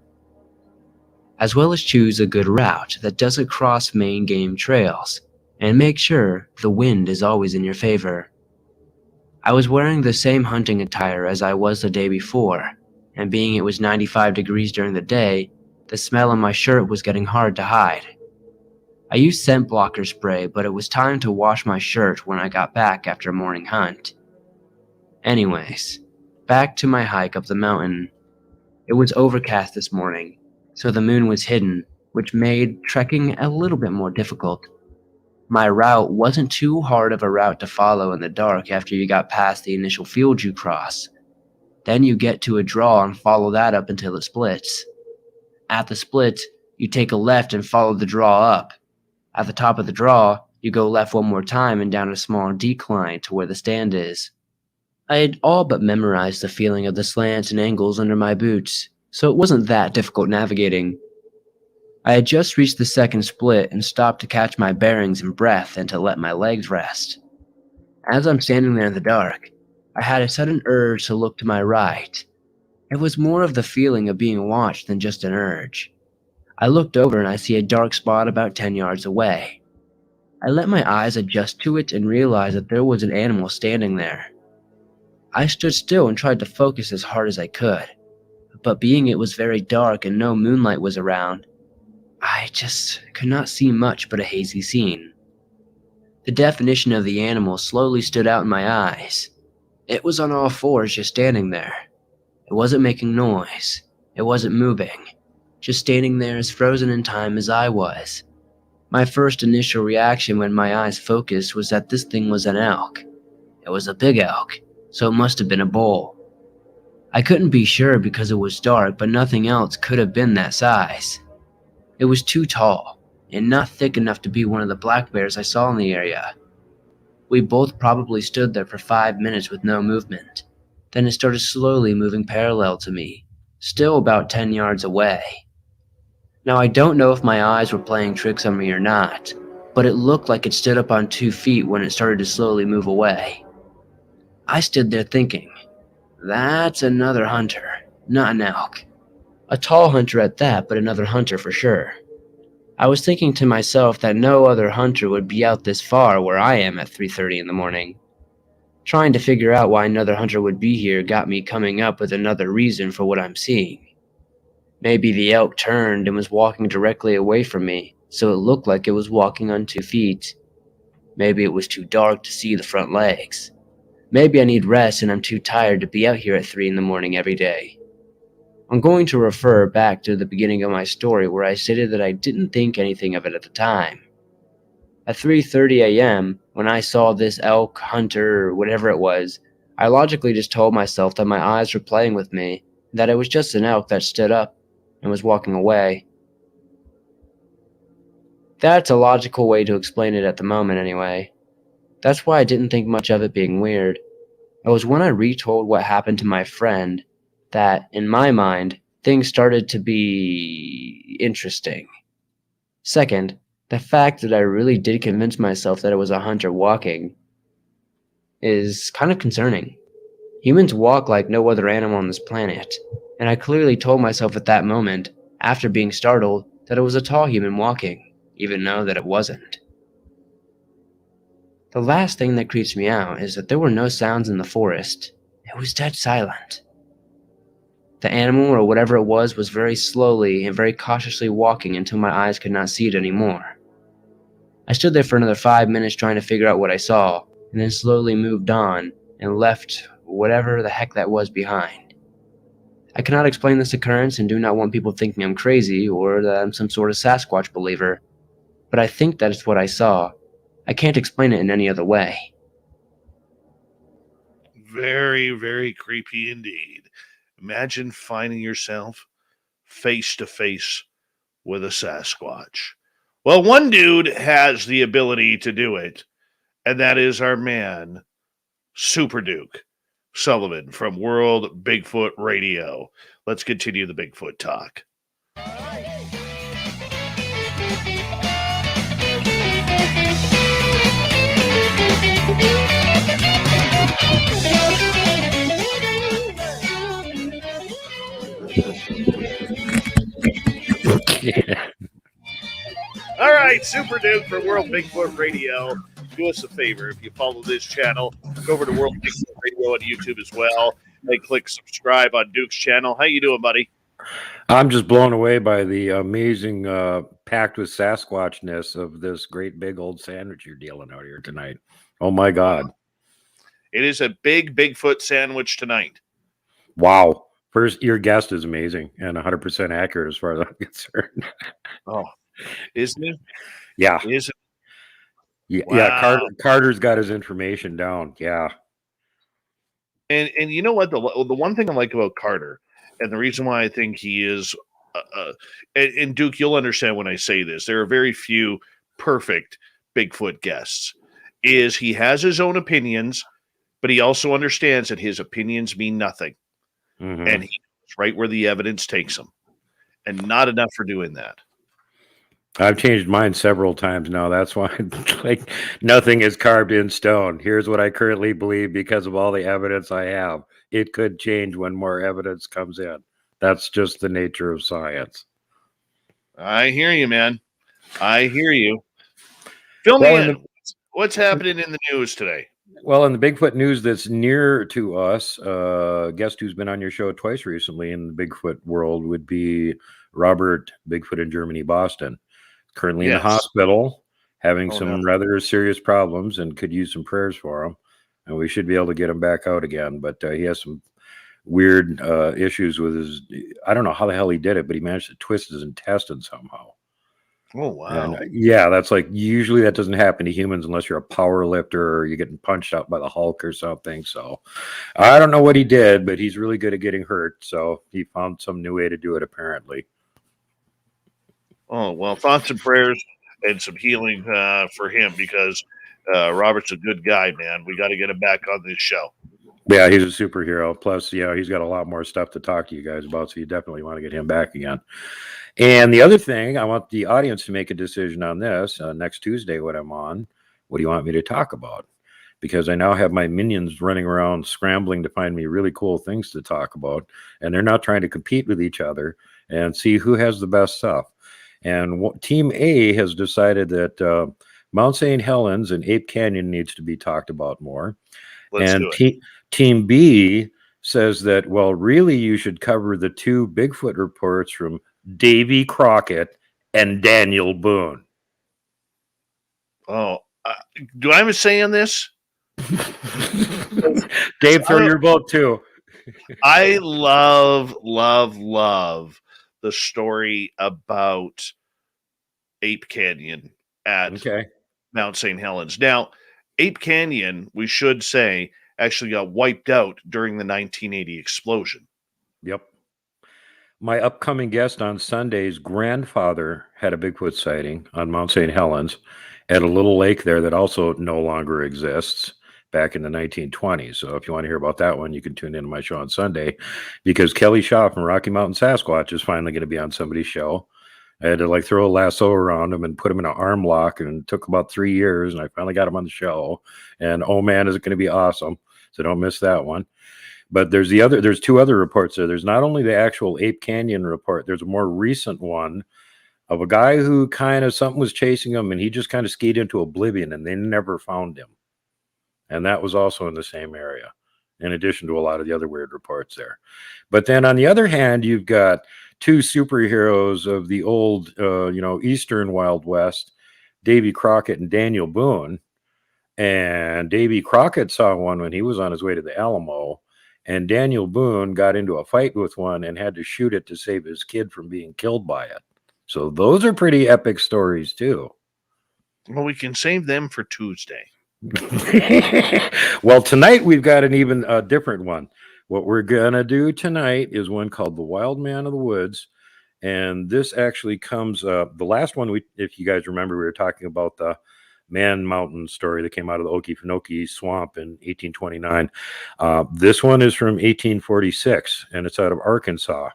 as well as choose a good route that doesn't cross main game trails, and make sure the wind is always in your favor. I was wearing the same hunting attire as I was the day before, and being it was 95 degrees during the day, the smell on my shirt was getting hard to hide. I used scent blocker spray, but it was time to wash my shirt when I got back after a morning hunt. Anyways, back to my hike up the mountain. It was overcast this morning, so the moon was hidden, which made trekking a little bit more difficult. My route wasn't too hard of a route to follow in the dark after you got past the initial field you cross. Then you get to a draw and follow that up until it splits. At the split, you take a left and follow the draw up. At the top of the draw, you go left one more time and down a small decline to where the stand is. I had all but memorized the feeling of the slants and angles under my boots, so it wasn't that difficult navigating. I had just reached the second split and stopped to catch my bearings and breath and to let my legs rest. As I'm standing there in the dark, I had a sudden urge to look to my right. It was more of the feeling of being watched than just an urge. I looked over and I see a dark spot about 10 yards away. I let my eyes adjust to it and realized that there was an animal standing there. I stood still and tried to focus as hard as I could, but being it was very dark and no moonlight was around, I just could not see much but a hazy scene. The definition of the animal slowly stood out in my eyes. It was on all fours just standing there. It wasn't making noise. It wasn't moving. Just standing there as frozen in time as I was. My first initial reaction when my eyes focused was that this thing was an elk. It was a big elk, so it must have been a bull. I couldn't be sure because it was dark, but nothing else could have been that size. It was too tall, and not thick enough to be one of the black bears I saw in the area. We both probably stood there for 5 minutes with no movement. Then it started slowly moving parallel to me, still about 10 yards away. Now I don't know if my eyes were playing tricks on me or not, but it looked like it stood up on 2 feet when it started to slowly move away. I stood there thinking, that's another hunter, not an elk. A tall hunter at that, but another hunter for sure. I was thinking to myself that no other hunter would be out this far where I am at 3:30 in the morning. Trying to figure out why another hunter would be here got me coming up with another reason for what I'm seeing. Maybe the elk turned and was walking directly away from me, so it looked like it was walking on 2 feet. Maybe it was too dark to see the front legs. Maybe I need rest and I'm too tired to be out here at 3 in the morning every day. I'm going to refer back to the beginning of my story where I stated that I didn't think anything of it at the time. At 3:30 a.m., when I saw this elk hunter or whatever it was, I logically just told myself that my eyes were playing with me, and that it was just an elk that stood up and was walking away. That's a logical way to explain it at the moment anyway. That's why I didn't think much of it being weird. It was when I retold what happened to my friend that, in my mind, things started to be interesting. Second, the fact that I really did convince myself that it was a hunter walking is kind of concerning. Humans walk like no other animal on this planet, and I clearly told myself at that moment, after being startled, that it was a tall human walking, even though that it wasn't. The last thing that creeps me out is that there were no sounds in the forest. It was dead silent. The animal, or whatever it was very slowly and very cautiously walking until my eyes could not see it anymore. I stood there for another 5 minutes trying to figure out what I saw, and then slowly moved on and left whatever the heck that was behind. I cannot explain this occurrence and do not want people thinking I'm crazy or that I'm some sort of Sasquatch believer, but I think that is what I saw. I can't explain it in any other way. Very, very creepy indeed. Imagine finding yourself face to face with a Sasquatch. Well, one dude has the ability to do it, and that is our man, Super Duke Sullivan from World Bigfoot Radio. Let's continue the Bigfoot talk. All right, Super Duke from World Bigfoot Radio. Do us a favor. If you follow this channel, go over to World Bigfoot Radio on YouTube as well. And click subscribe on Duke's channel. How you doing, buddy? I'm just blown away by the amazing packed with Sasquatchness of this great big old sandwich you're dealing out here tonight. Oh, my God. It is a big Bigfoot sandwich tonight. Wow. First, your guest is amazing and 100% accurate as far as I'm concerned. Oh, isn't it? Yeah. Is it? Yeah, Wow. yeah. Carter's got his information down. Yeah. And you know what? The one thing I like about Carter, and the reason why I think he is, and Duke, you'll understand when I say this, there are very few perfect Bigfoot guests, is he has his own opinions, but he also understands that his opinions mean nothing. Mm-hmm. And he knows right where the evidence takes him. And not enough for doing that. I've changed mine several times now. That's why, like, nothing is carved in stone. Here's what I currently believe because of all the evidence I have. It could change when more evidence comes in. That's just the nature of science. I hear you, man. I hear you. Fill me in. What's happening in the news today? Well, in the Bigfoot news that's near to us, guest who's been on your show twice recently in the Bigfoot world would be Robert Bigfoot in Germany, Boston. Currently in the hospital, having some rather serious problems and could use some prayers for him. And we should be able to get him back out again. But he has some weird issues with his, I don't know how the hell he did it, but he managed to twist his intestine somehow. Oh, wow. And, yeah, that's like, usually that doesn't happen to humans unless you're a power lifter or you're getting punched out by the Hulk or something. So I don't know what he did, but he's really good at getting hurt. So he found some new way to do it, apparently. Oh, well, thoughts and prayers and some healing for him because Robert's a good guy, man. We got to get him back on this show. Yeah, he's a superhero. Plus, yeah, he's got a lot more stuff to talk to you guys about, so you definitely want to get him back again. And the other thing, I want the audience to make a decision on this next Tuesday when I'm on. What do you want me to talk about? Because I now have my minions running around scrambling to find me really cool things to talk about, and they're not trying to compete with each other and see who has the best stuff. And Team A has decided that Mount St. Helens and Ape Canyon needs to be talked about more. Let's and do it. Team B says that, well, really, you should cover the two Bigfoot reports from Davy Crockett and Daniel Boone. Oh, do I have a say in this? Dave, throw your vote too. I love the story about Ape Canyon at Mount St. Helens. Now, Ape Canyon, we should say, actually got wiped out during the 1980 explosion. Yep. My upcoming guest on Sunday's grandfather had a Bigfoot sighting on Mount St. Helens at a little lake there that also no longer exists back in the 1920s. So if you want to hear about that one, you can tune in to my show on Sunday, because Kelly Shaw from Rocky Mountain Sasquatch is finally going to be on somebody's show. I had to like throw a lasso around him and put him in an arm lock, and it took about 3 years, and I finally got him on the show. And oh man, is it going to be awesome. So don't miss that one. But there's two other reports there. There's not only the actual Ape Canyon report, there's a more recent one of a guy who kind of something was chasing him and he just kind of skied into oblivion and they never found him. And that was also in the same area, in addition to a lot of the other weird reports there. But then on the other hand, you've got two superheroes of the old, Eastern Wild West, Davy Crockett and Daniel Boone. And Davy Crockett saw one when he was on his way to the Alamo. And Daniel Boone got into a fight with one and had to shoot it to save his kid from being killed by it. So those are pretty epic stories too. Well, we can save them for Tuesday. Well, tonight we've got an even different one. What we're going to do tonight is one called The Wild Man of the Woods. And this actually comes, the last one, if you guys remember, we were talking about the Man Mountain story that came out of the Okefenokee swamp in 1829. This one is from 1846, and it's out of Arkansas.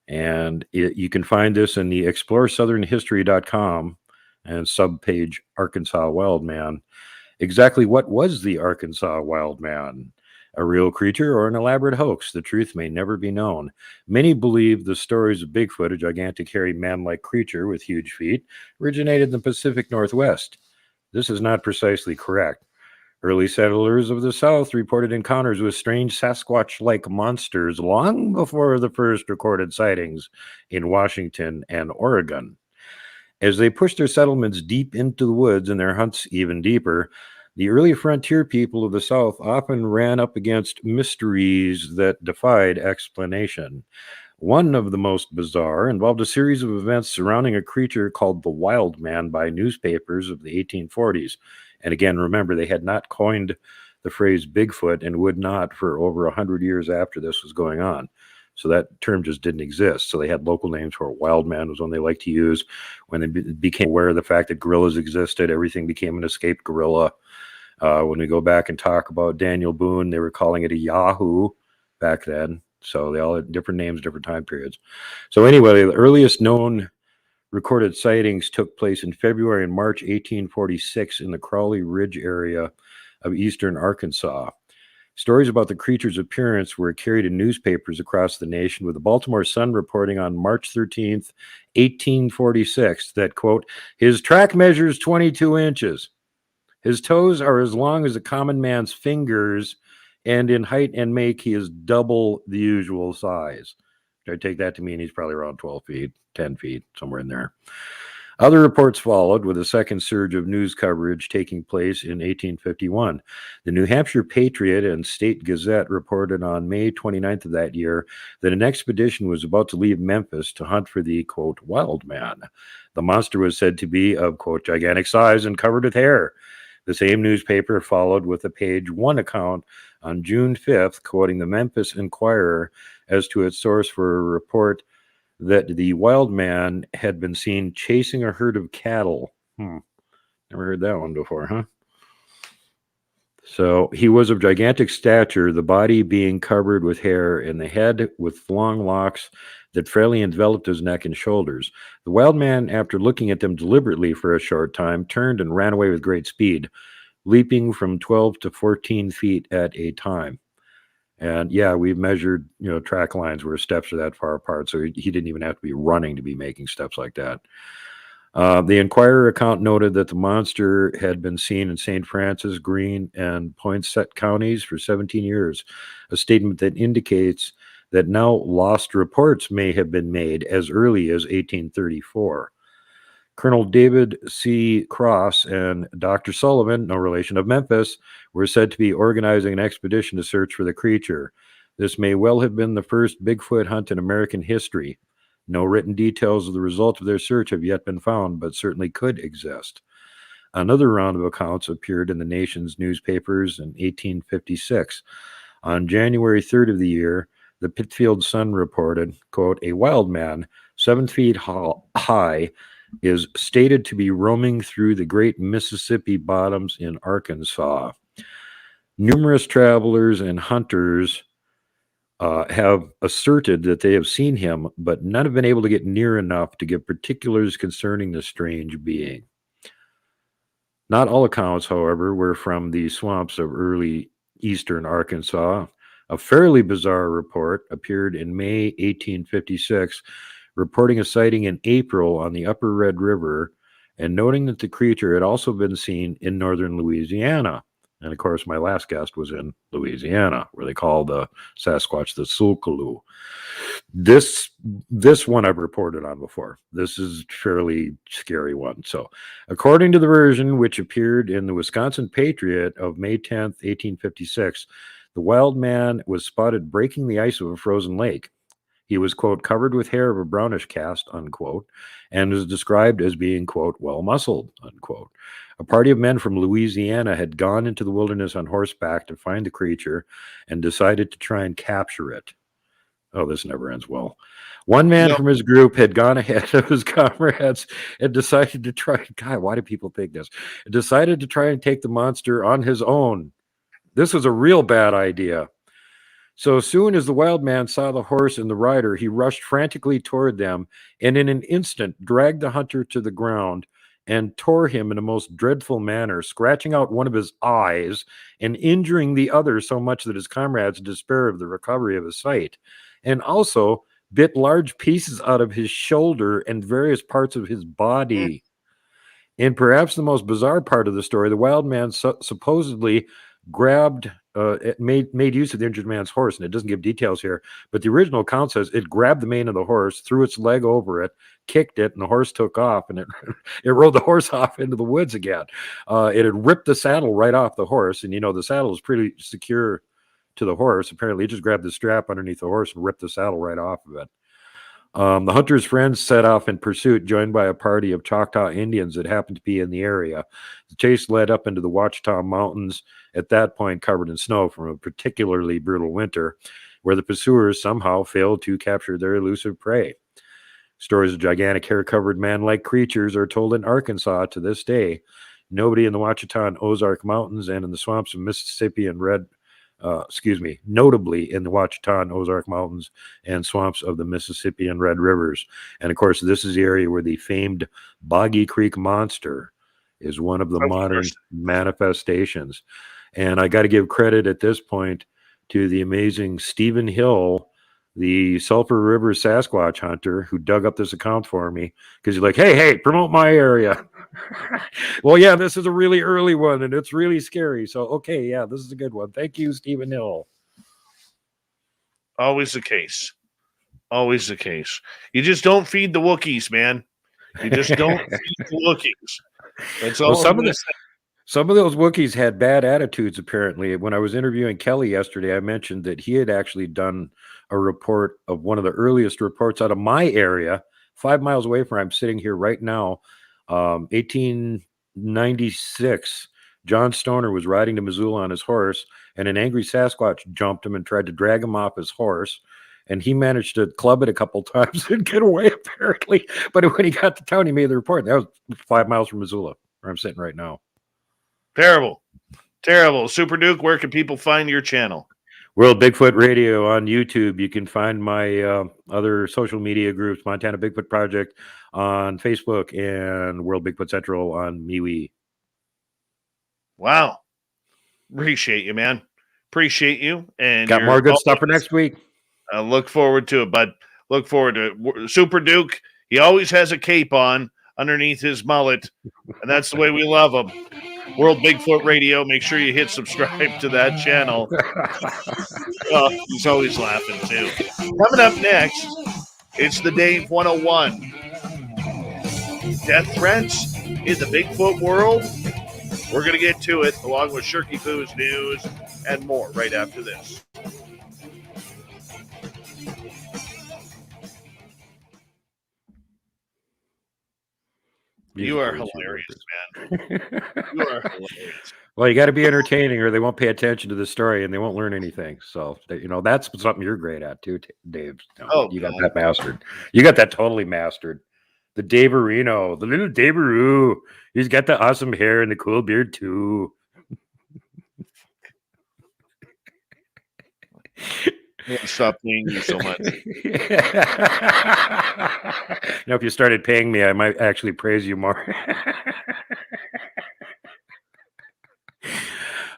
And you can find this in the exploresouthernhistory.com and subpage Arkansas Wild Man. Exactly what was the Arkansas Wild Man? A real creature or an elaborate hoax? The truth may never be known. Many believe the stories of Bigfoot, a gigantic hairy man-like creature with huge feet, originated in the Pacific Northwest. This is not precisely correct. Early settlers of the South reported encounters with strange Sasquatch-like monsters long before the first recorded sightings in Washington and Oregon. As they pushed their settlements deep into the woods and their hunts even deeper, the early frontier people of the South often ran up against mysteries that defied explanation. One of the most bizarre involved a series of events surrounding a creature called the Wild Man by newspapers of the 1840s. And again, remember, they had not coined the phrase Bigfoot and would not for over 100 years after this was going on. So that term just didn't exist. So they had local names for it. Wild Man was one they liked to use. When they became aware of the fact that gorillas existed, everything became an escaped gorilla. When we go back and talk about Daniel Boone, they were calling it a Yahoo back then. So they all had different names, different time periods. So anyway, the earliest known recorded sightings took place in February and March 1846 in the Crowley Ridge area of eastern Arkansas. Stories about the creature's appearance were carried in newspapers across the nation, with the Baltimore Sun reporting on March 13th, 1846, that, quote, his track measures 22 inches. His toes are as long as a common man's fingers, and in height and make, he is double the usual size. I take that to mean he's probably around 12 feet, 10 feet, somewhere in there. Other reports followed, with a second surge of news coverage taking place in 1851. The New Hampshire Patriot and State Gazette reported on May 29th of that year that an expedition was about to leave Memphis to hunt for the, quote, Wild Man. The monster was said to be of, quote, gigantic size and covered with hair. The same newspaper followed with a page one account on June 5th, quoting the Memphis Inquirer as to its source for a report that the Wild Man had been seen chasing a herd of cattle. Never heard that one before, huh? So he was of gigantic stature, the body being covered with hair, and the head with long locks that fairly enveloped his neck and shoulders. The Wild Man, after looking at them deliberately for a short time, turned and ran away with great speed, leaping from 12 to 14 feet at a time. And yeah, we've measured, track lines where steps are that far apart. So he didn't even have to be running to be making steps like that. The Inquirer account noted that the monster had been seen in St. Francis, Greene, and Poinsett counties for 17 years, a statement that indicates that now lost reports may have been made as early as 1834. Colonel David C. Cross and Dr. Sullivan, no relation of Memphis, were said to be organizing an expedition to search for the creature. This may well have been the first Bigfoot hunt in American history. No written details of the result of their search have yet been found, but certainly could exist. Another round of accounts appeared in the nation's newspapers in 1856. On January 3rd of the year, the Pittsfield Sun reported, quote, a wild man 7 feet high is stated to be roaming through the great Mississippi bottoms in Arkansas. Numerous travelers and hunters have asserted that they have seen him, but none have been able to get near enough to give particulars concerning the strange being. Not all accounts, however, were from the swamps of early eastern Arkansas. A fairly bizarre report appeared in May 1856, reporting a sighting in April on the upper Red River and noting that the creature had also been seen in northern Louisiana. And of course, my last guest was in Louisiana, where they call the Sasquatch the Sulkaloo. This one I've reported on before. This is a fairly scary one. So, according to the version which appeared in the Wisconsin Patriot of May 10th, 1856, the wild man was spotted breaking the ice of a frozen lake. He was, quote, covered with hair of a brownish cast, unquote, and was described as being, quote, well-muscled, unquote. A party of men from Louisiana had gone into the wilderness on horseback to find the creature and decided to try and capture it. Oh, this never ends well. One man from his group had gone ahead of his comrades and decided to try. God, why do people think this? Decided to try and take the monster on his own. This was a real bad idea. So soon as the wild man saw the horse and the rider, he rushed frantically toward them and in an instant dragged the hunter to the ground and tore him in a most dreadful manner, scratching out one of his eyes and injuring the other so much that his comrades despaired of the recovery of his sight, and also bit large pieces out of his shoulder and various parts of his body. And perhaps the most bizarre part of the story, the wild man supposedly grabbed, made use of the injured man's horse, and it doesn't give details here, but the original account says it grabbed the mane of the horse, threw its leg over it, kicked it, and the horse took off, and it rode the horse off into the woods again. It had ripped the saddle right off the horse, and the saddle is pretty secure to the horse. Apparently, it just grabbed the strap underneath the horse and ripped the saddle right off of it. The hunter's friends set off in pursuit, joined by a party of Choctaw Indians that happened to be in the area. The chase led up into the Ouachita Mountains, at that point covered in snow from a particularly brutal winter, where the pursuers somehow failed to capture their elusive prey. Stories of gigantic hair-covered man-like creatures are told in Arkansas to this day. Nobody in the Ouachita and Ozark Mountains and in the swamps of Mississippi and notably in the Ouachita and Ozark Mountains and swamps of the Mississippi and Red Rivers. And of course, this is the area where the famed Boggy Creek Monster is one of the modern manifestations. And I got to give credit at this point to the amazing Stephen Hill, the Sulphur River Sasquatch hunter, who dug up this account for me, because he's like, hey, promote my area. Well, yeah, this is a really early one, and it's really scary. So, okay, yeah, this is a good one. Thank you, Stephen Hill. Always the case. Always the case. You just don't feed the Wookiees, man. You just don't feed the Wookiees. That's all. Well, some of those Wookiees had bad attitudes, apparently. When I was interviewing Kelly yesterday, I mentioned that he had actually done a report of one of the earliest reports out of my area, 5 miles away from where I'm sitting here right now. 1896, John Stoner was riding to Missoula on his horse, and an angry Sasquatch jumped him and tried to drag him off his horse. And he managed to club it a couple times and get away, apparently. But when he got to town, he made the report. That was 5 miles from Missoula, where I'm sitting right now. Terrible. Super Duke, where can people find your channel? World Bigfoot Radio on YouTube. You can find my other social media groups, Montana Bigfoot Project on Facebook and World Bigfoot Central on MeWe. Wow. Appreciate you, man. Appreciate you. And got more good stuff for next week. I look forward to it, bud. Look forward to it. Super Duke, he always has a cape on underneath his mullet, and that's the way we love him. World Bigfoot Radio. Make sure you hit subscribe to that channel. He's always laughing, too. Coming up next, it's the Dave 101. Death threats in the Bigfoot world. We're going to get to it, along with Shirky Poo's news and more right after this. You You are crazy hilarious, about man. this. You are hilarious. Well, you got to be entertaining, or they won't pay attention to the story, and they won't learn anything. So, that's something you're great at too, Dave. Oh, You got God. that mastered. You got that totally mastered. The Daverino, the little Daveroo. He's got the awesome hair and the cool beard too. I'm gonna stop paying you so much. If you started paying me, I might actually praise you more.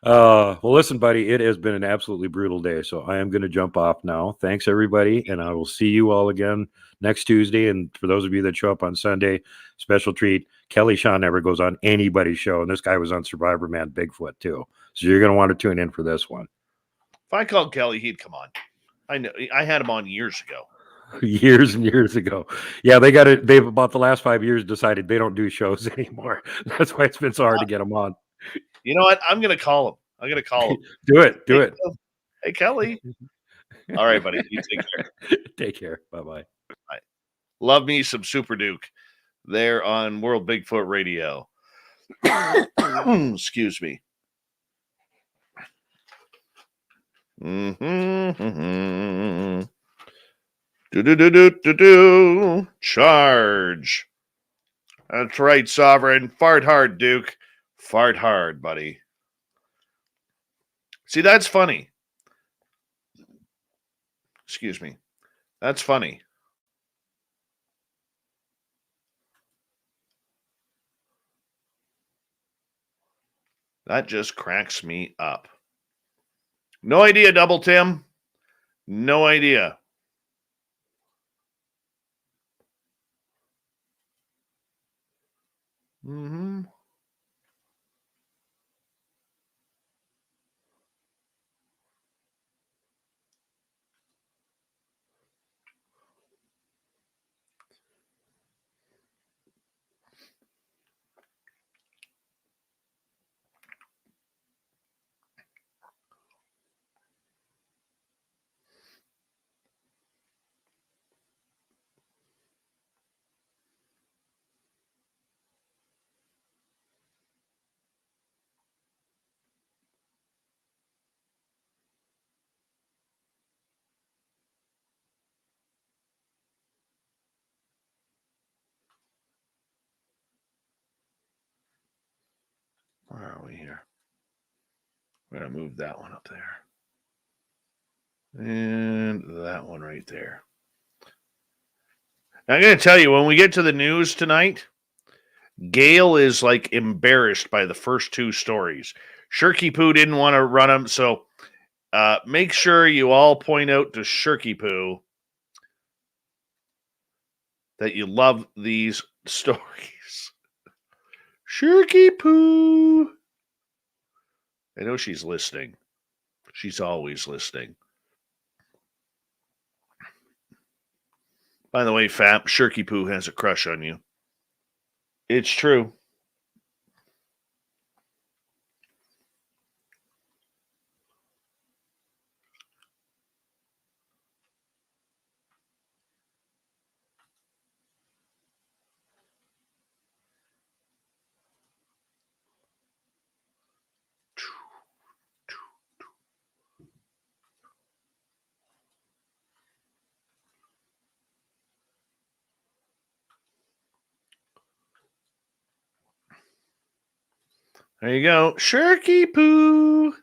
Well, listen, buddy, it has been an absolutely brutal day, so I am going to jump off now. Thanks, everybody, and I will see you all again next Tuesday. And for those of you that show up on Sunday, special treat. Kelly Shaw never goes on anybody's show, and this guy was on Survivor Man Bigfoot too. So you're going to want to tune in for this one. If I called Kelly, he'd come on. I know. I had him on years ago. Years and years ago. Yeah, they've about the last 5 years decided they don't do shows anymore. That's why it's been so hard to get them on. You know what? I'm going to call him. I'm going to call him. Do it. Hey, Kelly. All right, buddy. You take care. Take care. Bye-bye. Bye. Love me some Super Duke there on World Bigfoot Radio. Excuse me. Charge. That's right, Sovereign. Fart hard, Duke. Fart hard, buddy. See, that's funny. Excuse me. That's funny. That just cracks me up. No idea, Double Tim. No idea. Mm-hmm. Where are we here? We're going to move that one up there. And that one right there. Now, I'm going to tell you, when we get to the news tonight, Gail is like embarrassed by the first two stories. Shirky Poo didn't want to run them, so make sure you all point out to Shirky Poo that you love these stories. Shirky Poo. I know she's listening. She's always listening. By the way, Fap, Shirky Poo has a crush on you. It's true. There you go. Shirky Poo.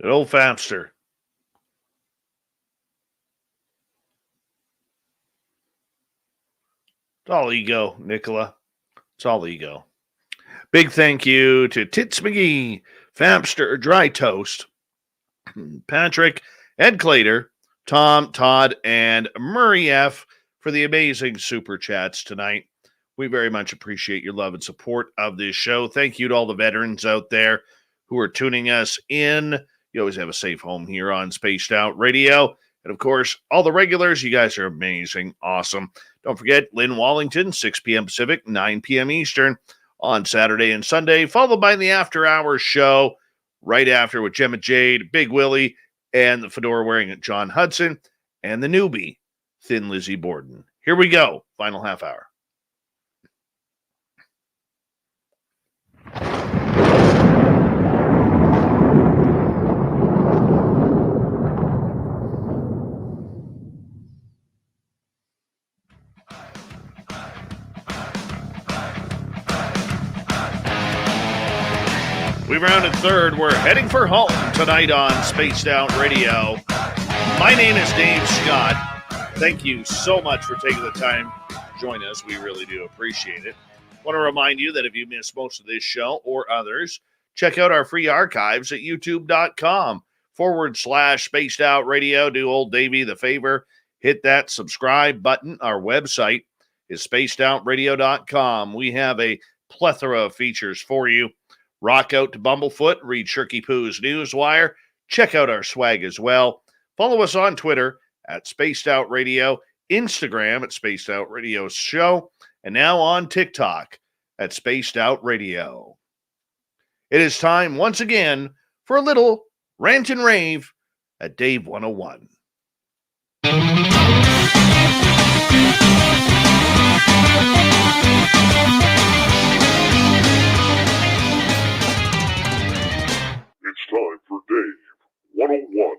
Good old Fapster. It's all ego, Nicola. It's all ego. Big thank you to Tits McGee, Fapster, Dry Toast, Patrick, Ed Clater, Tom, Todd, and Murray F. for the amazing super chats tonight. We very much appreciate your love and support of this show. Thank you to all the veterans out there who are tuning us in. You always have a safe home here on Spaced Out Radio. And, of course, all the regulars, you guys are amazing, awesome. Don't forget, Lynn Wallington, 6 p.m. Pacific, 9 p.m. Eastern on Saturday and Sunday, followed by the After Hours show right after with Gemma Jade, Big Willie, and the fedora-wearing John Hudson, and the newbie, Thin Lizzie Borden. Here we go, final half hour. We've rounded third. We're heading for home tonight on Spaced Out Radio. My name is Dave Scott. Thank you so much for taking the time to join us. We really do appreciate it. I want to remind you that if you missed most of this show or others, check out our free archives at youtube.com/Spaced Out Radio. Do old Davey the favor. Hit that subscribe button. Our website is spacedoutradio.com. We have a plethora of features for you. Rock out to Bumblefoot, read Shirky Poo's Newswire. Check out our swag as well. Follow us on Twitter at Spaced Out Radio, Instagram at Spaced Out Radio Show, and now on TikTok at Spaced Out Radio. It is time once again for a little rant and rave at Dave 101. It's time for Dave 101.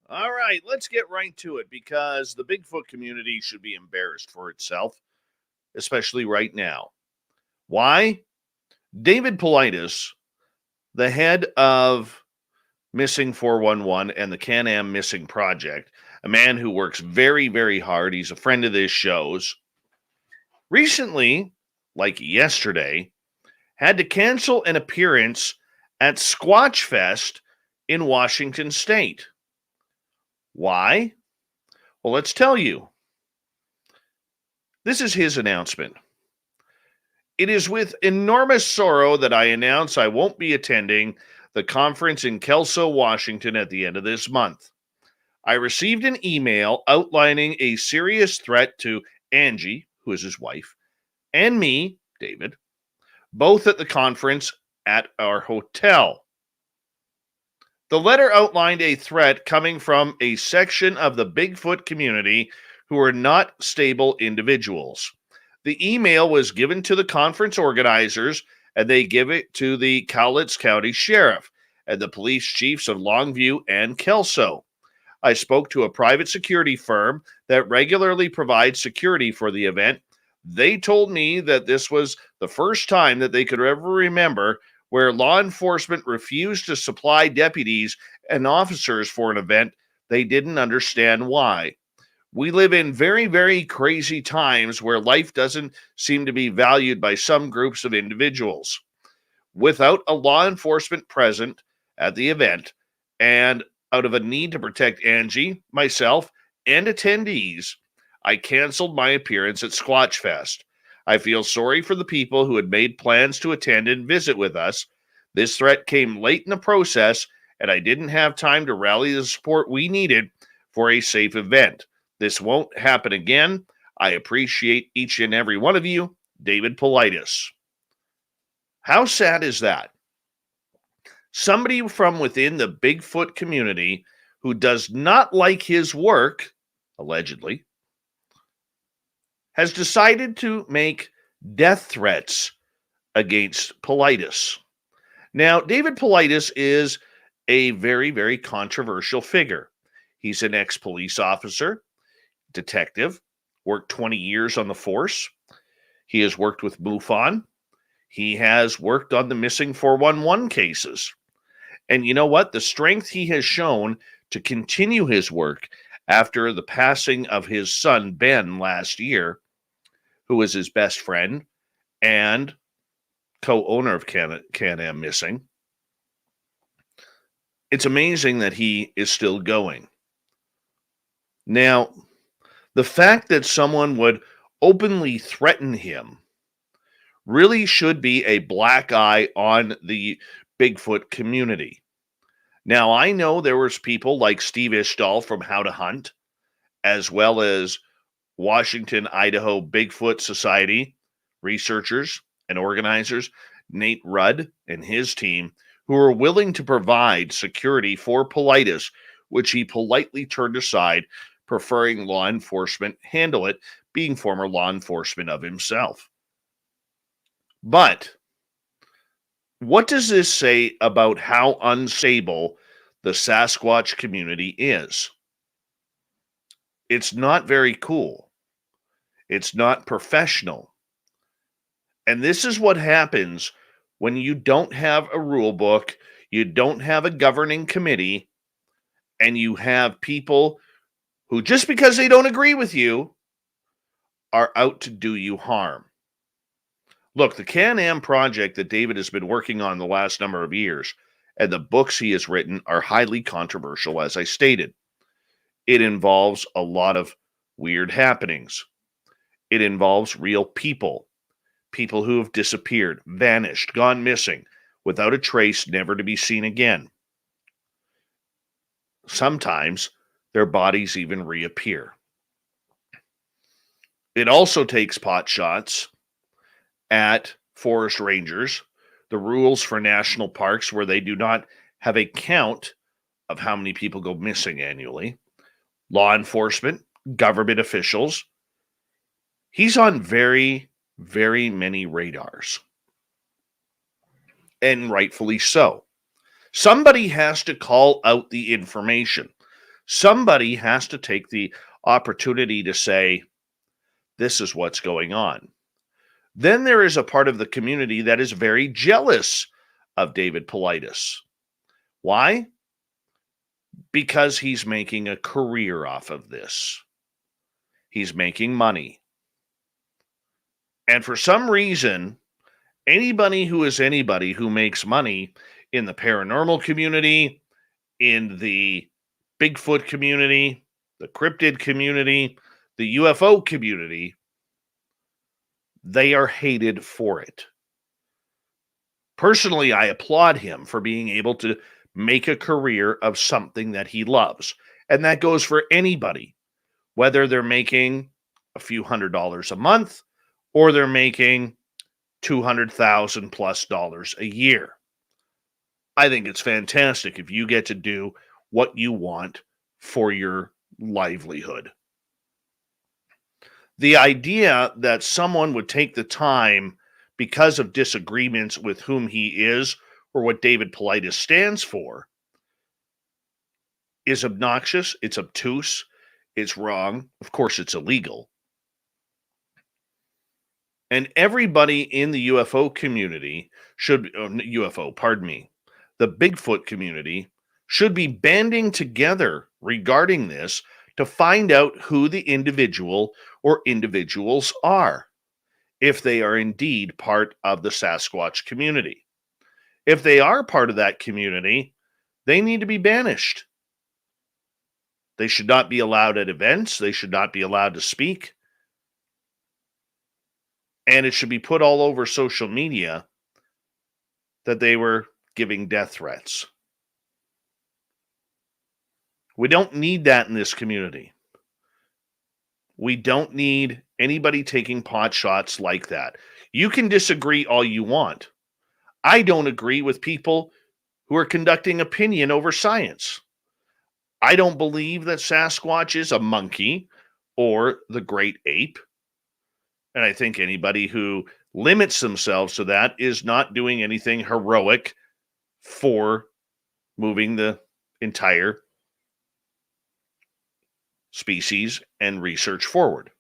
All right, let's get right to it because the Bigfoot community should be embarrassed for itself, especially right now. Why? David Paulides, the head of Missing 411 and the Can-Am Missing Project, a man who works very, very hard. He's a friend of this show's. Recently, like yesterday, had to cancel an appearance at Squatch Fest in Washington State. Why? Well, let's tell you. This is his announcement. It is with enormous sorrow that I announce I won't be attending the conference in Kelso, Washington at the end of this month. I received an email outlining a serious threat to Angie, who is his wife, and me, David, both at the conference at our hotel. The letter outlined a threat coming from a section of the Bigfoot community who are not stable individuals. The email was given to the conference organizers, and they give it to the Cowlitz County Sheriff and the police chiefs of Longview and Kelso. I spoke to a private security firm that regularly provides security for the event. They told me that this was the first time that they could ever remember where law enforcement refused to supply deputies and officers for an event. They didn't understand why. We live in very, very crazy times where life doesn't seem to be valued by some groups of individuals. Without a law enforcement present at the event, and out of a need to protect Angie, myself, and attendees, I canceled my appearance at Squatch Fest. I feel sorry for the people who had made plans to attend and visit with us. This threat came late in the process, and I didn't have time to rally the support we needed for a safe event. This won't happen again. I appreciate each and every one of you. David Paulides. How sad is that? Somebody from within the Bigfoot community who does not like his work, allegedly, has decided to make death threats against Paulides. Now, David Paulides is a very, very controversial figure. He's an ex-police officer, detective, worked 20 years on the force. He has worked with MUFON. He has worked on the Missing 411 cases. And you know what? The strength he has shown to continue his work after the passing of his son, Ben, last year, who was his best friend and co-owner of Can-Am Missing. It's amazing that he is still going. Now, the fact that someone would openly threaten him really should be a black eye on the Bigfoot community. Now, I know there was people like Steve Ishdahl from How to Hunt, as well as Washington, Idaho Bigfoot Society researchers and organizers, Nate Rudd and his team, who are willing to provide security for Paulides, which he politely turned aside, preferring law enforcement handle it, being former law enforcement of himself. But what does this say about how unstable the Sasquatch community is? It's not very cool. It's not professional. And this is what happens when you don't have a rule book, you don't have a governing committee, and you have people who, just because they don't agree with you, are out to do you harm. Look, the Can-Am project that David has been working on the last number of years and the books he has written are highly controversial, as I stated. It involves a lot of weird happenings. It involves real people, people who have disappeared, vanished, gone missing, without a trace, never to be seen again. Sometimes their bodies even reappear. It also takes pot shots at forest rangers, the rules for national parks where they do not have a count of how many people go missing annually, law enforcement, government officials. He's on very, very many radars. And rightfully so. Somebody has to call out the information. Somebody has to take the opportunity to say, this is what's going on. Then there is a part of the community that is very jealous of David Paulides. Why? Because he's making a career off of this. He's making money. And for some reason, anybody who makes money in the paranormal community, in the Bigfoot community, the cryptid community, the UFO community, they are hated for it. Personally, I applaud him for being able to make a career of something that he loves. And that goes for anybody, whether they're making a few $100s a month or they're making $200,000 plus a year. I think it's fantastic if you get to do what you want for your livelihood. The idea that someone would take the time because of disagreements with whom he is or what David Paulides stands for is obnoxious, it's obtuse, it's wrong. Of course, it's illegal. And everybody in the UFO community the Bigfoot community should be banding together regarding this to find out who the individual or individuals are, if they are indeed part of the Sasquatch community. If they are part of that community, they need to be banished. They should not be allowed at events. They should not be allowed to speak. And it should be put all over social media that they were giving death threats. We don't need that in this community. We don't need anybody taking pot shots like that. You can disagree all you want. I don't agree with people who are conducting opinion over science. I don't believe that Sasquatch is a monkey or the great ape. And I think anybody who limits themselves to that is not doing anything heroic for moving the entire species and research forward.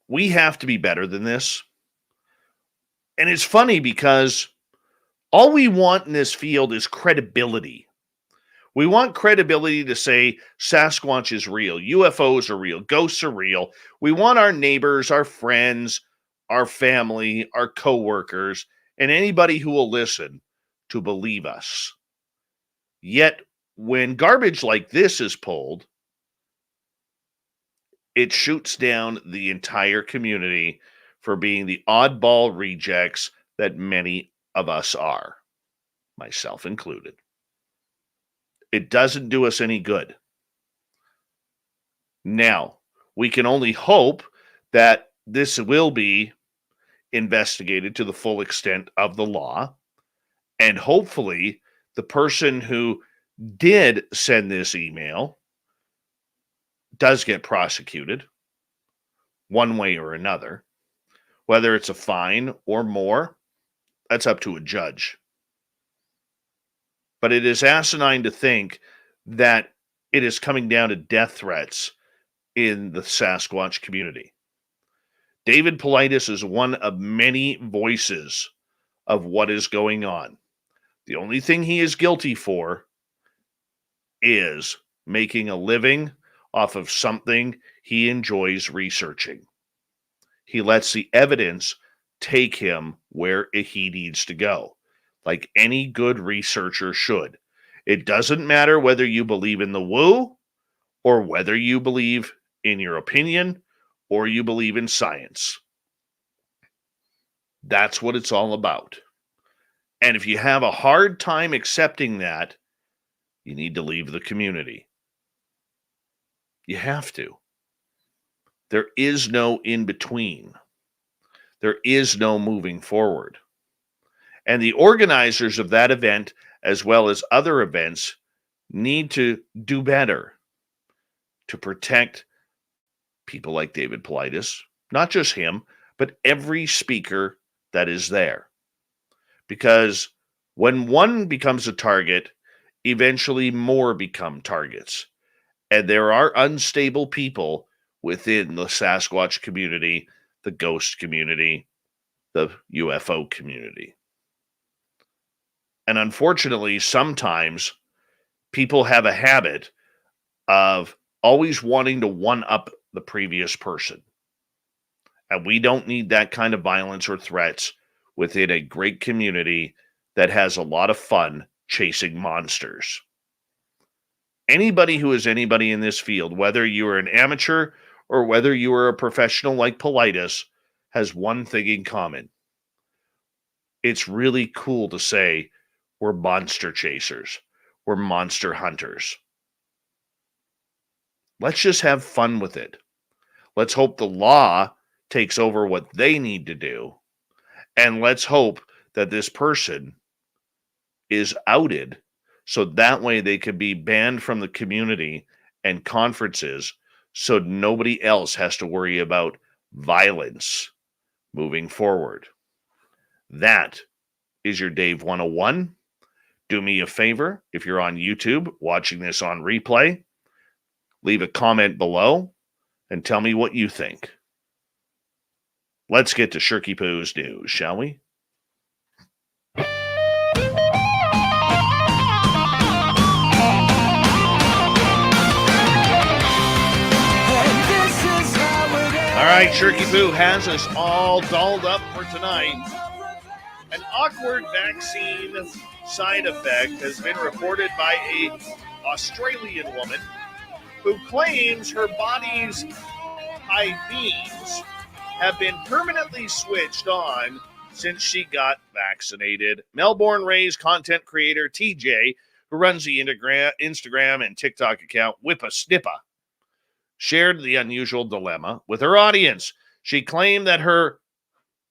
We have to be better than this. And it's funny because all we want in this field is credibility. We want credibility to say Sasquatch is real, UFOs are real, ghosts are real. We want our neighbors, our friends, our family, our coworkers, and anybody who will listen to believe us Yet, when garbage like this is pulled, it shoots down the entire community for being the oddball rejects that many of us are, myself included. It doesn't do us any good. Now, we can only hope that this will be investigated to the full extent of the law, and hopefully the person who did send this email does get prosecuted one way or another. Whether it's a fine or more, that's up to a judge. But it is asinine to think that it is coming down to death threats in the Sasquatch community. David Paulides is one of many voices of what is going on. The only thing he is guilty for is making a living off of something he enjoys researching. He lets the evidence take him where he needs to go, like any good researcher should. It doesn't matter whether you believe in the woo or whether you believe in your opinion or you believe in science. That's what it's all about. And if you have a hard time accepting that, you need to leave the community. You have to. There is no in between. There is no moving forward. And the organizers of that event, as well as other events, need to do better to protect people like David Paulides, not just him, but every speaker that is there. Because when one becomes a target, eventually more become targets. And there are unstable people within the Sasquatch community, the ghost community, the UFO community. And unfortunately, sometimes people have a habit of always wanting to one-up the previous person. And we don't need that kind of violence or threats within a great community that has a lot of fun chasing monsters. Anybody who is anybody in this field, whether you are an amateur or whether you are a professional like Paulides, has one thing in common. It's really cool to say we're monster chasers. We're monster hunters. Let's just have fun with it. Let's hope the law takes over what they need to do. And let's hope that this person is outed so that way they could be banned from the community and conferences so nobody else has to worry about violence moving forward. That is your Dave 101. Do me a favor, if you're on YouTube watching this on replay, leave a comment below and tell me what you think. Let's get to Shirky Poo's news, shall we? All right, Shirky Poo has us all dolled up for tonight. An awkward vaccine side effect has been reported by an Australian woman who claims her body's high beams have been permanently switched on since she got vaccinated. Melbourne-raised content creator TJ, who runs the Instagram and TikTok account Whippa Snippa, shared the unusual dilemma with her audience. She claimed that her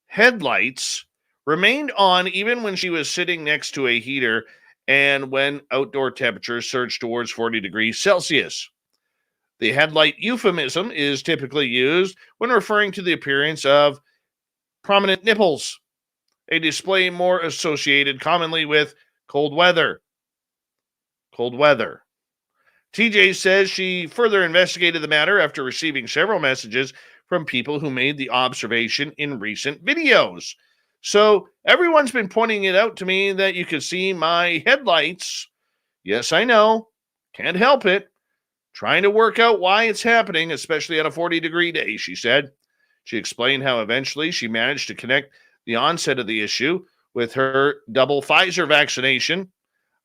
headlights remained on even when she was sitting next to a heater and when outdoor temperatures surged towards 40 degrees Celsius. The headlight euphemism is typically used when referring to the appearance of prominent nipples, a display more associated commonly with cold weather. Cold weather. TJ says she further investigated the matter after receiving several messages from people who made the observation in recent videos. So everyone's been pointing it out to me that you can see my headlights. Yes, I know. Can't help it. Trying to work out why it's happening, especially on a 40-degree day, she said. She explained how eventually she managed to connect the onset of the issue with her double Pfizer vaccination.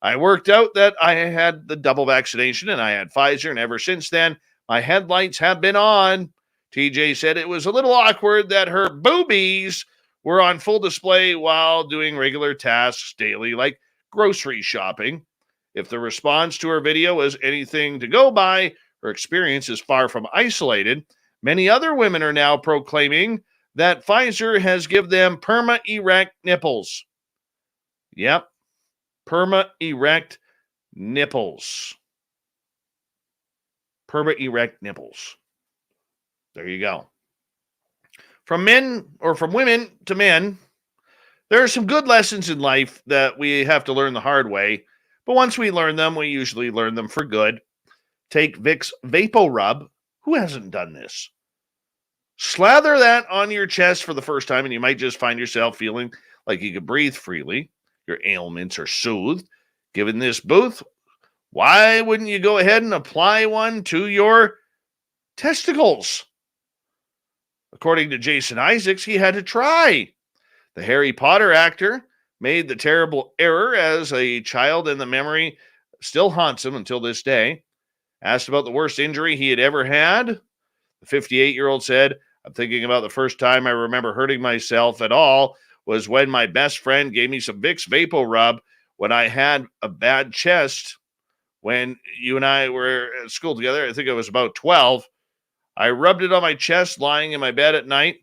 I worked out that I had the double vaccination and I had Pfizer, and ever since then, my headlights have been on. TJ said it was a little awkward that her boobies were on full display while doing regular tasks daily, like grocery shopping. If the response to her video was anything to go by, her experience is far from isolated. Many other women are now proclaiming that Pfizer has given them perma-erect nipples. Yep, perma-erect nipples. Perma-erect nipples. There you go. From women to men, there are some good lessons in life that we have to learn the hard way. But once we learn them, we usually learn them for good. Take Vicks Vapo Rub. Who hasn't done this? Slather that on your chest for the first time, and you might just find yourself feeling like you can breathe freely. Your ailments are soothed. Given this booth, why wouldn't you go ahead and apply one to your testicles? According to Jason Isaacs, he had to try. The Harry Potter actor made the terrible error as a child, and the memory still haunts him until this day. Asked about the worst injury he had ever had, the 58-year-old said, I'm thinking about the first time I remember hurting myself at all was when my best friend gave me some Vicks Vapo Rub when I had a bad chest. When you and I were at school together, I think I was about 12. I rubbed it on my chest lying in my bed at night.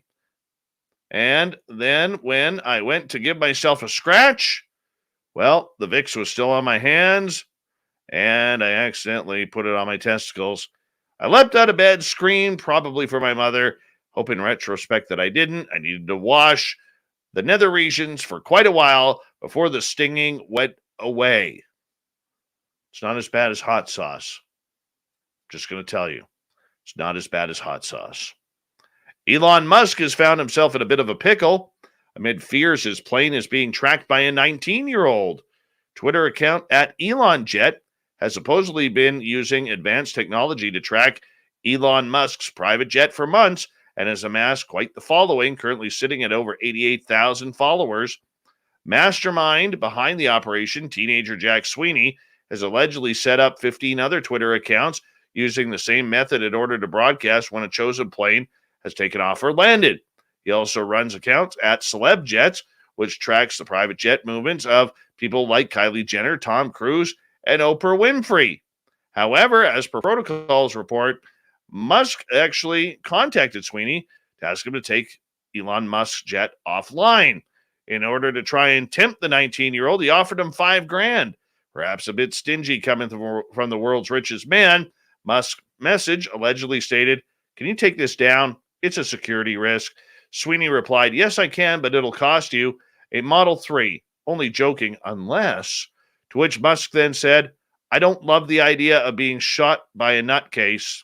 And then when I went to give myself a scratch, well, the Vicks was still on my hands, and I accidentally put it on my testicles. I leapt out of bed, screamed, probably for my mother. Hope in retrospect that I didn't. I needed to wash the nether regions for quite a while before the stinging went away. It's not as bad as hot sauce. Just going to tell you. It's not as bad as hot sauce. Elon Musk has found himself in a bit of a pickle amid fears his plane is being tracked by a 19-year-old. Twitter account at ElonJet has supposedly been using advanced technology to track Elon Musk's private jet for months and has amassed quite the following, currently sitting at over 88,000 followers. Mastermind behind the operation, teenager Jack Sweeney, has allegedly set up 15 other Twitter accounts using the same method in order to broadcast when a chosen plane has taken off or landed. He also runs accounts at CelebJets, which tracks the private jet movements of people like Kylie Jenner, Tom Cruise, and Oprah Winfrey. However, as per protocols report, Musk actually contacted Sweeney to ask him to take Elon Musk's jet offline. In order to try and tempt the 19-year-old, he offered him $5,000. Perhaps a bit stingy coming from the world's richest man. Musk's message allegedly stated, "Can you take this down? It's a security risk." Sweeney replied, "Yes, I can, but it'll cost you a Model 3. Only joking, unless." To which Musk then said, "I don't love the idea of being shot by a nutcase."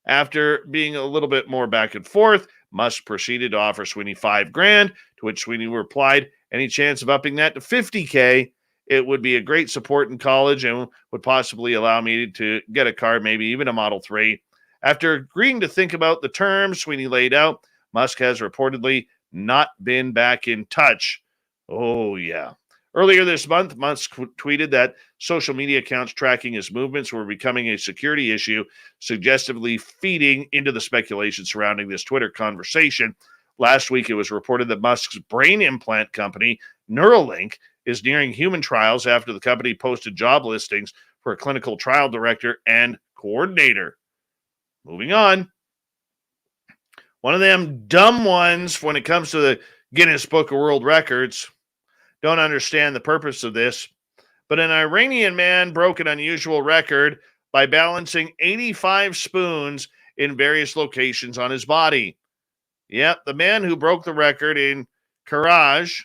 After being a little bit more back and forth, Musk proceeded to offer Sweeney $5,000, to which Sweeney replied, "Any chance of upping that to $50K? It would be a great support in college and would possibly allow me to get a car, maybe even a Model 3. After agreeing to think about the terms Sweeney laid out, Musk has reportedly not been back in touch. Oh, yeah. Earlier this month, Musk tweeted that social media accounts tracking his movements were becoming a security issue, suggestively feeding into the speculation surrounding this Twitter conversation. Last week, it was reported that Musk's brain implant company, Neuralink, is nearing human trials after the company posted job listings for a clinical trial director and coordinator. Moving on. One of them dumb ones when it comes to the Guinness Book of World Records. Don't understand the purpose of this, but an Iranian man broke an unusual record by balancing 85 spoons in various locations on his body. Yep, the man who broke the record in Karaj,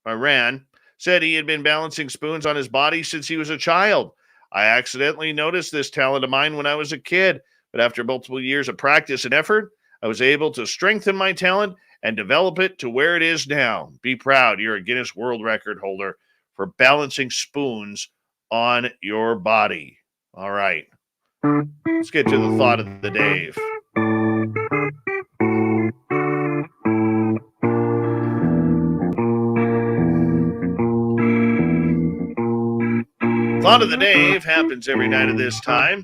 Iran, said he had been balancing spoons on his body since he was a child. I accidentally noticed this talent of mine when I was a kid, but after multiple years of practice and effort, I was able to strengthen my talent and develop it to where it is now. Be proud, you're a Guinness World Record holder for balancing spoons on your body. All right. Let's get to the thought of the Dave. Thought of the Dave happens every night at this time.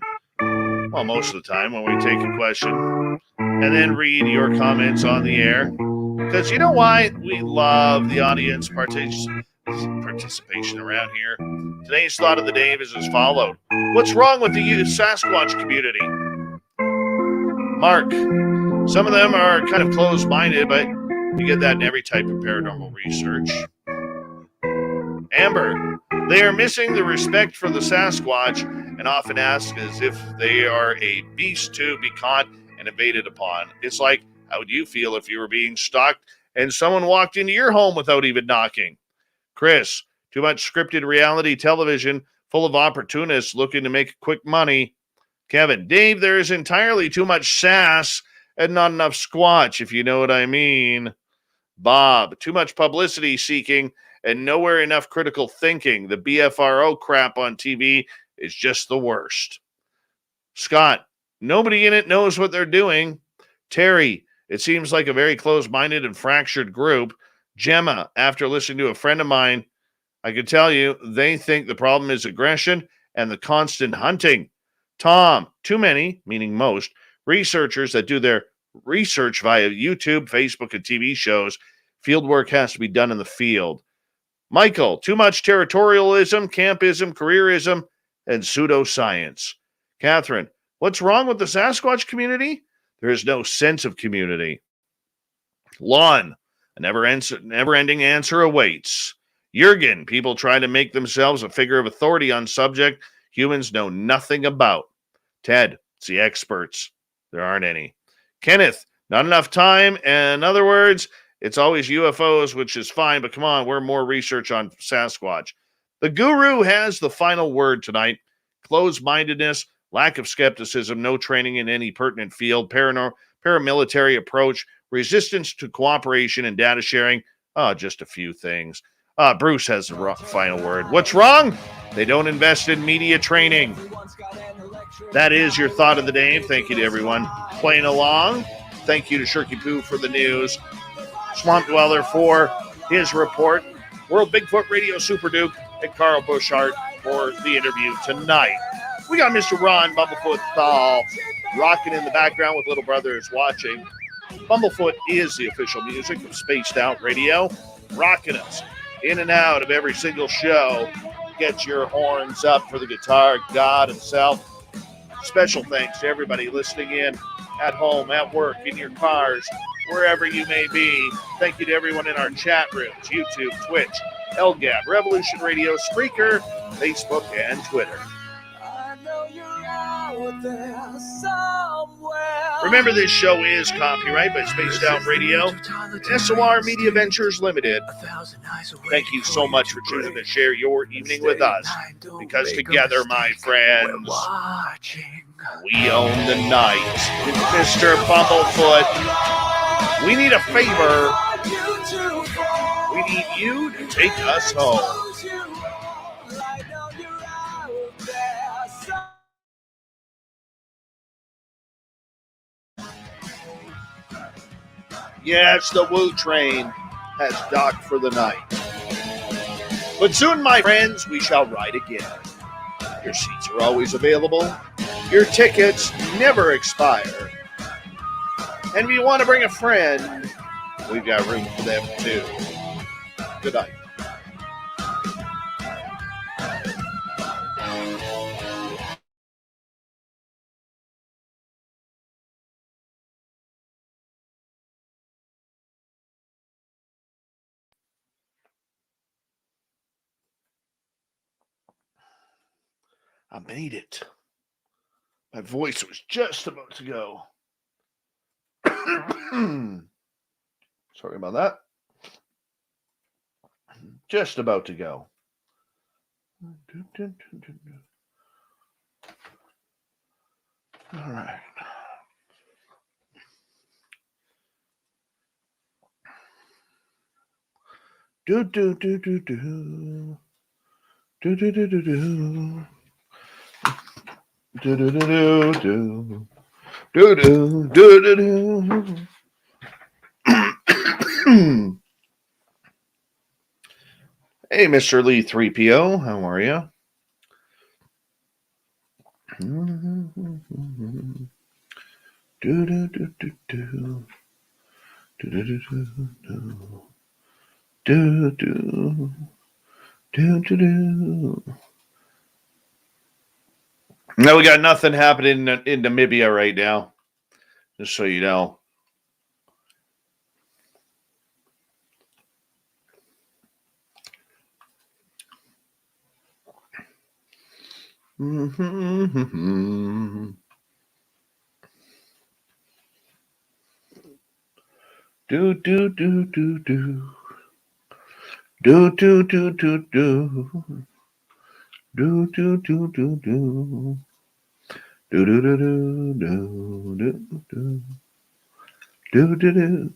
Well, most of the time when we take a question and then read your comments on the air. Because you know why? We love the audience participation around here. Today's Thought of the Dave is as followed. What's wrong with the Sasquatch community? Mark, some of them are kind of closed-minded, but you get that in every type of paranormal research. Amber, they are missing the respect for the Sasquatch and often ask as if they are a beast to be caught and invaded upon. It's like, how would you feel if you were being stalked and someone walked into your home without even knocking? Chris, too much scripted reality television full of opportunists looking to make quick money. Kevin, Dave, there is entirely too much sass and not enough squatch, if you know what I mean. Bob, too much publicity seeking and nowhere enough critical thinking. The BFRO crap on TV is just the worst. Scott, nobody in it knows what they're doing. Terry, it seems like a very close-minded and fractured group. Gemma, after listening to a friend of mine, I can tell you they think the problem is aggression and the constant hunting. Tom, too many, meaning most, researchers that do their research via YouTube, Facebook, and TV shows. Field work has to be done in the field. Michael, too much territorialism, campism, careerism, and pseudoscience. Catherine, what's wrong with the Sasquatch community? There is no sense of community. Lon, a never-ending answer awaits. Jurgen, people try to make themselves a figure of authority on subject humans know nothing about. Ted, it's the experts. There aren't any. Kenneth, not enough time. In other words, it's always UFOs, which is fine, but come on, we're more research on Sasquatch. The guru has the final word tonight. Closed-mindedness, lack of skepticism, no training in any pertinent field, paramilitary approach, resistance to cooperation and data sharing. Just a few things. Bruce has the final word. What's wrong? They don't invest in media training. That is your Thought of the Day. Thank you to everyone playing along. Thank you to Shirky Poo for the news. Swamp Dweller for his report. World Bigfoot Radio Super Duke and Carl Buschardt for the interview tonight. We got Mr. Ron Bumblefoot Thal rocking in the background with Little Brother is watching. Bumblefoot is the official music of Spaced Out Radio, rocking us in and out of every single show. Get your horns up for the guitar god himself. Special thanks to everybody listening in at home, at work, in your cars, wherever you may be. Thank you to everyone in our chat rooms, YouTube, Twitch, LGAB, Revolution Radio, Spreaker, Facebook, and Twitter. Remember, this show is copyright by Spaced Out Radio, SOR Media Ventures Limited. Thank you so much for choosing to share your evening with us, because together, my friends, we own the night. Mr. Bumblefoot, we need a favor. We need you to take us home. Yes, the Woo train has docked for the night. But soon, my friends, we shall ride again. Your seats are always available. Your tickets never expire. And if you want to bring a friend, we've got room for them too. Good night. I made it. My voice was just about to go. Sorry about that. Just about to go. All right. Do do do do do. Do do do do do. Do do do do do. Do do do do do. Hey, Mr. Lee 3PO, how are you? Do do do do do. Do do do do do. Do do do do do. No, we got nothing happening in Namibia right now. Just so you know. Mm-hmm. Do do do do do. Do do do do do. Do do do do do. Do do do do do do do do do.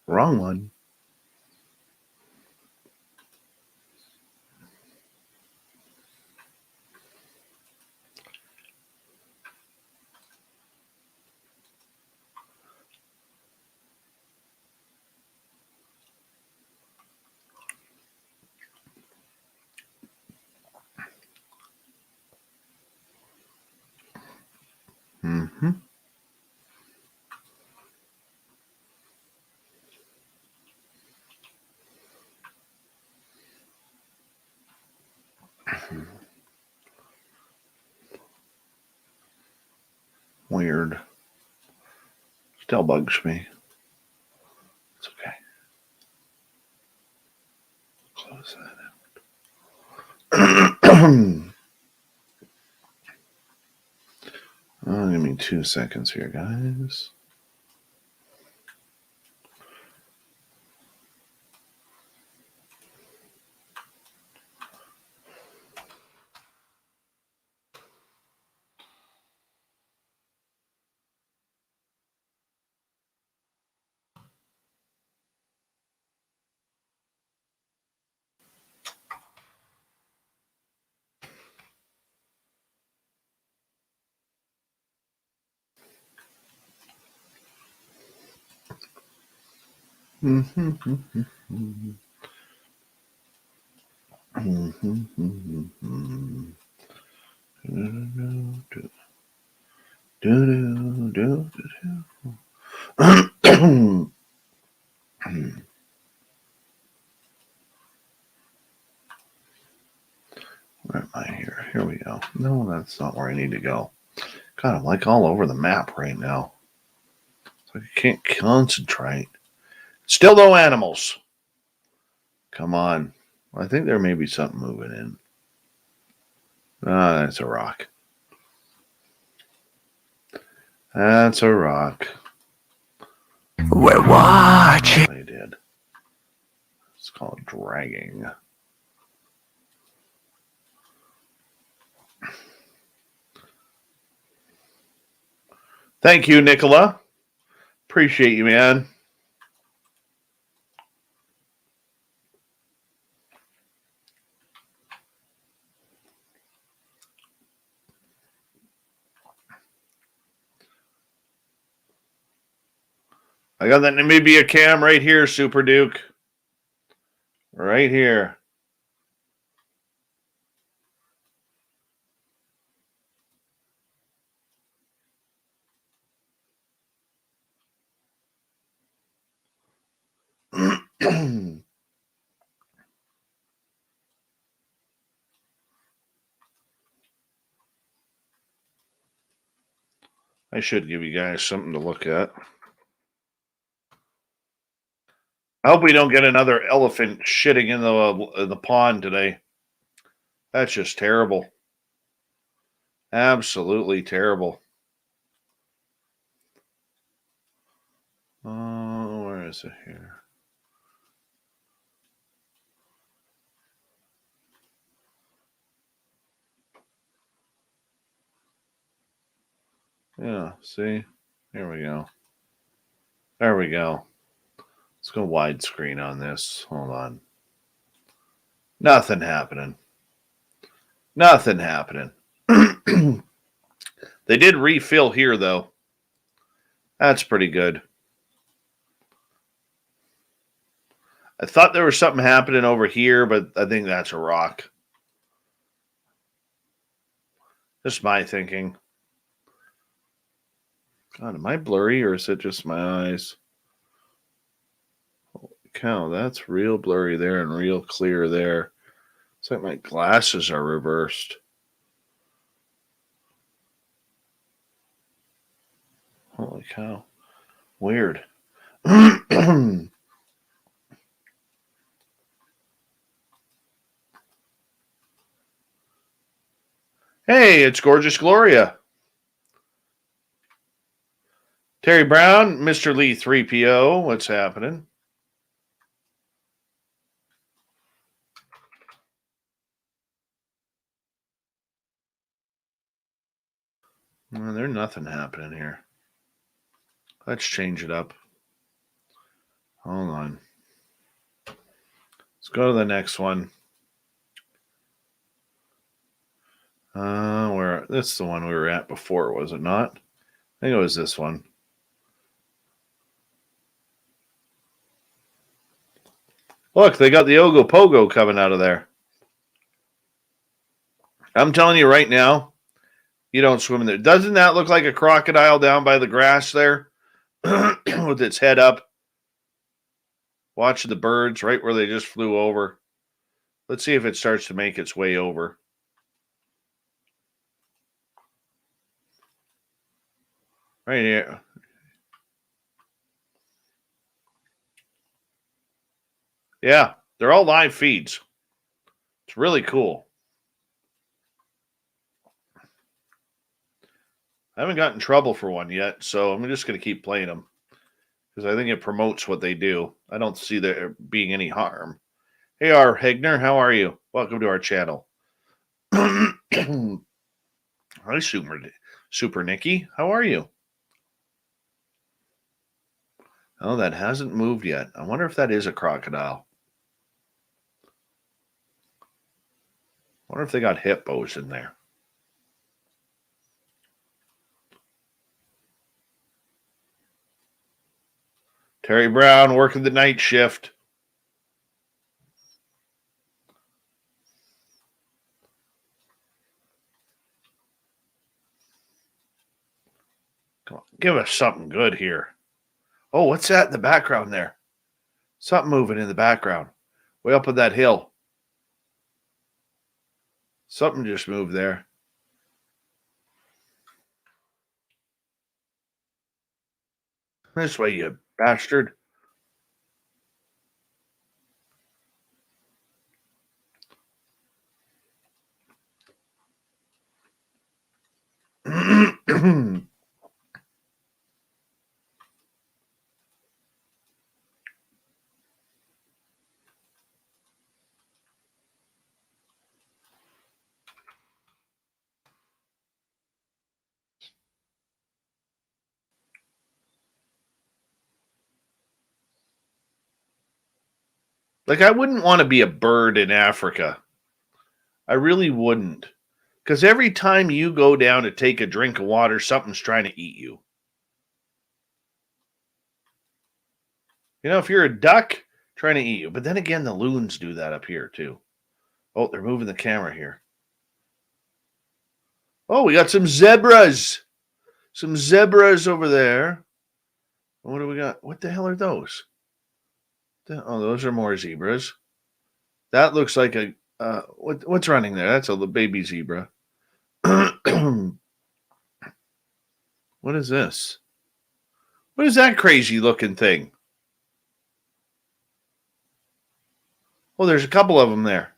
Wrong one. Mm-hmm. Weird. Still bugs me. It's okay. Close that out. Give me 2 seconds here, guys. Where am I here? Here we go. No, that's not where I need to go. God, I'm like all over the map right now. So I can't concentrate. Still no animals. Come on. I think there may be something moving in. Ah, that's a rock. That's a rock. We're watching. They did. It's called dragging. Thank you, Nicola. Appreciate you, man. I got that Namibia cam right here, Super Duke. Right here. I should give you guys something to look at. I hope we don't get another elephant shitting in the pond today. That's just terrible. Absolutely terrible. Where is it here? Yeah, see? Here we go. There we go. Let's go widescreen on this. Hold on. Nothing happening. Nothing happening. They did refill here, though. That's pretty good. I thought there was something happening over here, but I think that's a rock. Just my thinking. God, am I blurry or is it just my eyes? Holy cow, that's real blurry there and real clear there. It's like my glasses are reversed. Holy cow. Weird. Hey, it's Gorgeous Gloria. Terry Brown, Mr. Lee 3PO, what's happening? Well, there's nothing happening here. Let's change it up. Hold on. Let's go to the next one. This is the one we were at before, was it not? I think it was this one. Look, they got the Ogopogo coming out of there. I'm telling you right now, you don't swim in there. Doesn't that look like a crocodile down by the grass there with its head up? Watch the birds right where they just flew over. Let's see if it starts to make its way over. Right here. Yeah, they're all live feeds. It's really cool. I haven't gotten in trouble for one yet, so I'm just going to keep playing them because I think it promotes what they do. I don't see there being any harm. Hey, R. Hegner, how are you? Welcome to our channel. Hi, Super Nikki. How are you? Oh, that hasn't moved yet. I wonder if that is a crocodile. I wonder if they got hippos in there. Terry Brown working the night shift. Come on, give us something good here. Oh, what's that in the background there? Something moving in the background. Way up on that hill. Something just moved there. This way, you bastard. Like, I wouldn't want to be a bird in Africa. I really wouldn't. Because every time you go down to take a drink of water, something's trying to eat you. You know, if you're a duck, trying to eat you. But then again, the loons do that up here, too. Oh, they're moving the camera here. Oh, we got some zebras. Some zebras over there. What do we got? What the hell are those? Oh, those are more zebras. That looks like a what's running there? That's a baby zebra. What is this? What is that crazy looking thing? Oh, there's a couple of them there.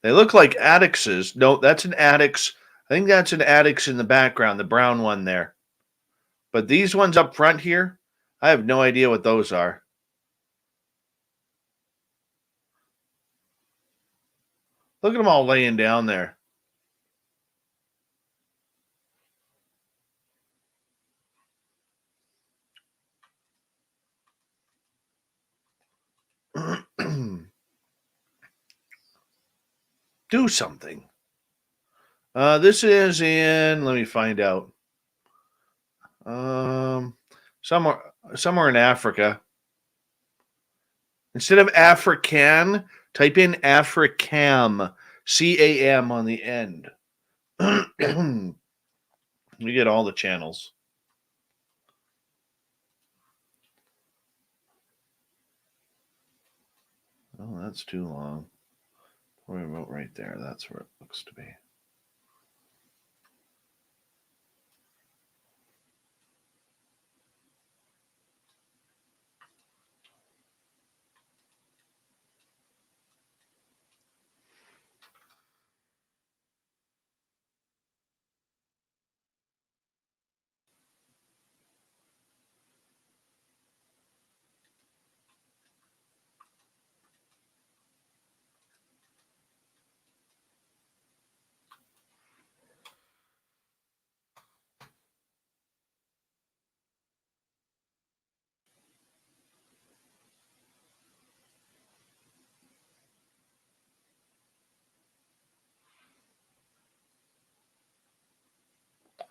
They look like addixes. No, that's an addix. I think that's an addix in the background, the brown one there. But these ones up front here, I have no idea what those are. Look at them all laying down there. Do something. This is in, let me find out. Somewhere in Africa. Instead of African, type in Africam, CAM on the end. You get all the channels. Oh, that's too long. Remote right there. That's where it looks to be.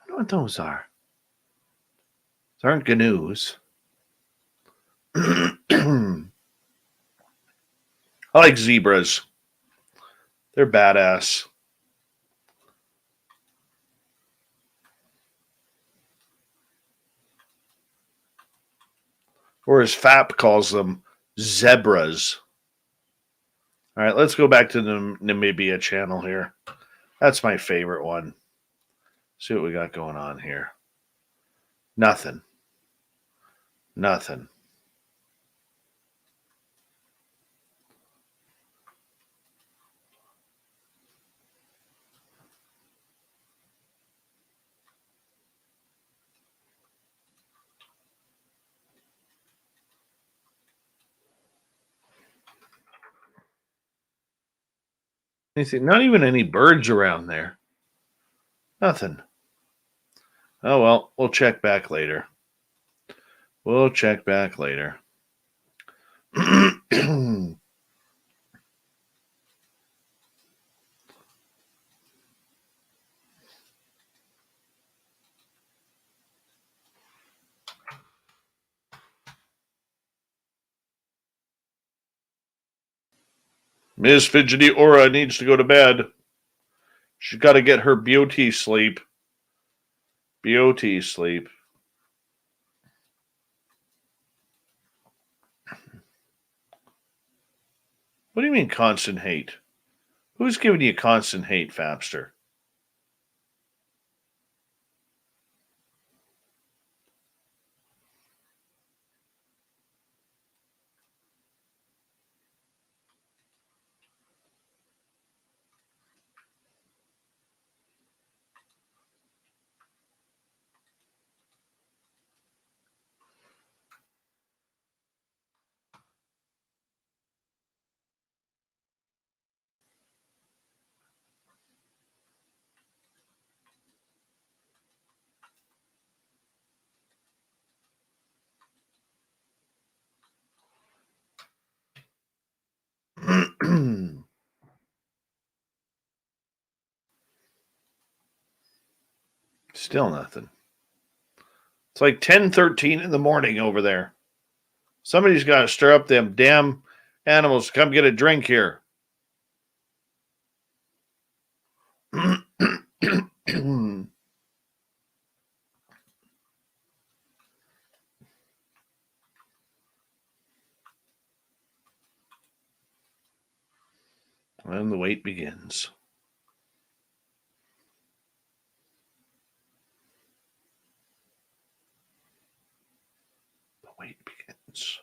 I don't know what those are. Those aren't gnu's. I like zebras. They're badass. Or as FAP calls them, zebras. All right, let's go back to the Namibia channel here. That's my favorite one. See what we got going on here. Nothing. Nothing. Anything, not even any birds around there. Nothing. Oh, well, we'll check back later. We'll check back later. Miss Fidgety Aura needs to go to bed. She's got to get her beauty sleep. Beauty sleep. What do you mean constant hate? Who's giving you constant hate, Fapster? Still nothing. It's like 10:13 in the morning over there. Somebody's got to stir up them damn animals to come get a drink here. And the wait begins. The wait begins.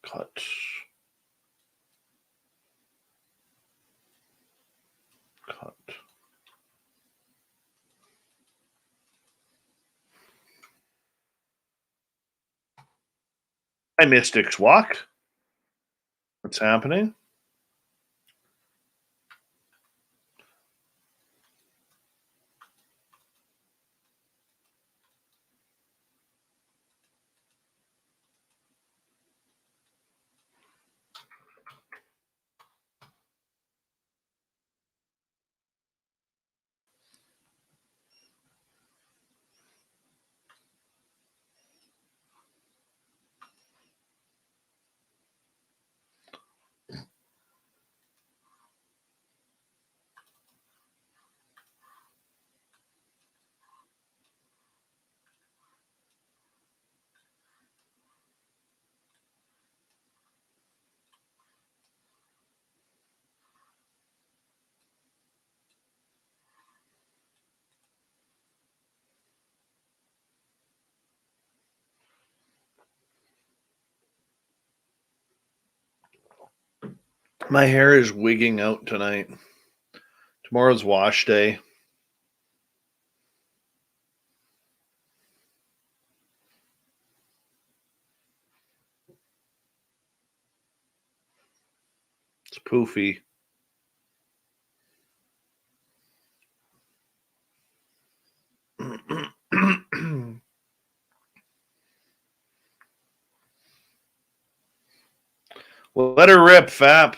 Cut. Cut. Hi, Mystics Walk. What's happening? My hair is wigging out tonight. Tomorrow's wash day. It's poofy. Well, let her rip, Fap.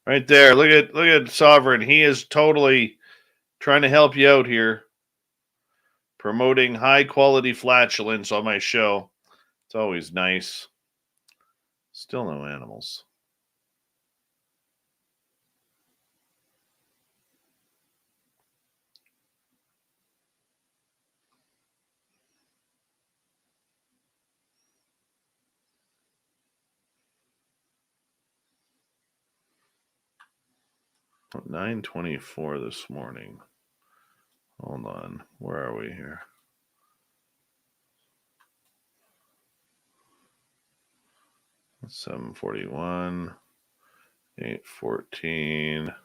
Right there. Look at Sovereign. He is totally trying to help you out here. Promoting high quality flatulence on my show. It's always nice. Still no animals. What, 9:24 this morning. Hold on. Where are we here? That's 7:41, 8:14,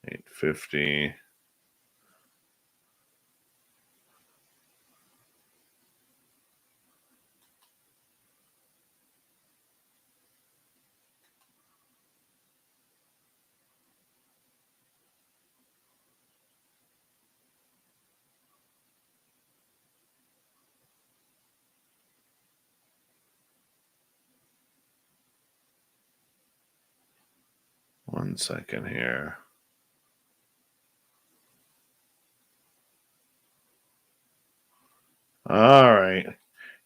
8:50. One second here. All right.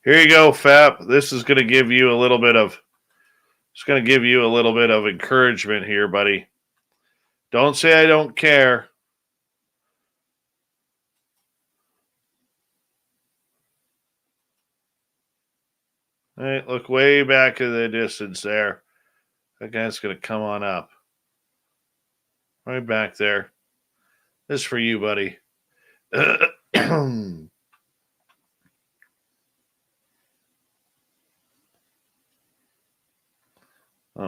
Here you go, Fap. This is going to give you a little bit of encouragement here, buddy. Don't say I don't care. All right, look way back in the distance there. That guy's going to come on up. Right back there. This is for you, buddy. Oh,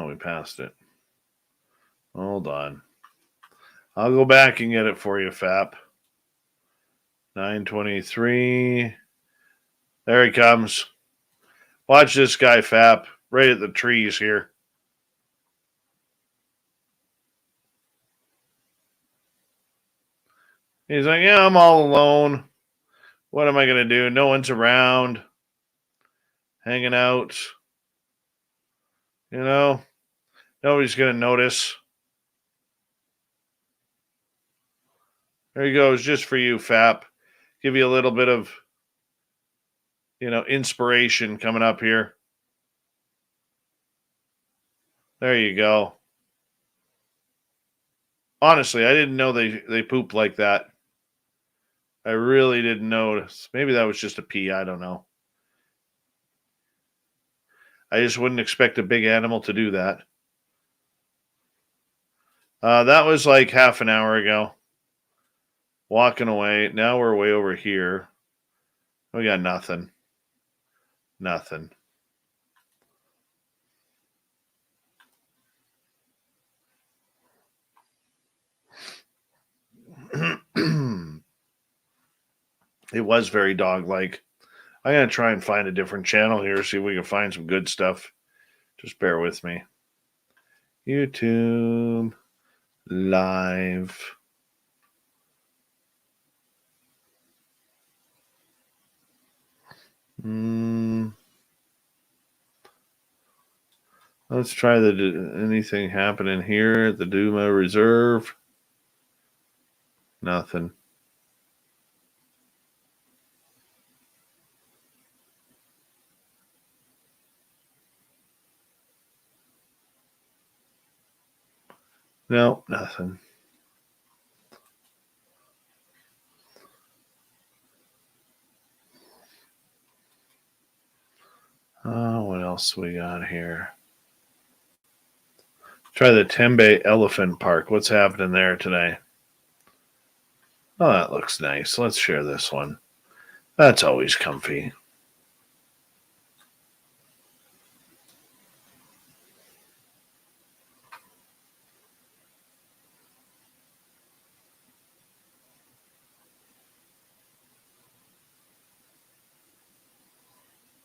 we passed it. Hold on. I'll go back and get it for you, Fap. 9:23. There he comes. Watch this guy, Fap. Right at the trees here. He's like, yeah, I'm all alone. What am I going to do? No one's around. Hanging out. You know, nobody's going to notice. There he goes, just for you, Fap. Give you a little bit of, inspiration coming up here. There you go. Honestly, I didn't know they poop like that. I really didn't notice. Maybe that was just a pee. I don't know. I just wouldn't expect a big animal to do that. That was like half an hour ago. Walking away. Now we're way over here. We got nothing. Nothing. It was very dog-like. I'm going to try and find a different channel here, see if we can find some good stuff. Just bear with me. YouTube Live. Let's try anything happening here at the Duma Reserve. Nothing. No, nothing. What else we got here? Try the Tembe Elephant Park. What's happening there today? Oh, that looks nice. Let's share this one. That's always comfy.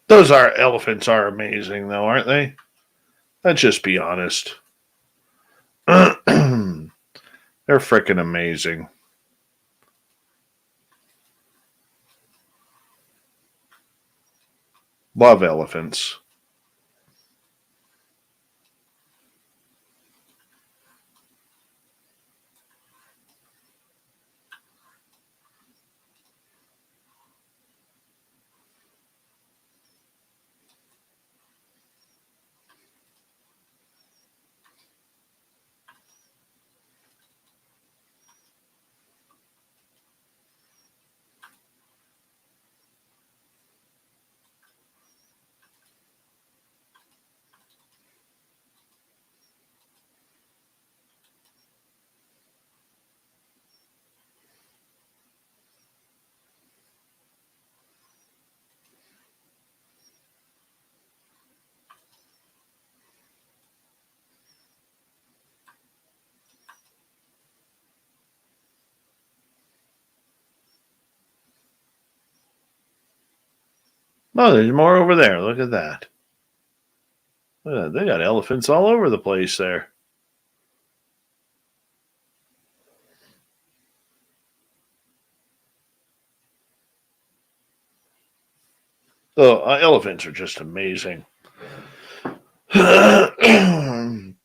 Those elephants are amazing, though, aren't they? Let's just be honest. They're freaking amazing. Love elephants. Oh, there's more over there. Look at that. Look at that. They got elephants all over the place there. So elephants are just amazing. Mr.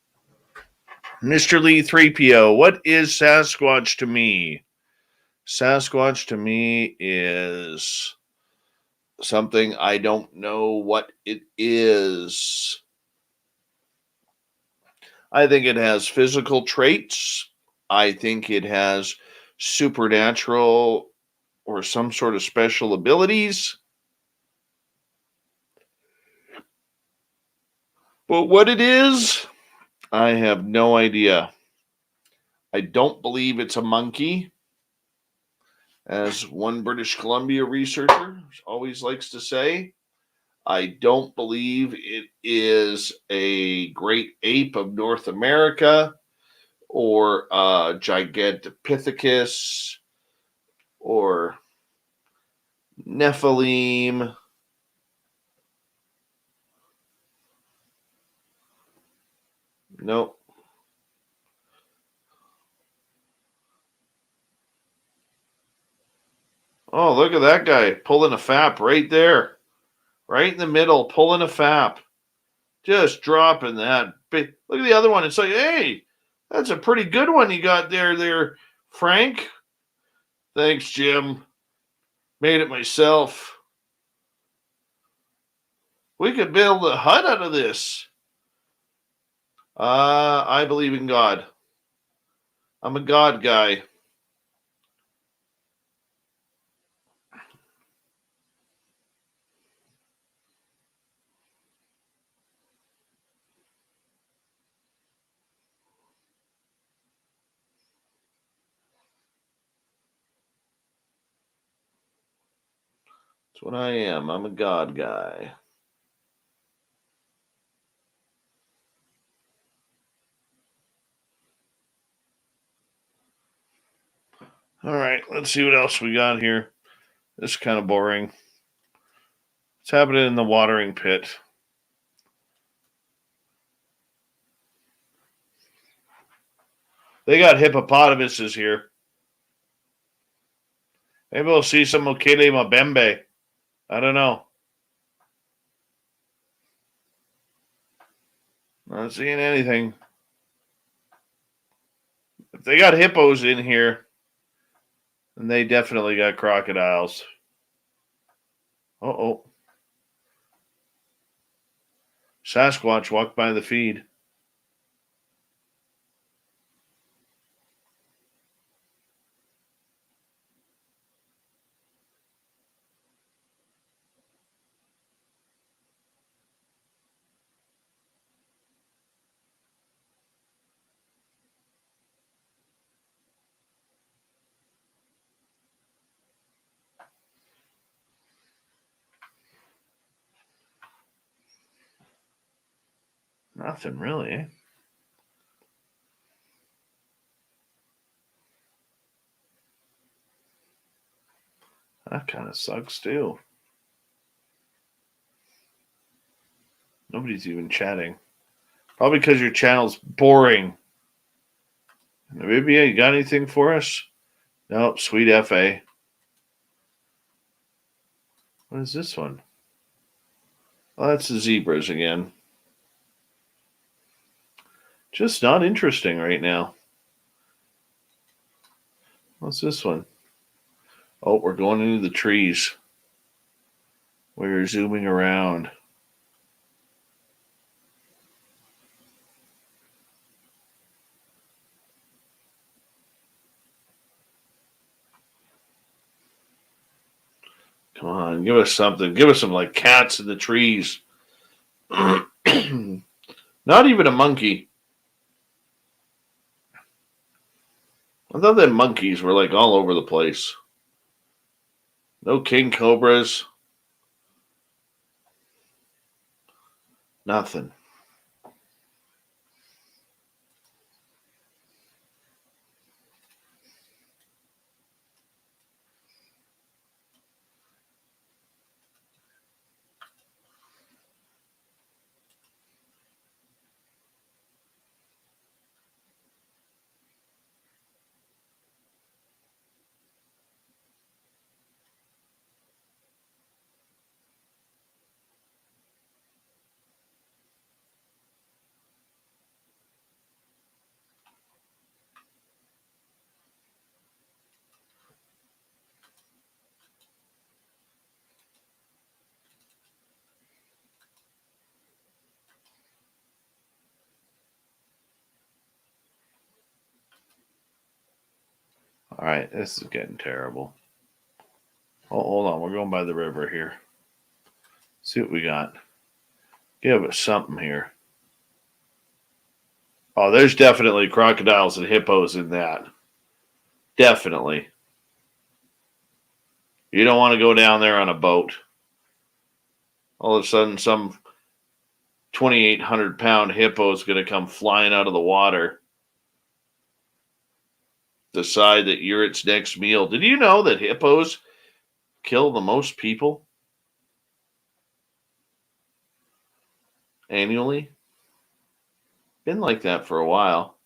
Lee 3PO, what is Sasquatch to me? Sasquatch to me is something I don't know what it is. I think it has physical traits. I think it has supernatural or some sort of special abilities. But what it is, I have no idea. I don't believe it's a monkey, as one British Columbia researcher always likes to say. I don't believe it is a great ape of North America or a Gigantopithecus or Nephilim. Nope. Oh, look at that guy pulling a FAP right there. Right in the middle, pulling a FAP. Just dropping that. Look at the other one. It's like, hey, that's a pretty good one you got there, Frank. Thanks, Jim. Made it myself. We could build a hut out of this. I believe in God. I'm a God guy. That's what I am. I'm a God guy. All right, let's see what else we got here. This is kind of boring. What's happening in the watering pit? They got hippopotamuses here. Maybe we'll see some Okele Mabembe. I don't know. Not seeing anything. If they got hippos in here, then they definitely got crocodiles. Uh-oh. Sasquatch walked by the feed. Nothing really. That kind of sucks too. Nobody's even chatting. Probably because your channel's boring. Namibia, you got anything for us? Nope, sweet FA. What is this one? Oh, that's the zebras again. Just not interesting right now. What's this one? Oh, we're going into the trees. We're zooming around. Come on, give us something. Give us some like cats in the trees. Not even a monkey. I thought that monkeys were like all over the place. No king cobras. Nothing. All right, this is getting terrible. Oh, hold on. We're going by the river here. See what we got. Give us something here. Oh, there's definitely crocodiles and hippos in that. Definitely. You don't want to go down there on a boat. All of a sudden, some 2,800-pound hippo is going to come flying out of the water. Decide that you're its next meal. Did you know that hippos kill the most people annually? Been like that for a while.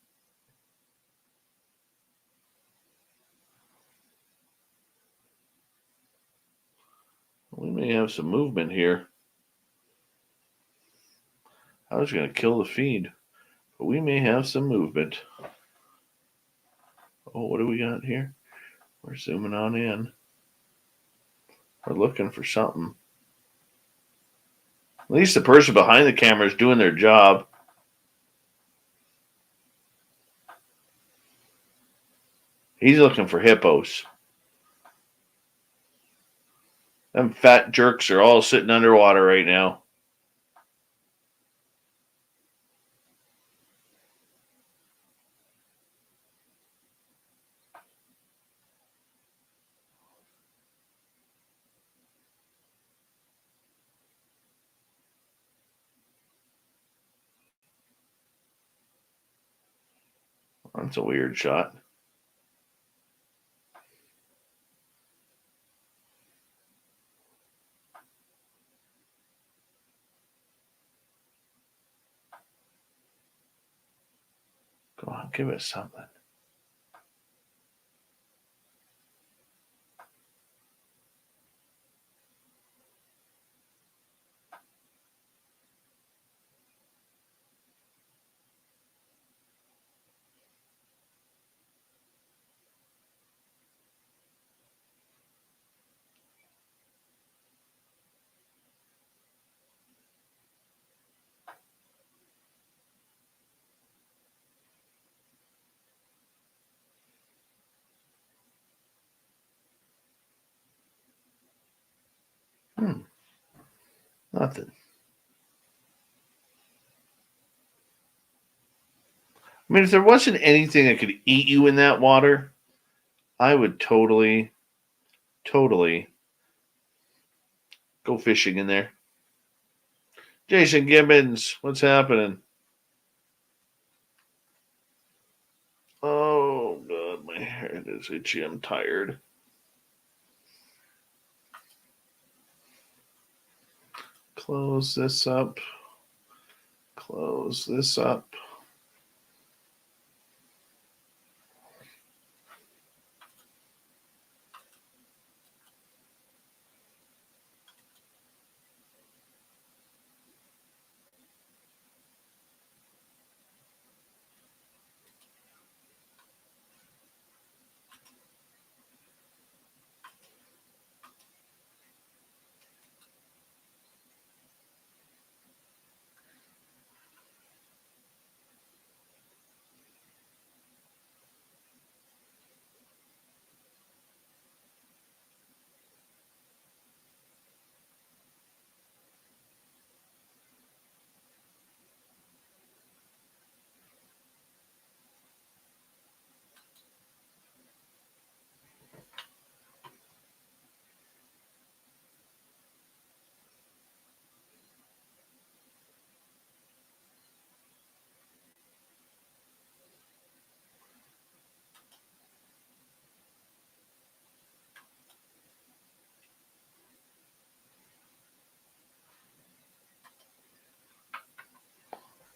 We may have some movement here. I was going to kill the feed, but we may have some movement. Oh, what do we got here? We're zooming on in. We're looking for something. At least the person behind the camera is doing their job. He's looking for hippos. Them fat jerks are all sitting underwater right now. That's a weird shot. Come on, give us something. Nothing. I mean, if there wasn't anything that could eat you in that water, I would totally go fishing in there. Jason Gibbons, what's happening? Oh, God, my head is itchy. I'm tired. Close this up. close this up.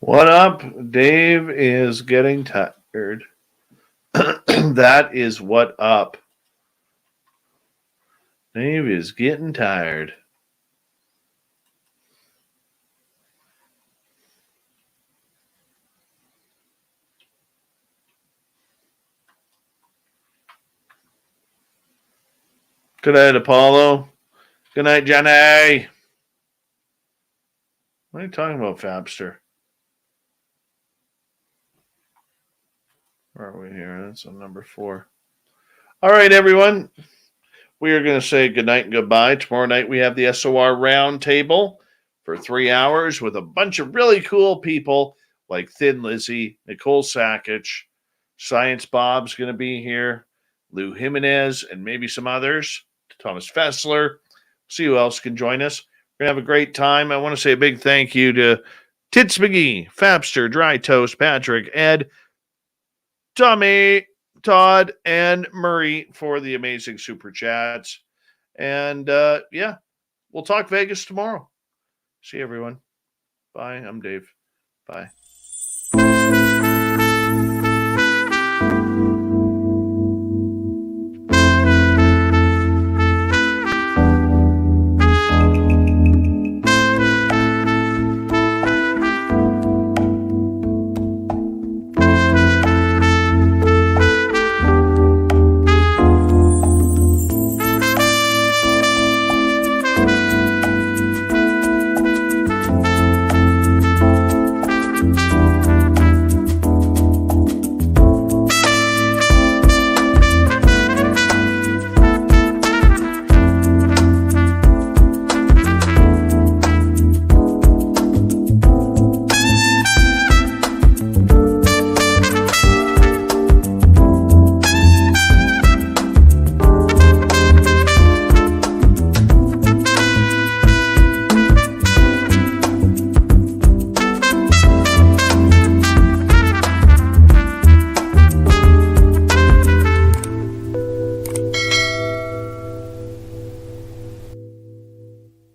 What up? Dave is getting tired. That is what up. Dave is getting tired. Good night, Apollo. Good night, Jenny. What are you talking about, Fabster? Where are we here? That's on number 4. All right, everyone. We are going to say goodnight and goodbye. Tomorrow night we have the SOR Roundtable for 3 hours with a bunch of really cool people like Thin Lizzy, Nicole Sasquatch, Science Bob's going to be here, Lou Jimenez, and maybe some others. Thomas Fessler. See who else can join us. We're going to have a great time. I want to say a big thank you to Tits McGee, Fabster, Dry Toast, Patrick, Ed, Tommy, Todd, and Murray for the amazing super chats. And yeah, we'll talk Vegas tomorrow. See everyone. Bye. I'm Dave. Bye.